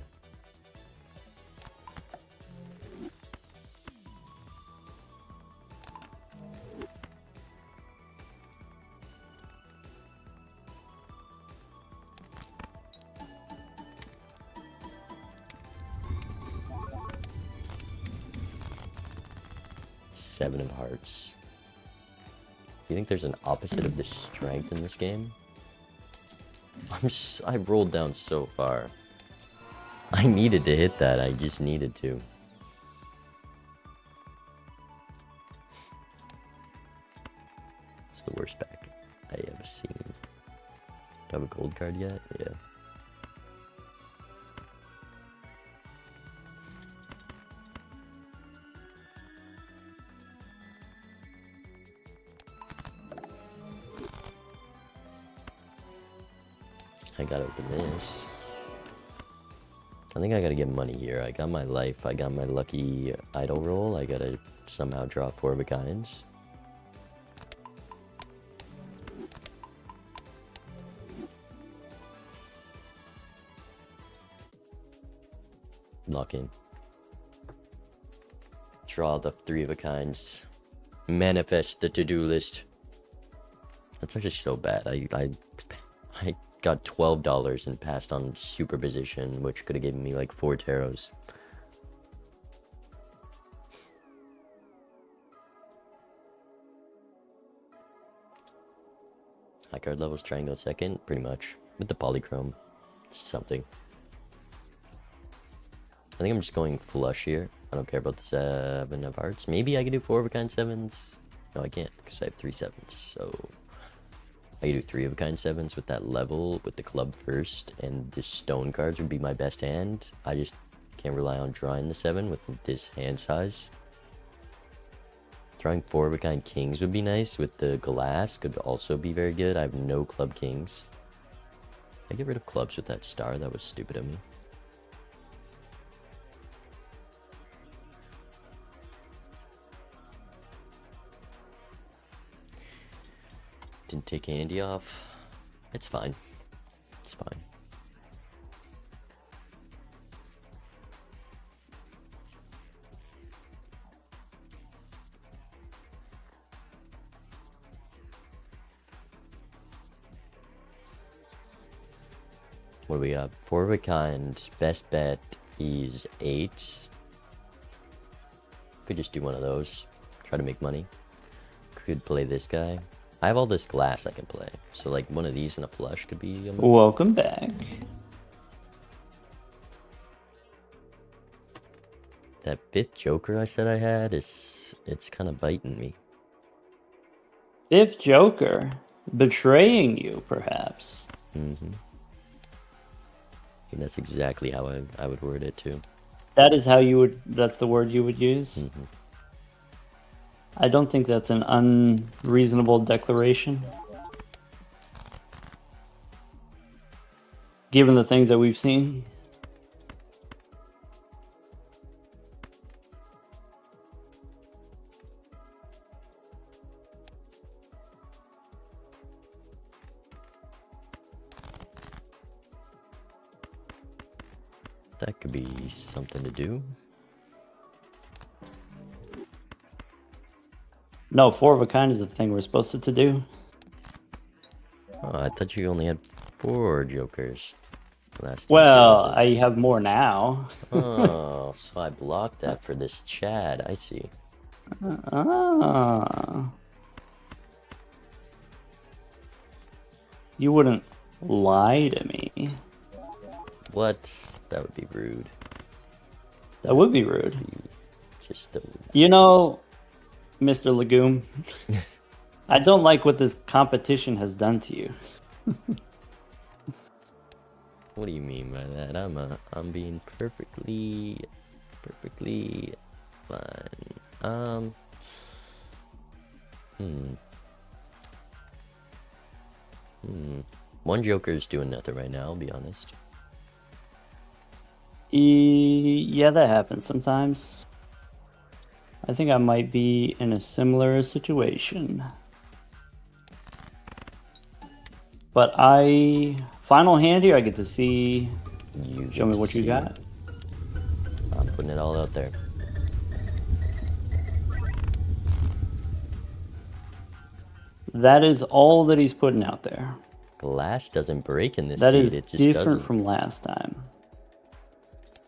Seven of hearts. Do you think there's an opposite of the strength in this game? I rolled down so far. I needed to hit that. I just needed to. It's the worst pack I ever seen. Do I have a gold card yet? Yeah. I gotta open this. I think I gotta get money here. I got my life. I got my lucky idol roll. I gotta somehow draw 4 of a kinds. Lock in. Draw the 3 of a kinds. Manifest the to-do list. That's actually so bad. I got $12 and passed on superposition, which could have given me like 4 tarots. High card levels triangle second, pretty much. With the polychrome. Something. I think I'm just going flush here. I don't care about the 7 of hearts. Maybe I can do 4 of a kind 7s. No, I can't, because I have 3 7s, so I can do 3 of a kind 7s with that level, with the club first, and the stone cards would be my best hand. I just can't rely on drawing the 7 with this hand size. Drawing 4 of a kind kings would be nice, with the glass could also be very good. I have no club kings. I get rid of clubs with that star, that was stupid of me. Didn't take Andy off. It's fine. It's fine. What do we got? 4 of a kind. Best bet is 8. Could just do one of those. Try to make money. Could play this guy. I have all this glass I can play, so like one of these in a flush could be. Welcome back. That 5th Joker I said I had it's kind of biting me. 5th Joker, betraying you, perhaps. Mm-hmm. I think that's exactly how I would word it too. That is how you would. That's the word you would use. Mm-hmm. I don't think that's an unreasonable declaration. Given the things that we've seen. That could be something to do. No, 4 of a kind is the thing we're supposed to do. Oh, I thought you only had 4 jokers. Last time. Well, I have more now. Oh, so I blocked that for this Chad. I see. Ah. You wouldn't lie to me. What? That would be rude. That would be rude. Just You know, Mr. Legume, I don't like what this competition has done to you. What do you mean by that? I'm being perfectly fine. One Joker's doing nothing right now, I'll be honest. Yeah, that happens sometimes. I think I might be in a similar situation. But final hand here, I get to see. Show me what you got. I'm putting it all out there. That is all that he's putting out there. Glass doesn't break in this That seed, is it just different doesn't. from last time.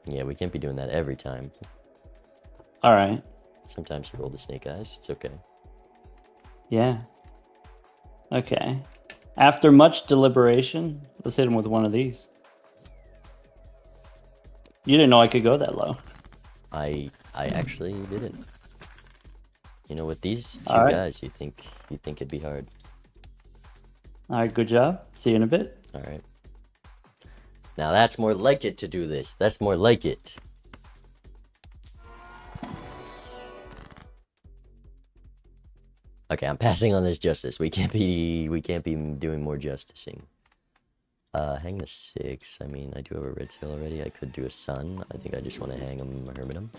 Yeah, we can't be doing that every time. All right. Sometimes you roll the snake eyes, it's okay. Yeah. Okay. After much deliberation, let's hit him with one of these. You didn't know I could go that low. I actually didn't. You know, with these two All right. guys, you think it'd be hard. All right, good job. See you in a bit. All right. Now that's more like it to do this. That's more like it. Okay, I'm passing on this justice. We can't be doing more justicing. Hang the 6. I mean, I do have a red tail already. I could do a sun. I think I just want to hang him, hermit him.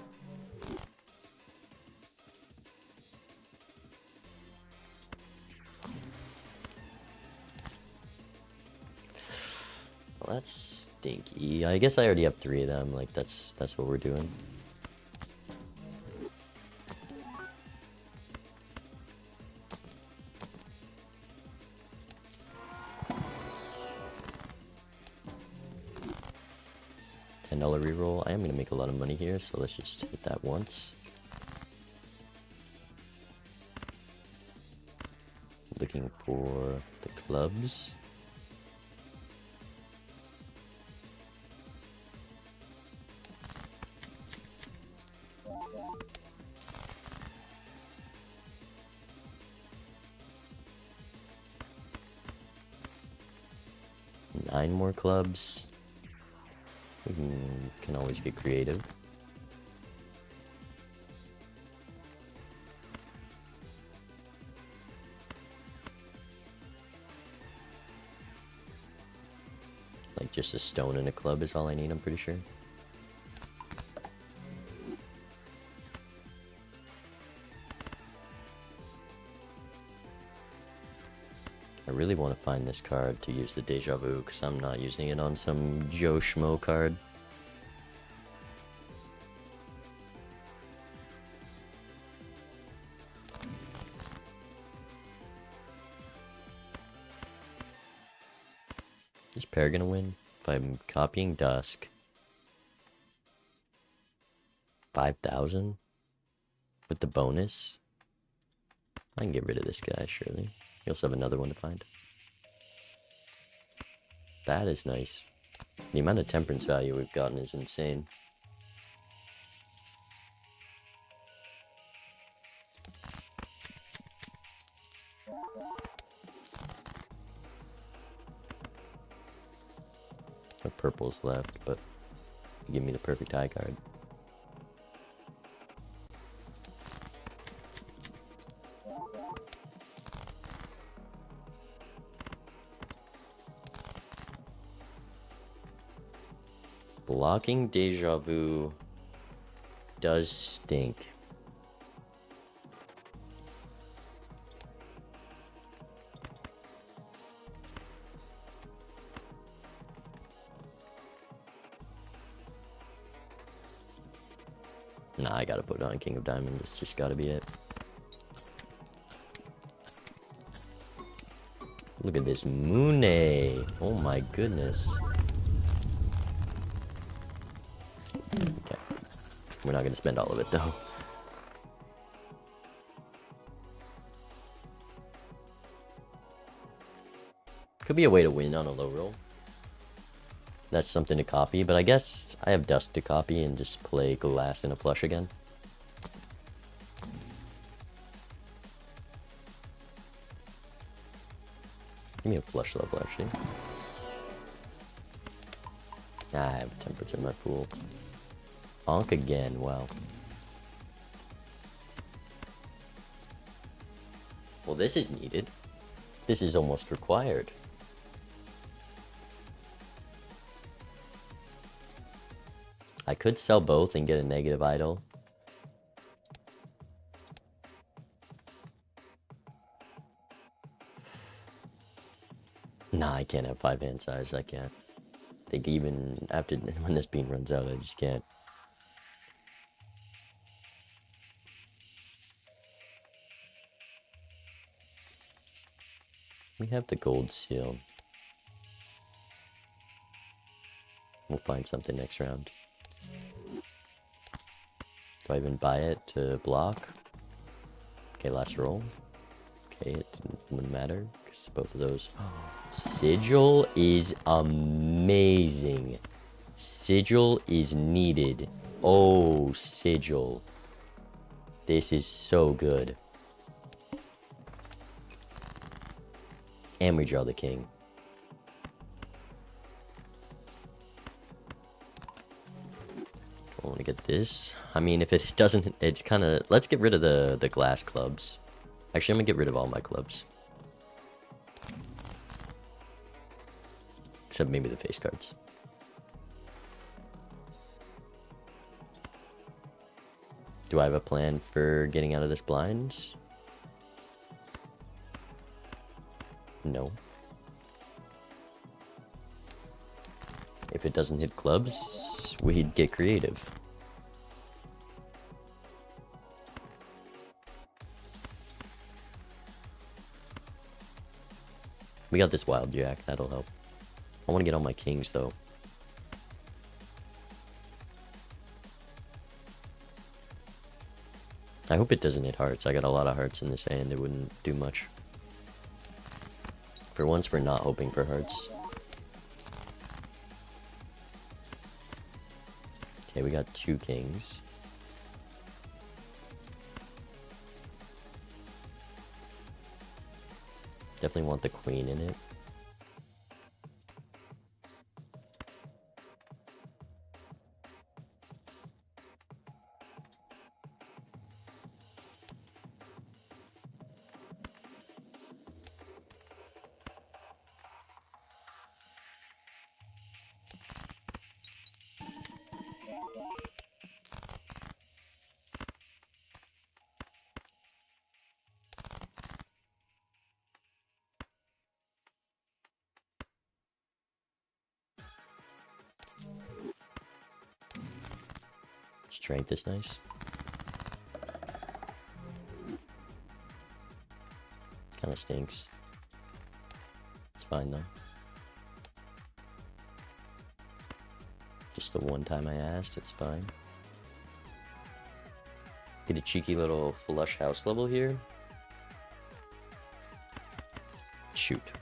Well, that's stinky. I guess I already have 3 of them. Like, that's what we're doing. $10 reroll. I am going to make a lot of money here, so let's just hit that once. Looking for the clubs. Nine more clubs. We can always get creative. Like just a stone and a club is all I need, I'm pretty sure. I really want to find this card to use the Deja Vu, because I'm not using it on some Joe Schmo card. Is Pear gonna win? If I'm copying Dusk. 5,000? With the bonus? I can get rid of this guy, surely. You also have another one to find. That is nice. The amount of temperance value we've gotten is insane. No purples left, but give me the perfect high card. Blocking Deja Vu does stink. Nah, I gotta put it on King of Diamonds. It's just gotta be it. Look at this Mooney. Oh my goodness. Okay. We're not gonna spend all of it though. Could be a way to win on a low roll. That's something to copy, but I guess I have Dusk to copy and just play Glass in a flush again. Give me a flush level, actually. I have Temperance in my pool. Honk again, wow. Well, this is needed. This is almost required. I could sell both and get a negative idol. Nah, I can't have 5 hand size. I can't. I think even after when this bean runs out, I just can't. We have the gold seal. We'll find something next round. Do I even buy it to block? Okay, last roll. Okay, wouldn't matter because both of those. Sigil is amazing. Sigil is needed. Oh, Sigil. This is so good. And we draw the king. I want to get this. I mean, if it doesn't, it's kind of... Let's get rid of the glass clubs. Actually, I'm going to get rid of all my clubs. Except maybe the face cards. Do I have a plan for getting out of this blind? No. If it doesn't hit clubs, we'd get creative. We got this wild jack, that'll help. I want to get all my kings though. I hope it doesn't hit hearts. I got a lot of hearts in this hand, it wouldn't do much. For once, we're not hoping for hearts. Okay, we got 2 kings. Definitely want the queen in it. Strength is nice. Kind of stinks. It's fine though. Just the one time I asked, it's fine. Get a cheeky little flush house level here. Shoot.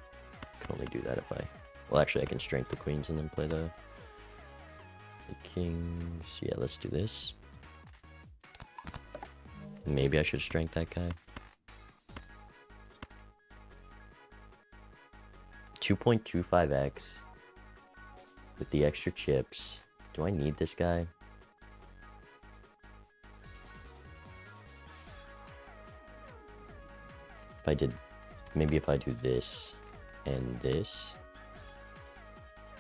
Can only do that if I... Well, actually, I can strength the queens and then play the kings. Yeah, let's do this. Maybe I should strength that guy. 2.25x with the extra chips. Do I need this guy? If I did, maybe if I do this and this,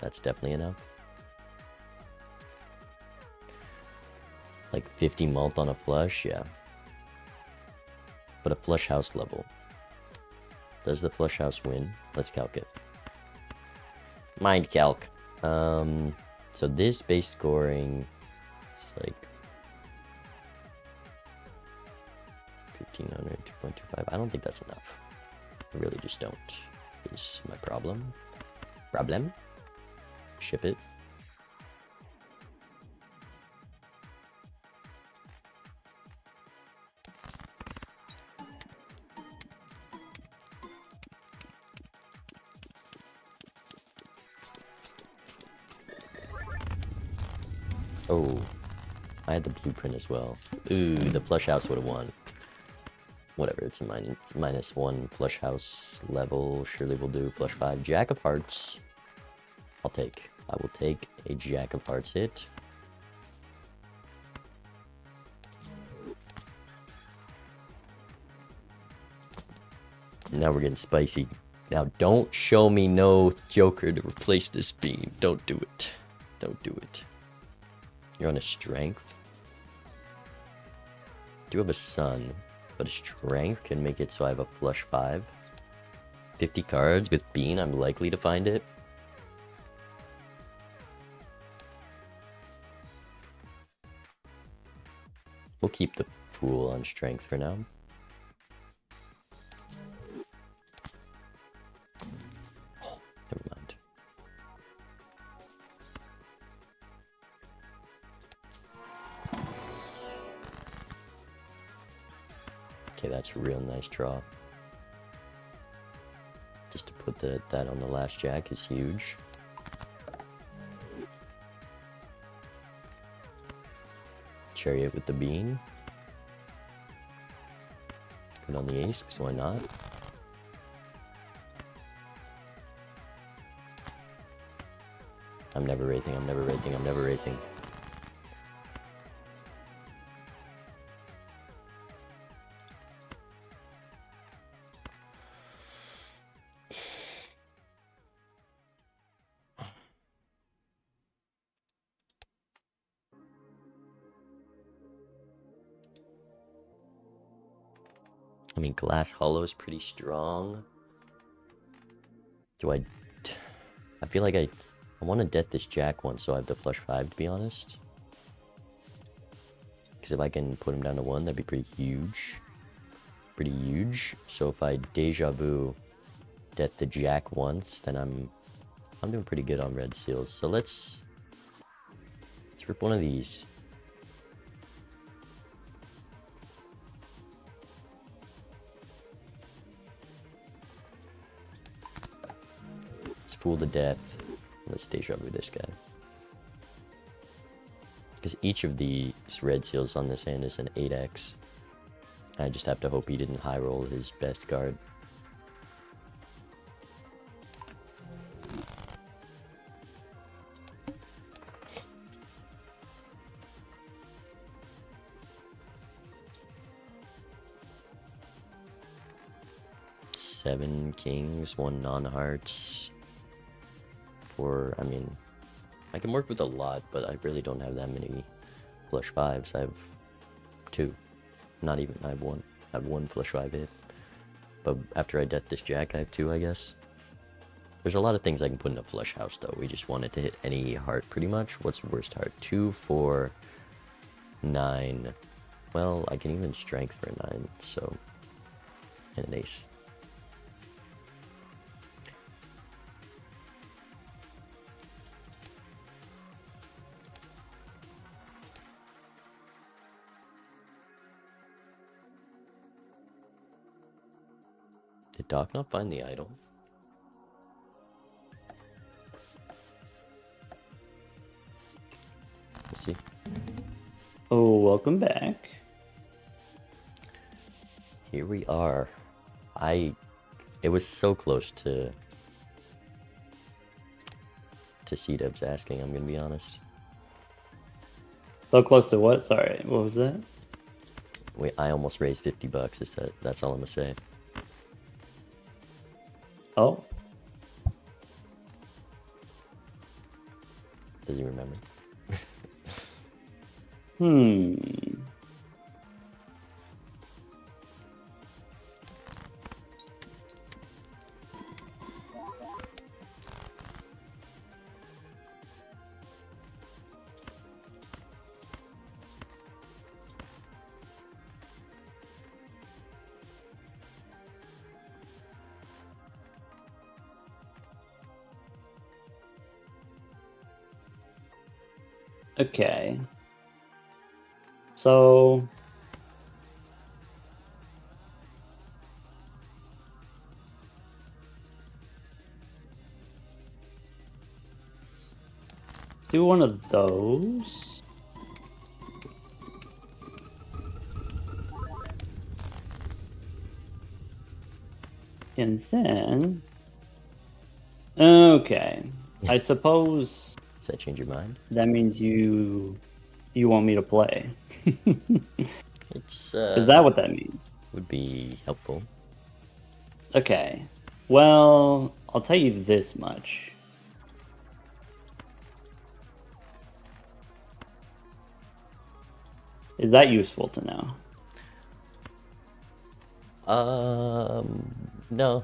that's definitely enough. Like 50 mult on a flush, yeah. But a flush house level. Does the flush house win? Let's calc it. Mind calc. So this base scoring is like 1500, 2.25. I don't think that's enough. I really just don't. Is my problem. Ship it. Oh, I had the blueprint as well. Ooh, the flush house would have won. Whatever, it's a -1 flush house level. Surely will do. Flush 5. Jack of hearts. I will take a jack of hearts hit. Now we're getting spicy. Now don't show me no joker to replace this beam. Don't do it. Don't do it. You're on a strength. Do have a sun, but a strength can make it so I have a flush 5. 50 cards with bean, I'm likely to find it. We'll keep the fool on strength for now. Oh, never mind. Okay, that's a real nice draw. Just to put that on the last jack is huge. Chariot with the bean. Put on the ace, because why not? I'm never wraithing, I'm never wraithing, I'm never wraithing. I mean, Glass Hollow is pretty strong. Do I feel like I want to death this jack once so I have the flush 5, to be honest. Because if I can put him down to 1, that'd be pretty huge. Pretty huge. So if I deja vu death the jack once, then I'm doing pretty good on red seals. So let's rip one of these. Fool to death. Let's deja vu this guy. Because each of these red seals on this hand is an 8x. I just have to hope he didn't high roll his best card. Seven kings, 1 non-hearts. I mean, I can work with a lot, but I really don't have that many flush 5s. I have 2. Not even, I have 1. I have 1 flush 5 hit. But after I death this jack, I have 2, I guess. There's a lot of things I can put in a flush house, though. We just want it to hit any heart, pretty much. What's the worst heart? 2, 4, 9. Well, I can even strength for a 9, so... And an ace. Did Doc not find the idol? We'll see. Oh, welcome back. Here we are. It was so close to C-Dubs asking, I'm gonna be honest. So close to what? Sorry, what was that? Wait, I almost raised $50. That's all I'm gonna say. Oh. Does he remember? Okay. So... do one of those. And then, okay, I suppose Does that change your mind? that means you want me to play. It's Is that what that means? would be helpful. Okay. Well, I'll tell you this much. Is that useful to know? No.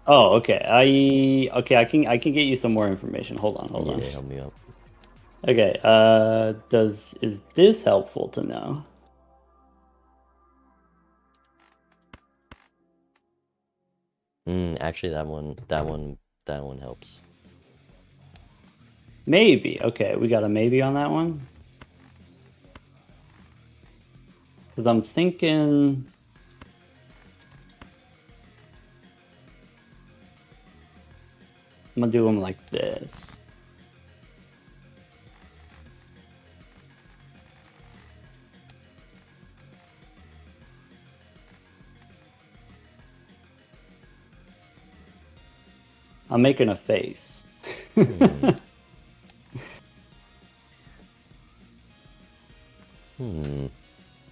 Oh, okay. I can get you some more information. Hold on. Yeah, help me out. Okay. Is this helpful to know? Actually, that one helps. Maybe. Okay, we got a maybe on that one. Because I'm thinking. I'm gonna do them like this. I'm making a face.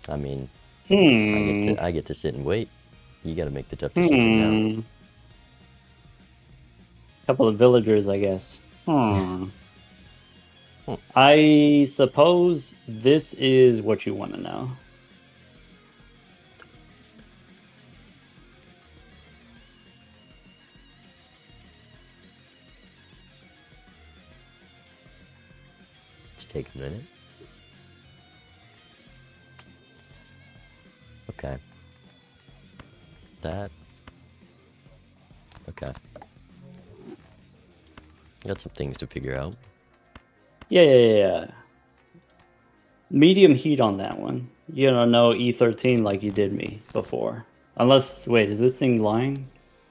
I mean, Hmm. I get to sit and wait. You got to make the tough decision now. Couple of villagers, I guess. I suppose this is what you want to know. Just take a minute. Okay. That. Okay. Got some things to figure out. Yeah. Medium heat on that one. You don't know E13 like you did me before. Unless, wait, is this thing lying?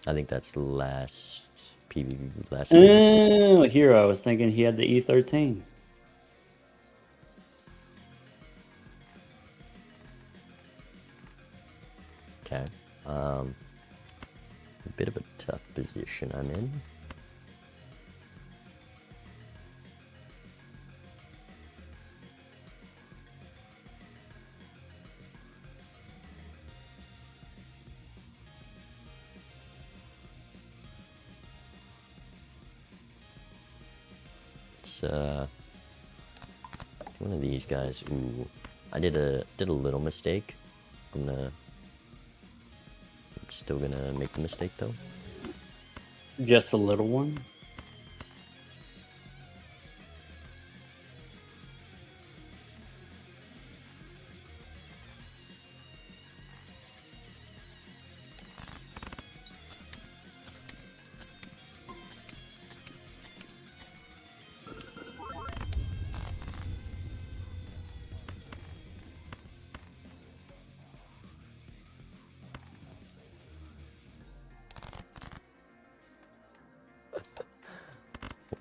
I think that's the last PvP last. Oh, Hero. I was thinking he had the E13. Okay. A bit of a tough position I'm in. It's one of these guys. Ooh, I did a little mistake. I'm still gonna make the mistake though. Just a little one?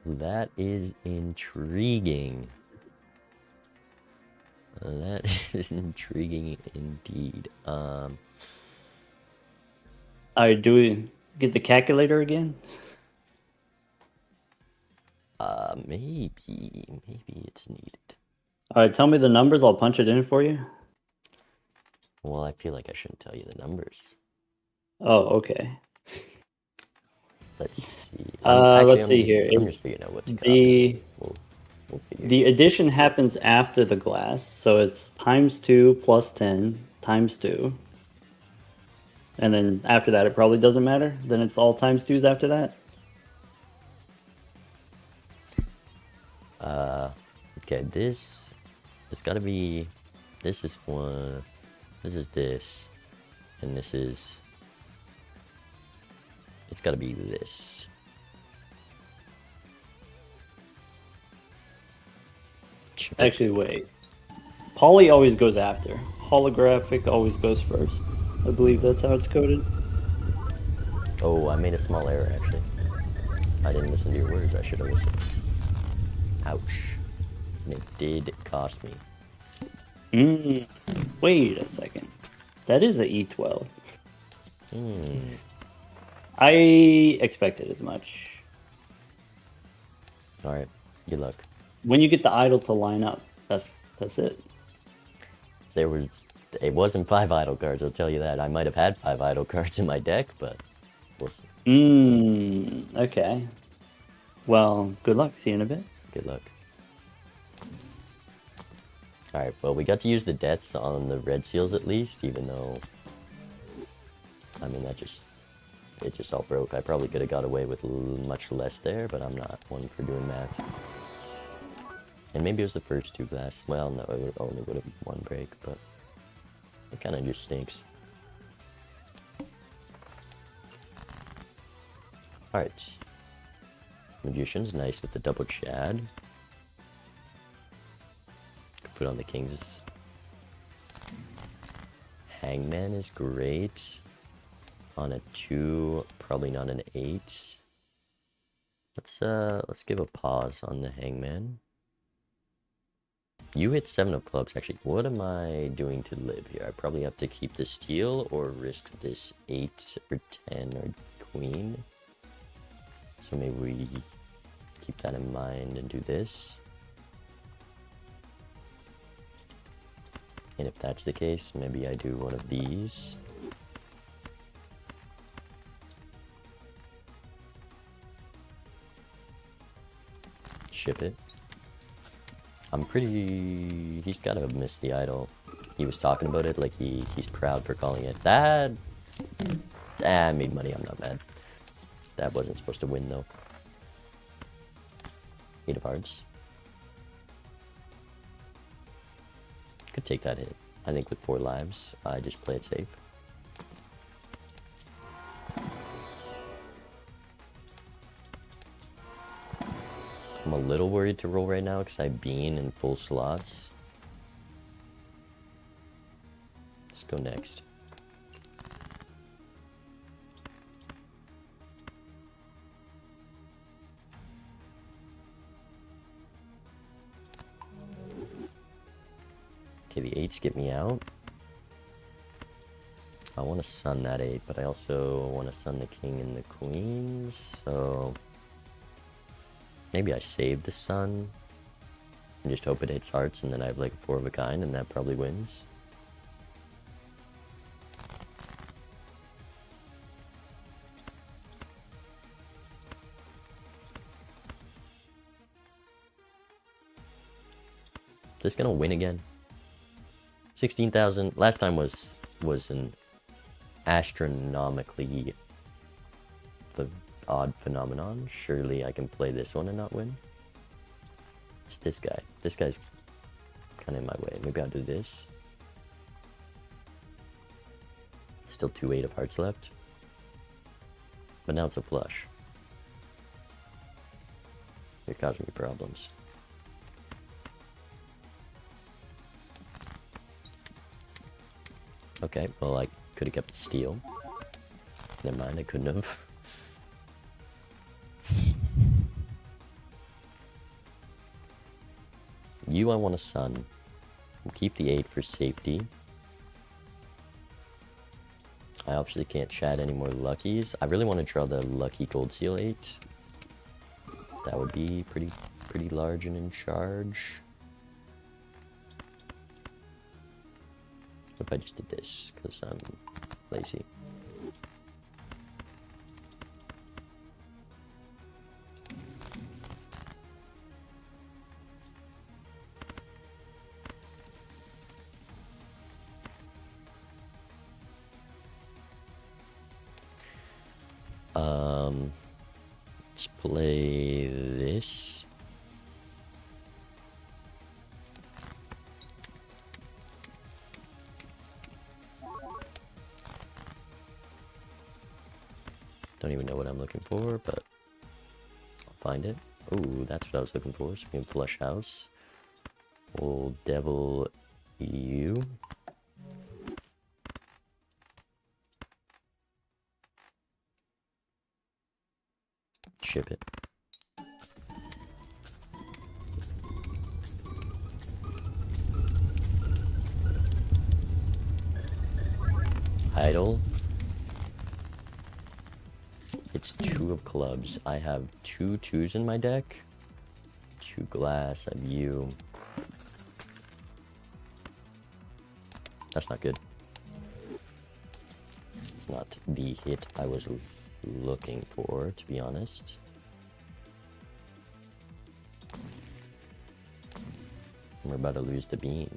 That is intriguing. That is intriguing indeed. Alright, do we get the calculator again? Maybe it's needed. Alright, tell me the numbers, I'll punch it in for you. Well, I feel like I shouldn't tell you the numbers. Oh, okay. Let's see. Let's see here. I'm just figuring out what to copy. We'll figure The addition happens after the glass, so it's times 2 plus 10 times 2. And then after that, it probably doesn't matter. Then it's all times 2s after that. Okay, it's gotta be, this is one, this is this, and this is, it's gotta be this. Actually, wait. Poly always goes after. Holographic always goes first. I believe that's how it's coded. Oh, I made a small error actually. I didn't listen to your words, I should have listened. Ouch. And it did cost me. Wait a second. That is a E12. I expected as much. All right, good luck. When you get the idol to line up, that's it. It wasn't 5 idle cards, I'll tell you that. I might have had 5 idle cards in my deck, but we'll see. Okay. Well, good luck. See you in a bit. Good luck. Alright, well, we got to use the deaths on the red seals at least, even though... I mean, it just all broke. I probably could have got away with much less there, but I'm not one for doing math. And maybe it was the first 2 glass. Well, no, it only would have been 1 break, but it kind of just stinks. Alright. Magician's nice with the double Chad. Could put on the Kings. Hangman is great. On a 2, probably not an 8. Let's give a pause on the Hangman. You hit 7 of clubs, actually. What am I doing to live here? I probably have to keep the steal or risk this 8 or 10 or queen. So maybe we keep that in mind and do this. And if that's the case, maybe I do one of these. Ship it. He's gotta have missed the idol. He was talking about it like he's proud for calling it. I made money, I'm not mad. That wasn't supposed to win though. 8 of hearts. Could take that hit. I think with 4 lives, I just play it safe. I'm a little worried to roll right now because I bean in full slots. Let's go next. Okay, the 8s get me out. I want to sun that 8, but I also want to sun the king and the queen, so... Maybe I save the sun and just hope it hits hearts, and then I have like a 4 of a kind, and that probably wins. Is this gonna win again? 16,000. Last time was an astronomically odd phenomenon. Surely I can play this one and not win. It's this guy. This guy's kind of in my way. Maybe I'll do this. Still 2 8 of hearts left. But now it's a flush. You're causing me problems. Okay, well I could have kept the steal. Never mind, I couldn't have. You, I want a sun. We'll keep the 8 for safety. I obviously can't chat any more luckies. I really want to draw the lucky gold seal 8. That would be pretty large and in charge. What if I just did this? Because I'm lazy. Let's play this. Don't even know what I'm looking for, but I'll find it. Ooh, that's what I was looking for. So we can flush house. Old devil you. Ship it. Idle. 2 of clubs. I have 2 2s in my deck. 2 glass. I have you. That's not good. It's not the hit I was looking for, to be honest. We're about to lose the bean.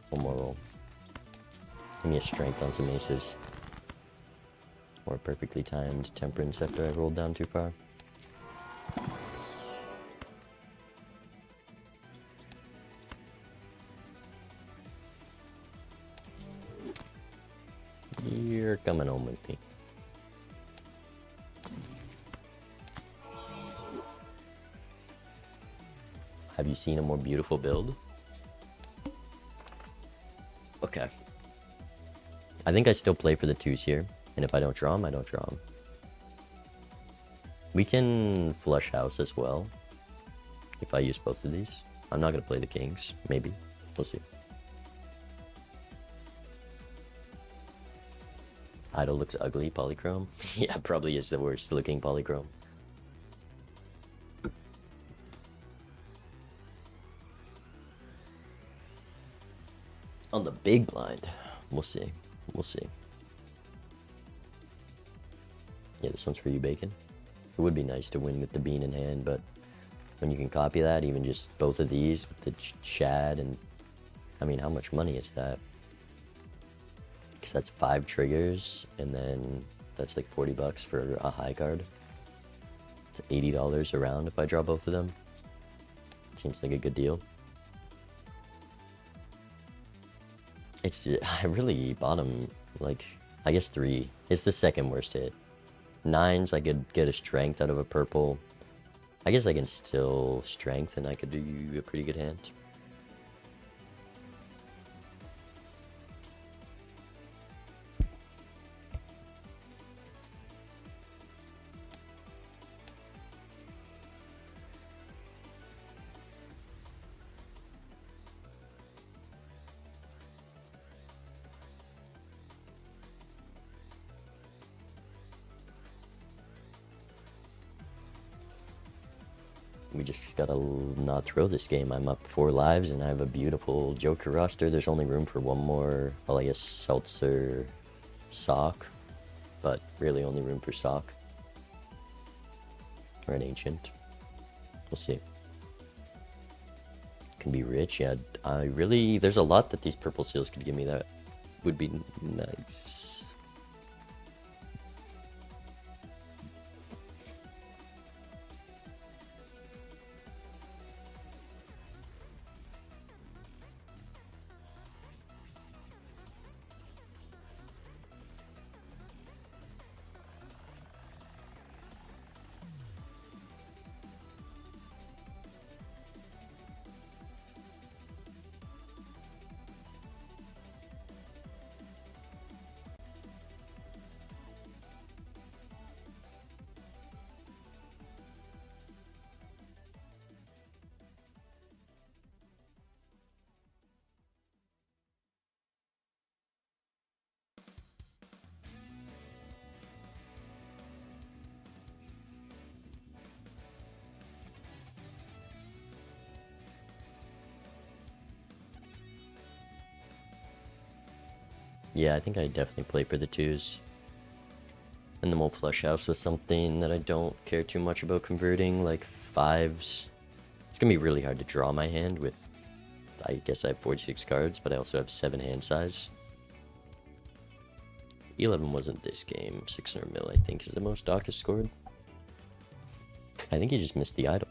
One more roll. Give me a strength on some aces. Or a perfectly timed temperance after I rolled down too far. You're coming home with me. Have you seen a more beautiful build? Okay. I think I still play for the 2s here. And if I don't draw them, I don't draw them. We can flush house as well. If I use both of these. I'm not going to play the kings. Maybe. We'll see. Idol looks ugly, polychrome. Yeah, probably is the worst looking polychrome. On the big blind. We'll see. We'll see. Yeah, this one's for you, Bacon. It would be nice to win with the bean in hand, but when you can copy that, even just both of these with the shad and... I mean, how much money is that? Because that's 5 triggers, and then that's like 40 bucks for a high card. It's $80 a round if I draw both of them. Seems like a good deal. I really bottom, like, I guess 3. It's the second worst hit. 9s, I could get a strength out of a purple. I guess I can still strength, and I could do a pretty good hand. We just gotta not throw this game. I'm up 4 lives and I have a beautiful Joker roster. There's only room for one more, well, I guess Seltzer Sock, but really only room for Sock. Or an Ancient. We'll see. Can be rich, yeah. There's a lot that these purple seals could give me that would be nice. Yeah, I think I definitely play for the 2s. And then we'll flush house with something that I don't care too much about converting, like 5s. It's gonna be really hard to draw my hand with, I guess I have 46 cards, but I also have 7 hand size. 11 wasn't this game. 600 mil, I think, is the most Doc has scored. I think he just missed the idol.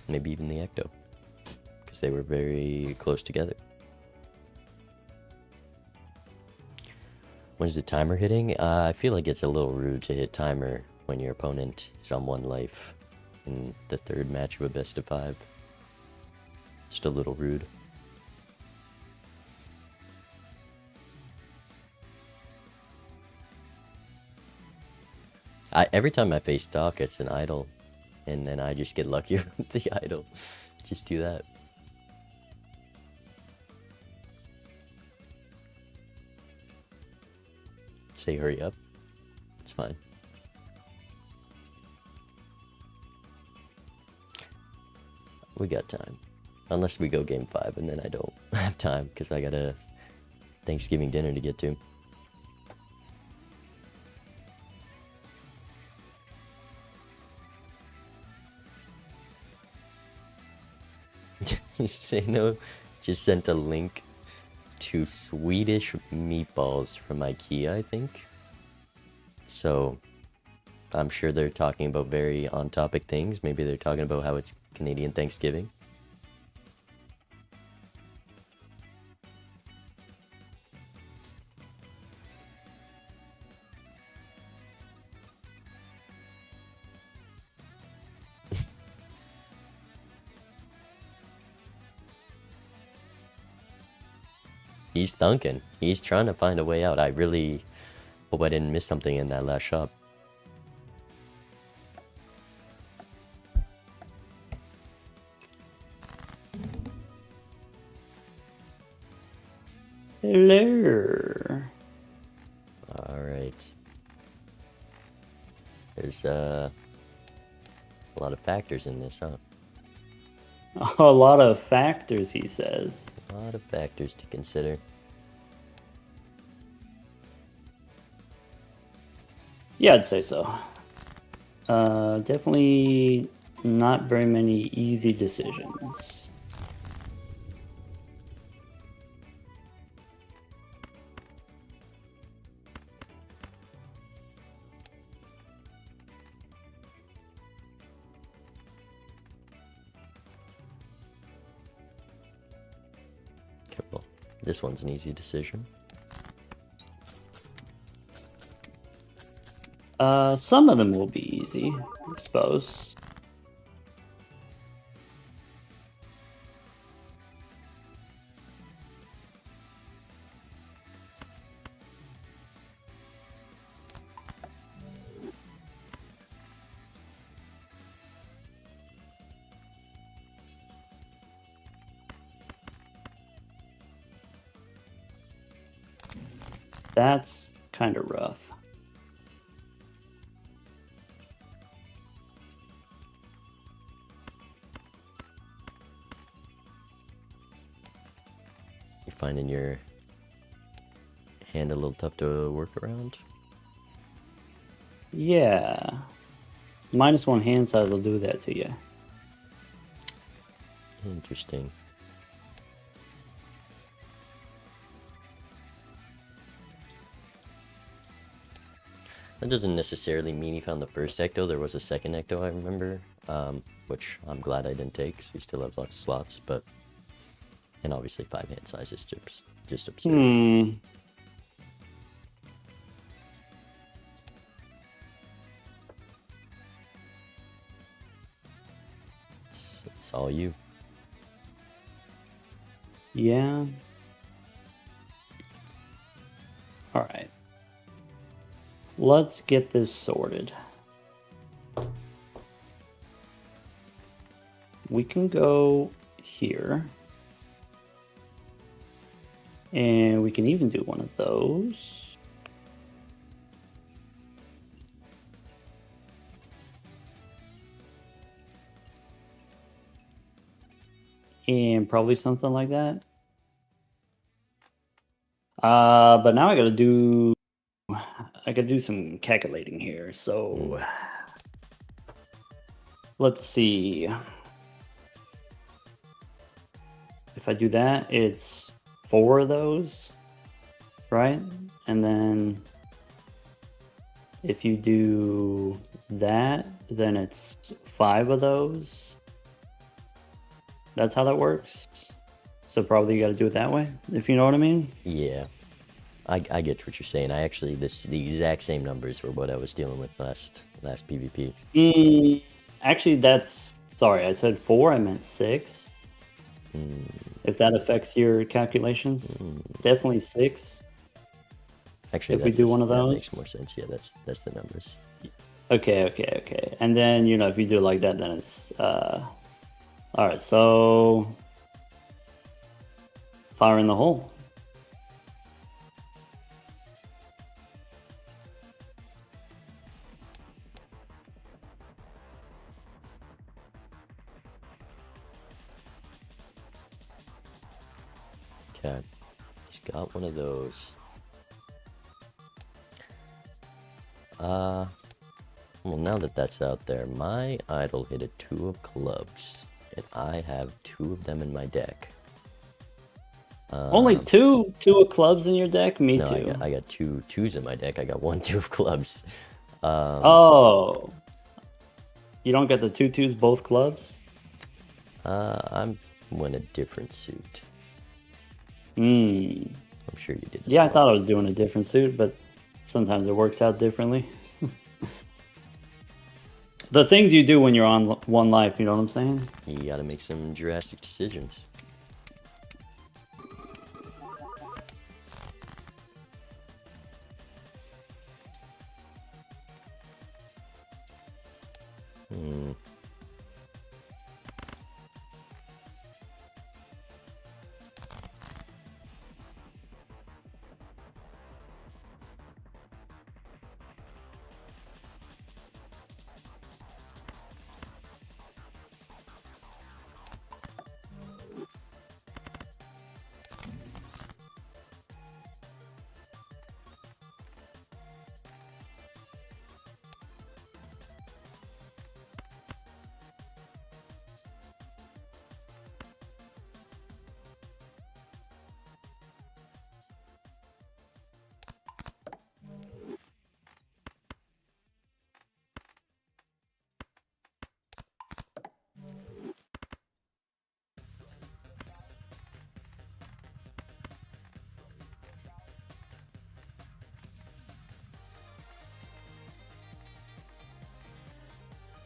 Maybe even the ecto. Because they were very close together. When is the timer hitting? I feel like it's a little rude to hit timer when your opponent is on 1 life in the 3rd match of a best of 5. Just a little rude. Every time I face Doc, it's an idol. and then I just get luckier with the idol. Just do that. Say hurry up. It's fine. We got time. Unless we go game 5, and then I don't have time because I got a Thanksgiving dinner to get to. Sano just sent a link to Swedish meatballs from IKEA, I think. So I'm sure they're talking about very on-topic things. Maybe they're talking about how it's Canadian Thanksgiving. He's thunking. He's trying to find a way out. I really hope I didn't miss something in that last shop. Hello. Alright. There's a lot of factors in this, huh? A lot of factors, he says. A lot of factors to consider. Yeah, I'd say so. Definitely not very many easy decisions. Well, this one's an easy decision. Some of them will be easy, I suppose. That's kind of rough. You're finding your hand a little tough to work around? Yeah. -1 hand size will do that to you. Interesting. That doesn't necessarily mean he found the first ecto. There was a second ecto, I remember, which I'm glad I didn't take, because we still have lots of slots, but... And obviously 5 hand size is just absurd. It's all you. Yeah. All right. Let's get this sorted. We can go here. And we can even do one of those. And probably something like that. But now I gotta do some calculating here. So let's see. If I do that, it's 4 of those, right? And then if you do that, then it's 5 of those. That's how that works. So probably you got to do it that way, if you know what I mean. Yeah, I get what you're saying. I actually the exact same numbers were what I was dealing with last PvP. Actually, sorry. I said 4. I meant 6. If that affects your calculations, definitely 6. Actually, if we do one of that those, makes more sense. Yeah, that's the numbers. Okay. And then, if you do it like that, then it's all right, so fire in the hole. Okay. He's got one of those. Well, now that that's out there, my idol hit a 2 of clubs, and I have 2 of them in my deck. Only two of clubs in your deck? Me No, too. I got 2 2s in my deck. I got 1 2 of clubs. Oh. You don't get the 2 2s, both clubs? I'm in a different suit. Hmm. I'm sure you did. Yeah, I thought I was doing a different suit, but sometimes it works out differently. The things you do when you're on one life, you know what I'm saying? You gotta make some drastic decisions.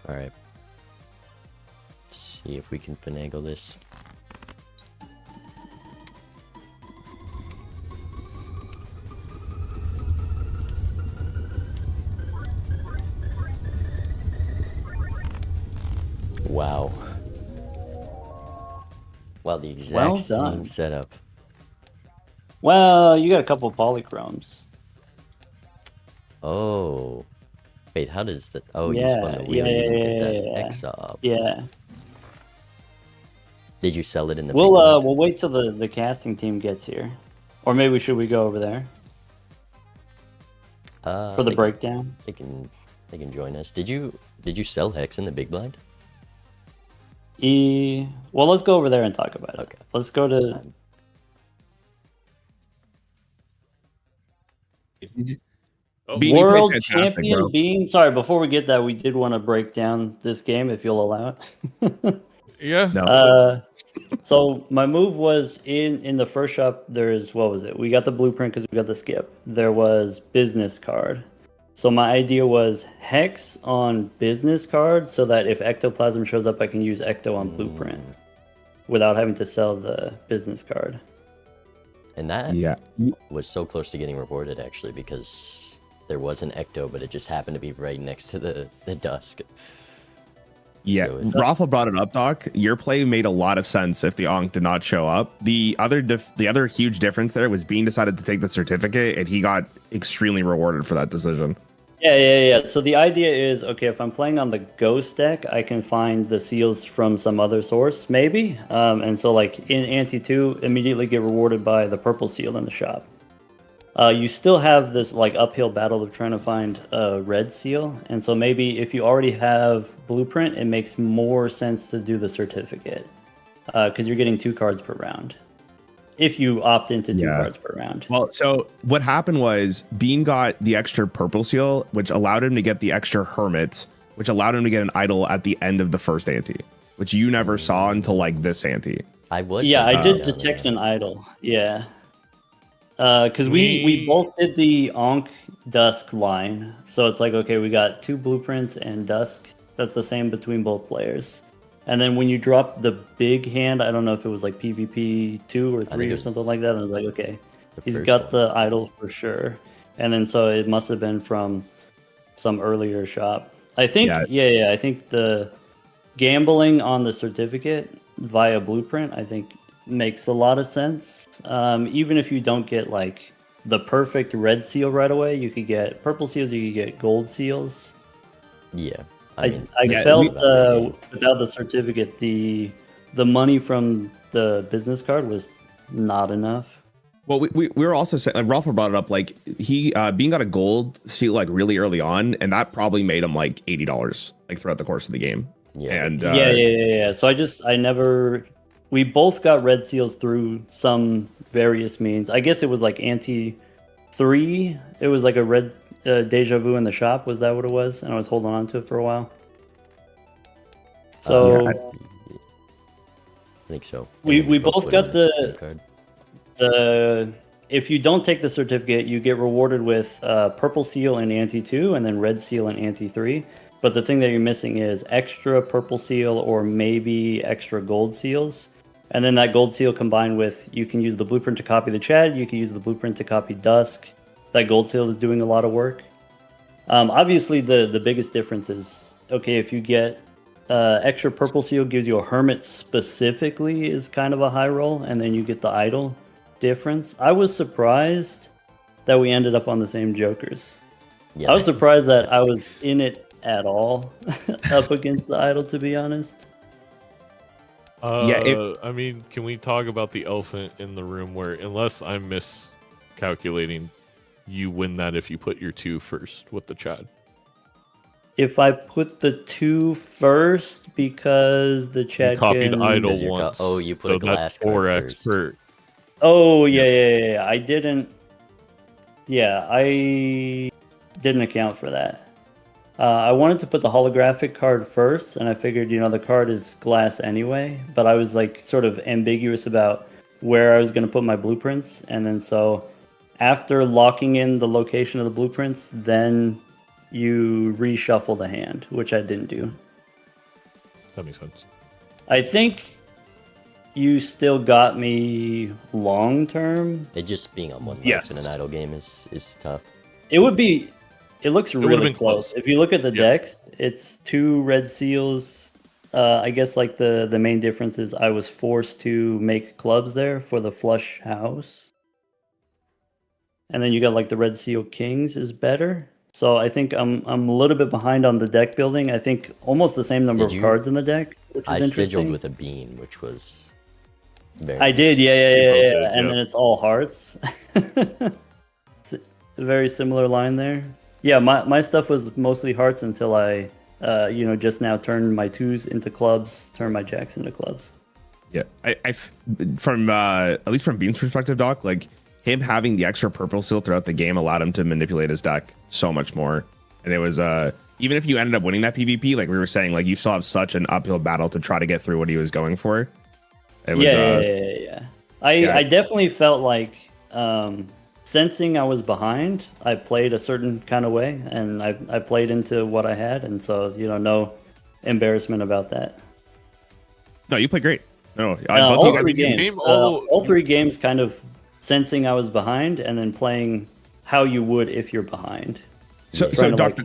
Alright. See if we can finagle this. Wow. Wow, the exact Well same done. setup. Well, you got a couple polychromes. Oh. Wait, how does that... Oh, you spun the wheel, you didn't get that X up. Yeah. Did you sell it in the We'll big blind? we'll wait till the casting team gets here. Or maybe should we go over there for the breakdown? They can join us. Did you sell Hex in the big blind? Well, let's go over there and talk about it. Okay. Let's go to Beanie played World fantastic, Champion bro. Bean. Sorry, before we get that, we did want to break down this game if you'll allow it. Yeah. No. So my move was in the first shop. There's what was it? We got the blueprint because we got the skip. There was business card. So my idea was Hex on business card, so that if Ectoplasm shows up, I can use Ecto on blueprint without having to sell the business card. And that Yeah. was so close to getting rewarded, actually, because there was an Ecto, but it just happened to be right next to the Dusk. Yeah, So Rafa brought it up, Doc. Your play made a lot of sense if the Ankh did not show up. The other huge difference there was Bean decided to take the certificate, and he got extremely rewarded for that decision. Yeah. So the idea is, okay, if I'm playing on the Ghost deck, I can find the seals from some other source, maybe. And so, like, in Ante 2, immediately get rewarded by the purple seal in the shop. You still have this, like, uphill battle of trying to find a red seal. And so maybe if you already have blueprint, it makes more sense to do the certificate. Because you're getting 2 cards per round. If you opt into 2 cards per round. Well, so what happened was Bean got the extra purple seal, which allowed him to get the extra hermit, which allowed him to get an idol at the end of the first ante, which you never saw until like this ante. I was. Yeah, I did down detect there. an idol. Yeah. Because we both did the Ankh Dusk line. So it's like, okay, we got 2 blueprints and Dusk. That's the same between both players. And then when you drop the big hand, I don't know if it was like PvP 2 or 3 or something like that. And I was like, okay, he's got the idol for sure. And then so it must have been from some earlier shop. I think Yeah. I think the gambling on the certificate via blueprint, I think makes a lot of sense. Even if you don't get like the perfect red seal right away, you could get purple seals, you could get gold seals. Yeah. I that's felt about the game. without the certificate, the money from the business card was not enough. Well, we were also saying, like Ralph brought it up, like he Bean got a gold seal like really early on, and that probably made him like $80 like throughout the course of the game. Yeah. And Yeah. So we both got red seals through some various means. I guess it was like ante 3. It was like a red deja vu in the shop. Was that what it was? And I was holding on to it for a while. So I think so. we And then both put got in the SIM card. if you don't take the certificate, you get rewarded with purple seal in ante 2 and then red seal in ante 3. But the thing that you're missing is extra purple seal or maybe extra gold seals. And then that gold seal combined with, you can use the blueprint to copy the Chad, you can use the blueprint to copy Dusk. That gold seal is doing a lot of work. Obviously, the biggest difference is, okay, if you get extra purple seal gives you a hermit specifically is kind of a high roll, and then you get the idol difference. I was surprised that we ended up on the same jokers. Yeah, I was surprised that I was in it at all up against the idol, to be honest. I mean, can we talk about the elephant in the room where, unless I'm miscalculating, you win that if you put your 2 first with the Chad? If I put the 2 first because the Chad You copied can... idol you're once. you put a glass that's 4x card first. per. Oh, yeah. I didn't... Yeah, I didn't account for that. I wanted to put the holographic card first, and I figured, the card is glass anyway, but I was like sort of ambiguous about where I was going to put my blueprints, and then so after locking in the location of the blueprints, then you reshuffle the hand, which I didn't do. That makes sense. I think you still got me long term. It just being on one Yes. life in an idle game is tough. It looks really close. If you look at the decks, it's 2 red seals. I guess like the main difference is I was forced to make clubs there for the flush house. And then you got like the red seal kings is better. So I think I'm a little bit behind on the deck building. I think almost the same number of cards in the deck, which is I interesting. sigiled with a bean, which was very I did, nice. yeah. And then it's all hearts. It's a very similar line there. Yeah, my stuff was mostly hearts until I, just now turned my 2s into clubs, turned my jacks into clubs. Yeah, from at least from Bean's perspective, Doc, like him having the extra purple seal throughout the game allowed him to manipulate his deck so much more. And it was even if you ended up winning that PvP, like we were saying, like you still have such an uphill battle to try to get through what he was going for. It was, yeah. I definitely felt like sensing I was behind, I played a certain kind of way, and I played into what I had, and so no embarrassment about that. No, you played great. No, all 3 games. All 3 games kind of sensing I was behind, and then playing how you would if you're behind. So Doc,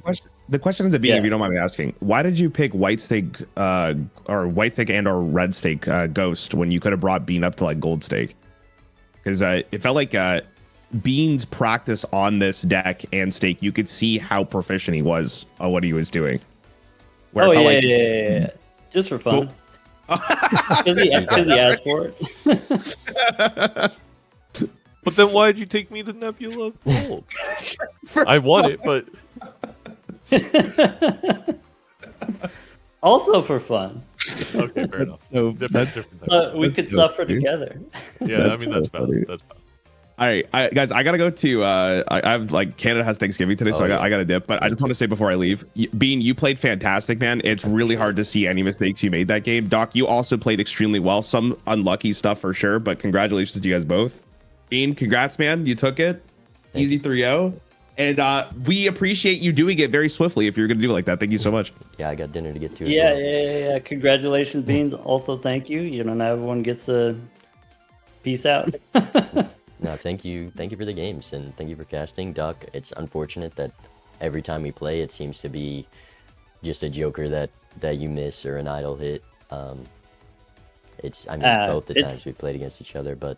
the question is, if you don't mind me asking, why did you pick white stake or white stake and or red stake ghost when you could have brought Bean up to like gold stake? Because it felt like Bean's practice on this deck and stake, you could see how proficient he was on what he was doing. Yeah. Just for fun. Because he asked for it. But then why did you take me to Nebula Gold? I want it, but... Also for fun. Okay, fair enough. So different we could suffer together. Yeah, I mean, that's valid. That's valid. All right, guys, I gotta go to. I have like Canada has Thanksgiving today, so I gotta dip. But I just want to say before I leave, Bean, you played fantastic, man. It's really hard to see any mistakes you made that game. Doc, you also played extremely well. Some unlucky stuff for sure, but congratulations to you guys both. Bean, congrats, man. You took it. Easy 3-0. And we appreciate you doing it very swiftly if you're gonna do it like that. Thank you so much. Yeah, I got dinner to get to. Yeah. Congratulations, Beans. Also, thank you. Now everyone gets a peace out. No, thank you for the games, and thank you for casting, Doc. It's unfortunate that every time we play, it seems to be just a joker that you miss or an idle hit. It's both the times we played against each other, but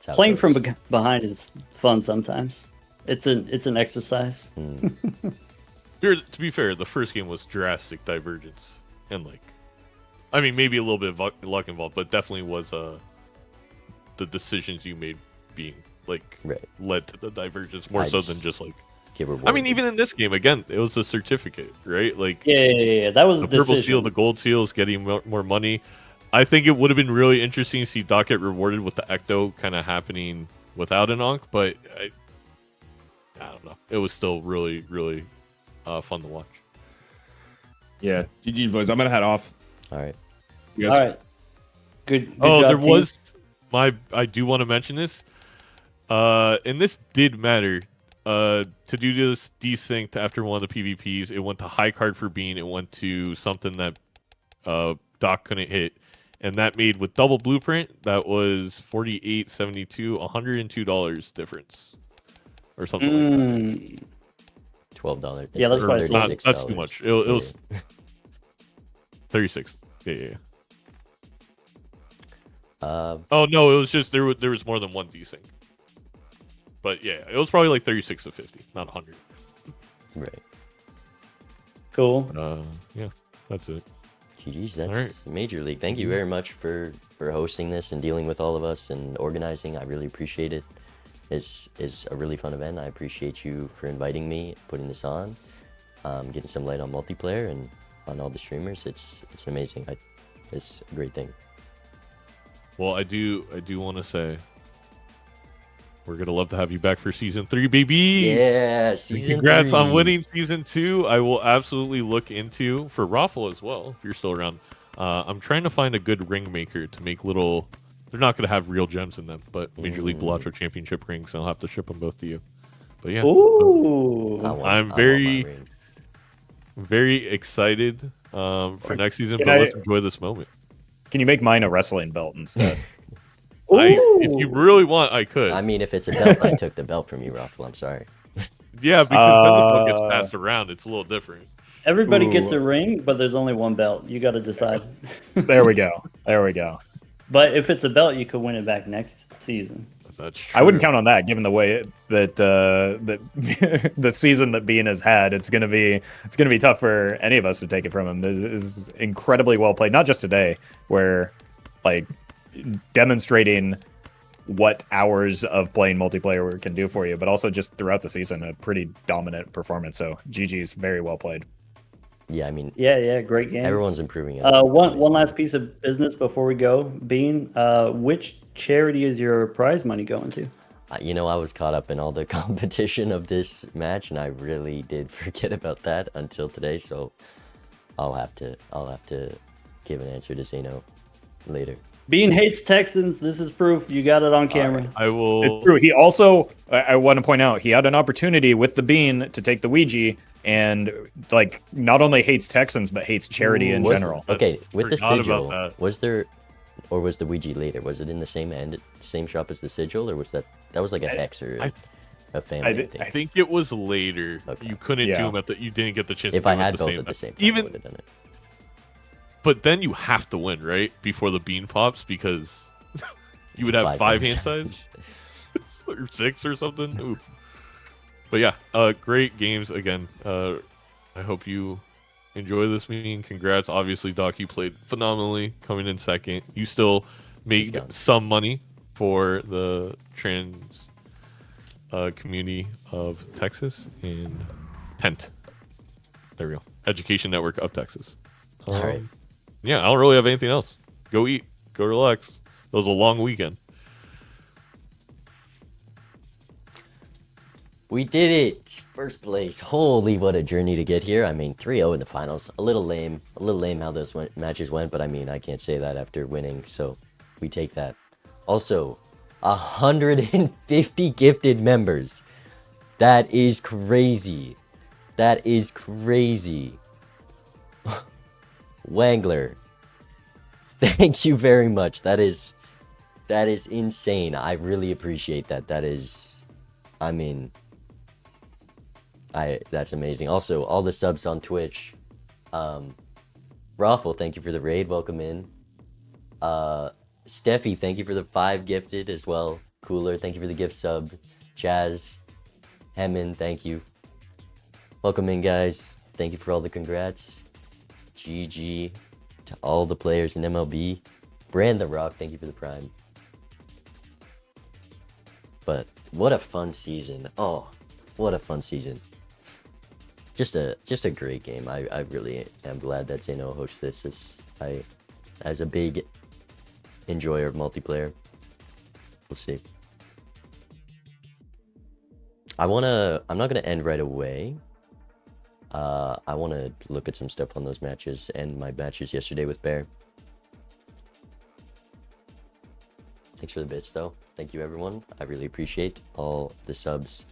playing from behind is fun sometimes. It's an exercise. To be fair, the first game was drastic divergence, and like, I mean, maybe a little bit of luck involved, but definitely was the decisions you made being like led to the divergence more so than just like. I mean, even in this game, again, it was a certificate, right? Like, yeah, that was the the purple seal, the gold seal is getting more money. I think it would have been really interesting to see Doc get rewarded with the Ecto kind of happening without an Ankh, but I don't know. It was still really, really fun to watch. Yeah, GG's boys. I'm gonna head off. All right. All right. Good oh, job, there team. was I do want to mention this. And this did matter. To do this desynced after one of the PvPs, it went to high card for Bean. It went to something that Doc couldn't hit, and that made with double blueprint that was $48.72, $102 difference, or something like that. $12. Yeah, that's probably that's too much. It was 36. Yeah. Oh no, it was just there was more than one desync. But yeah, it was probably like 36 to 50, not 100. Right. Cool. Yeah, that's it. GG's, that's Major League. Thank you very much for hosting this and dealing with all of us and organizing. I really appreciate it. It's a really fun event. I appreciate you for inviting me, putting this on, getting some light on multiplayer and on all the streamers. It's amazing. It's a great thing. Well, I do want to say we're gonna love to have you back for season 3, baby. Yeah, season 3. Congrats on winning season 2. I will absolutely look into for Raffle as well if you're still around. I'm trying to find a good ring maker to make little. They're not gonna have real gems in them, but Major League Balatro Championship rings. I'll have to ship them both to you. But yeah, ooh, I'm very excited for next season. But let's enjoy this moment. Can you make mine a wrestling belt instead? If you really want, I could. I mean, if it's a belt, I took the belt from you, Raffle. I'm sorry. Yeah, because then the belt gets passed around. It's a little different. Everybody gets a ring, but there's only one belt. You got to decide. There we go. But if it's a belt, you could win it back next season. That's true. I wouldn't count on that, given the way that the season that Bean has had. It's gonna be tough for any of us to take it from him. This is incredibly well played. Not just today, where like demonstrating what hours of playing multiplayer can do for you, but also just throughout the season, a pretty dominant performance. So GG's very well played. Yeah, I mean, yeah, great game. Everyone's improving. One last piece of business before we go. Bean, which charity is your prize money going to? You know, I was caught up in all the competition of this match, and I really did forget about that until today. So I'll have to give an answer to Zeno later. Bean hates Texans. This is proof. You got it on camera. I will. It's true. He also, I want to point out, he had an opportunity with the Bean to take the Ouija, and like not only hates Texans but hates charity in general. Okay, with the Forgot sigil, about that. was there, or was the Ouija later? Was it in the same shop as the sigil, or was that was like a hex or a family thing? I think it was later. Okay. You couldn't do them you didn't get the chance. If to I do had it both at at the same time, even I would have done it. But then you have to win, right? Before the bean pops, because you would have 5 hand size or 6 or something. Oof. But yeah, great games again. I hope you enjoy this meeting. Congrats. Obviously, Doc, you played phenomenally, coming in second. You still made some money for the trans community of Texas and TENT. There we go. Education Network of Texas. All right. Yeah, I don't really have anything else. Go eat. Go relax. It was a long weekend. We did it! First place. Holy, what a journey to get here. I mean, 3-0 in the finals. A little lame how those matches went, but I mean, I can't say that after winning, so we take that. Also, 150 gifted members. That is crazy. That is crazy. Wangler, thank you very much. That is insane. I really appreciate that. That is, I mean, That's amazing. Also, all the subs on Twitch. Raffle, thank you for the raid. Welcome in. Steffi, thank you for the 5 gifted as well. Cooler, thank you for the gift sub. Jazz, Hemon, thank you. Welcome in, guys. Thank you for all the congrats. GG to all the players in MLB. Brand the Rock, thank you for the prime. But what a fun season. Oh, what a fun season. Just a great game. I really am glad that Zeno hosts this. As a big enjoyer of multiplayer. We'll see. I'm not gonna end right away. I want to look at some stuff on those matches and my matches yesterday with Bear. Thanks for the bits, though. Thank you, everyone. I really appreciate all the subs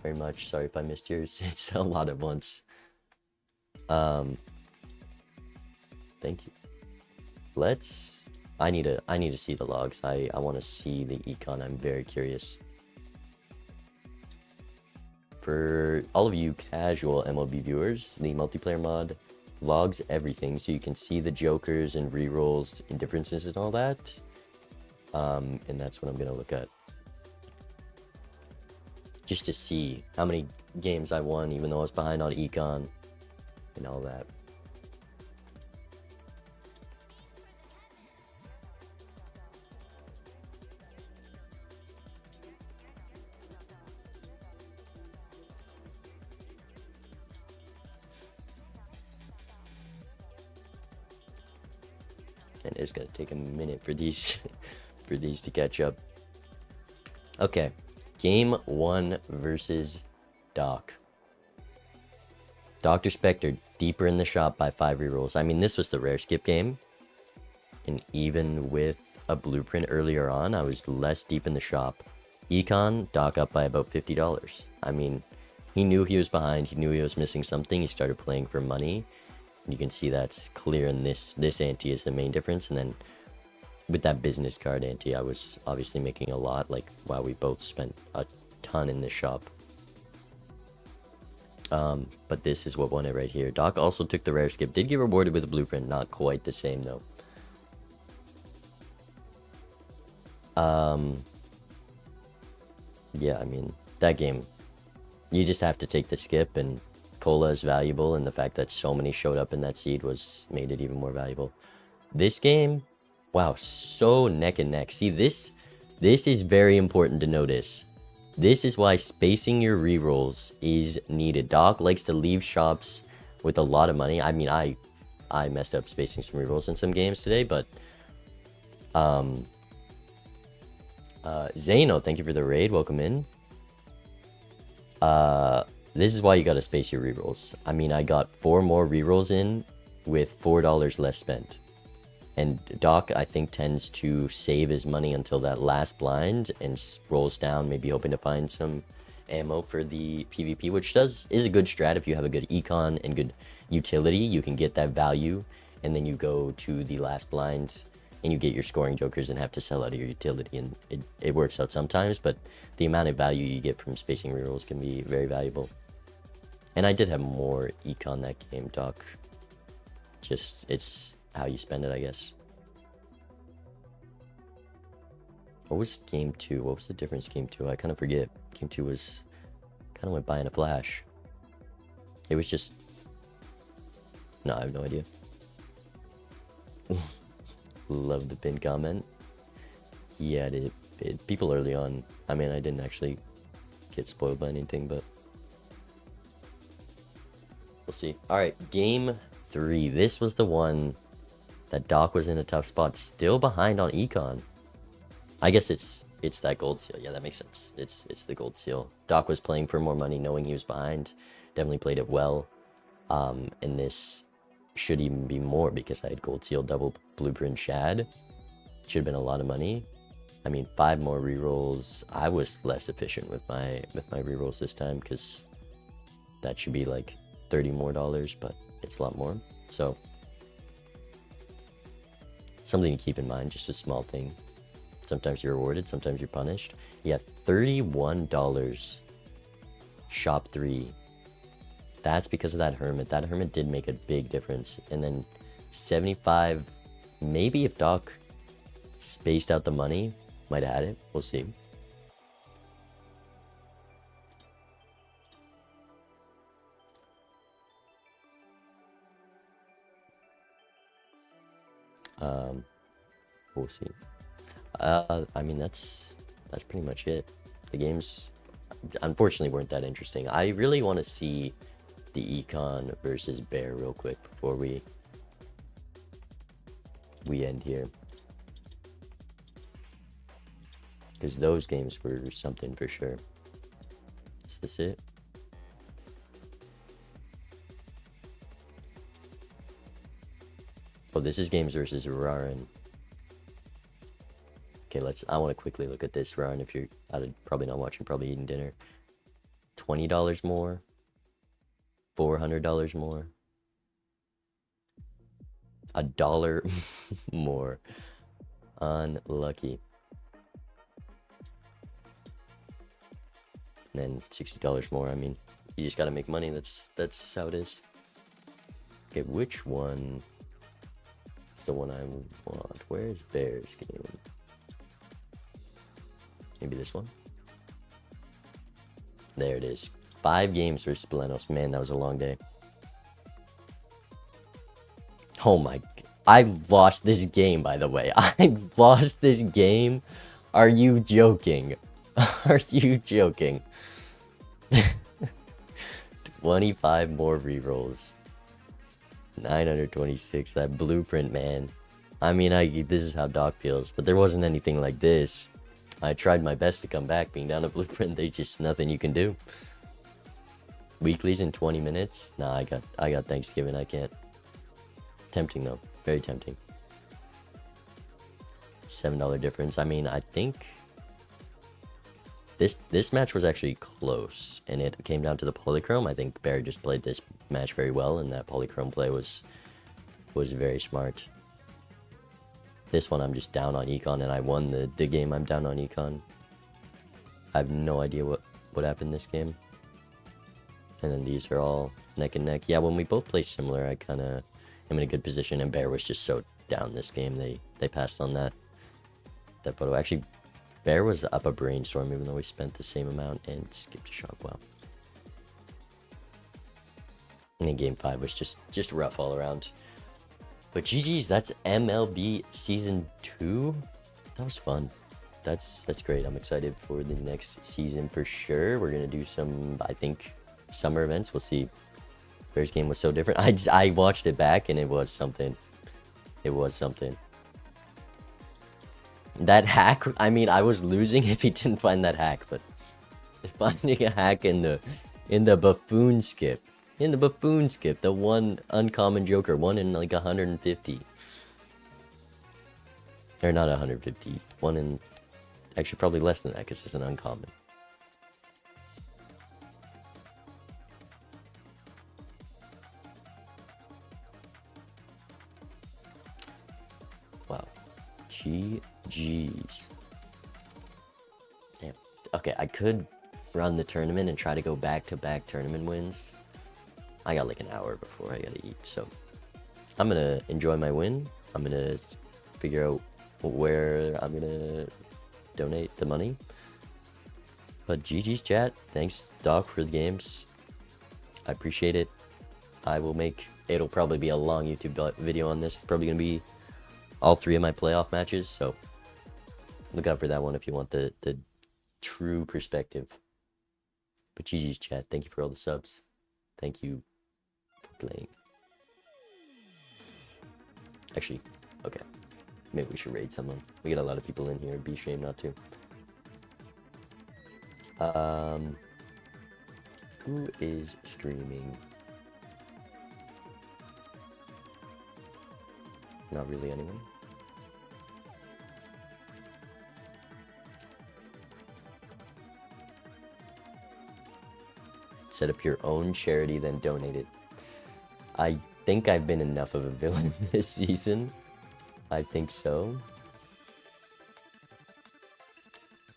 very much. Sorry if I missed yours. It's a lot at once. Thank you. I need to see the logs. I want to see the econ. I'm very curious. For all of you casual MLB viewers, the multiplayer mod logs everything, so you can see the jokers and rerolls and differences and all that. And that's what I'm gonna look at, just to see how many games I won, even though I was behind on econ and all that. And it's gonna take a minute for these for these to catch up. Okay, game 1 versus Doc. Dr. Spectre deeper in the shop by 5 rerolls. I mean, this was the rare skip game, and even with a blueprint earlier on, I was less deep in the shop. Econ, Doc up by about $50. I mean, he knew he was behind. He knew he was missing something. He started playing for money. You can see that's clear in this ante is the main difference. And then with that business card ante, I was obviously making a lot. Like, wow, we both spent a ton in this shop. But this is what won it right here. Doc also took the rare skip. Did get rewarded with a blueprint. Not quite the same, though. Yeah, I mean, that game, you just have to take the skip, and Cola is valuable, and the fact that so many showed up in that seed made it even more valuable. This game, wow, so neck and neck. See, this is very important to notice. This is why spacing your rerolls is needed. Doc likes to leave shops with a lot of money. I mean, I messed up spacing some rerolls in some games today, but Zeno, thank you for the raid. Welcome in. This is why you gotta space your rerolls. I mean, I got 4 more rerolls in with $4 less spent. And Doc, I think, tends to save his money until that last blind and rolls down, maybe hoping to find some ammo for the PvP, which is a good strat. If you have a good econ and good utility, you can get that value, and then you go to the last blind and you get your scoring jokers and have to sell out of your utility, and it works out sometimes, but the amount of value you get from spacing rerolls can be very valuable. And I did have more econ that game, Doc. Just, it's how you spend it, I guess. What was game 2? What was the difference game 2? I kind of forget. Game 2 was kind of went by in a flash. It was just, no, I have no idea. Love the pin comment. Yeah, people early on. I mean, I didn't actually get spoiled by anything, but we'll see. All right, game 3. This was the one that Doc was in a tough spot, still behind on econ. I guess it's that gold seal. Yeah, that makes sense. It's the gold seal. Doc was playing for more money, knowing he was behind. Definitely played it well. And this should even be more because I had gold seal, double blueprint shad. Should have been a lot of money. I mean, 5 more rerolls. I was less efficient with my rerolls this time because that should be like $30 more, but it's a lot more. So something to keep in mind, just a small thing. Sometimes you're rewarded, sometimes you're punished. Yeah, $31 shop 3 That's because of that Hermit. That Hermit did make a big difference. And then 75, maybe if Doc spaced out the money, might have had it. We'll see. We'll see. I mean, that's pretty much it. The games, unfortunately, weren't that interesting. I really want to see the Econ versus Bear real quick before we end here, because those games were something for sure. Is this it? Oh, this is games versus Rarin. Okay, I want to quickly look at this, Rarin. If you're probably not watching, probably eating dinner. $20 more. $400 more. $1 more. Unlucky. And then $60 more. I mean, you just gotta make money. That's how it is. Okay, which one is the one I want? Where's Bear's game? Maybe this one? There it is. 5 games for Splenos. Man, that was a long day. Oh my... I lost this game, by the way. I lost this game? Are you joking? Are you joking? 25 more rerolls. 926. That blueprint, man. I mean, this is how Doc feels. But there wasn't anything like this. I tried my best to come back. Being down a blueprint, there's just nothing you can do. Weeklies in 20 minutes? Nah, I got Thanksgiving. I can't. Tempting though. Very tempting. $7 difference. I mean, I think this match was actually close, and it came down to the polychrome. I think Barry just played this match very well, and that polychrome play was very smart. This one I'm just down on econ, and I won the game I'm down on econ. I have no idea what happened this game. And then these are all neck and neck. Yeah, when we both play similar, I kind of am in a good position, and Bear was just so down this game. They passed on that photo. Actually, Bear was up a brainstorm, even though we spent the same amount, and skipped a shock. Wow. And then game 5 was just rough all around. But GG's, that's MLB Season 2. That was fun. That's great. I'm excited for the next season for sure. We're going to do some, I think, summer events. We'll see. Bear's game was so different. I watched it back, and it was something. It was something. That hack, I mean, I was losing if he didn't find that hack, but finding a hack in the buffoon skip. In the buffoon skip, the one uncommon joker, one in like 150. Or not 150, one in, actually probably less than that because it's an uncommon. Wow. GG's. Damn. Okay, I could run the tournament and try to go back-to-back tournament wins. I got like an hour before I gotta eat, so I'm gonna enjoy my win. I'm gonna figure out where I'm gonna donate the money. But GG's chat. Thanks, Doc, for the games. I appreciate it. I will make, it'll probably be a long YouTube video on this. It's probably gonna be all 3 of my playoff matches, so look out for that one if you want the true perspective. But GG's chat. Thank you for all the subs. Thank you for playing. Actually, okay. Maybe we should raid someone. We get a lot of people in here. It'd be a shame not to. Who is streaming? Not really anyone. Set up your own charity, then donate it. I think I've been enough of a villain this season. I think so.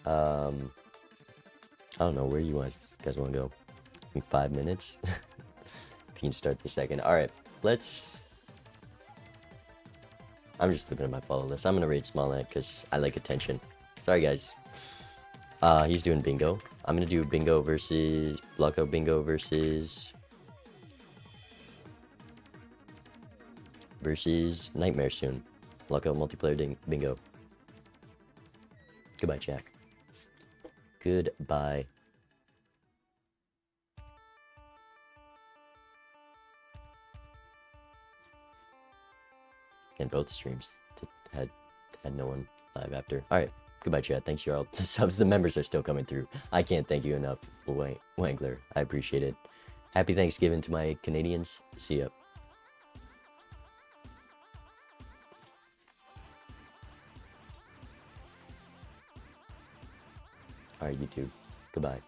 I don't know where you guys want to go. I think 5 minutes. Philippines start the second. All right, let's. I'm just looking at my follow list. I'm gonna raid Smollett because I like attention. Sorry, guys. He's doing bingo. I'm gonna do bingo versus Blocko bingo versus Nightmare soon. Blocko multiplayer bingo. Goodbye, Jack. Goodbye. And both streams had no one live after. All right. Goodbye, chat. Thanks, y'all. The subs, the members are still coming through. I can't thank you enough, Wangler. I appreciate it. Happy Thanksgiving to my Canadians. See ya. All right, YouTube. Goodbye.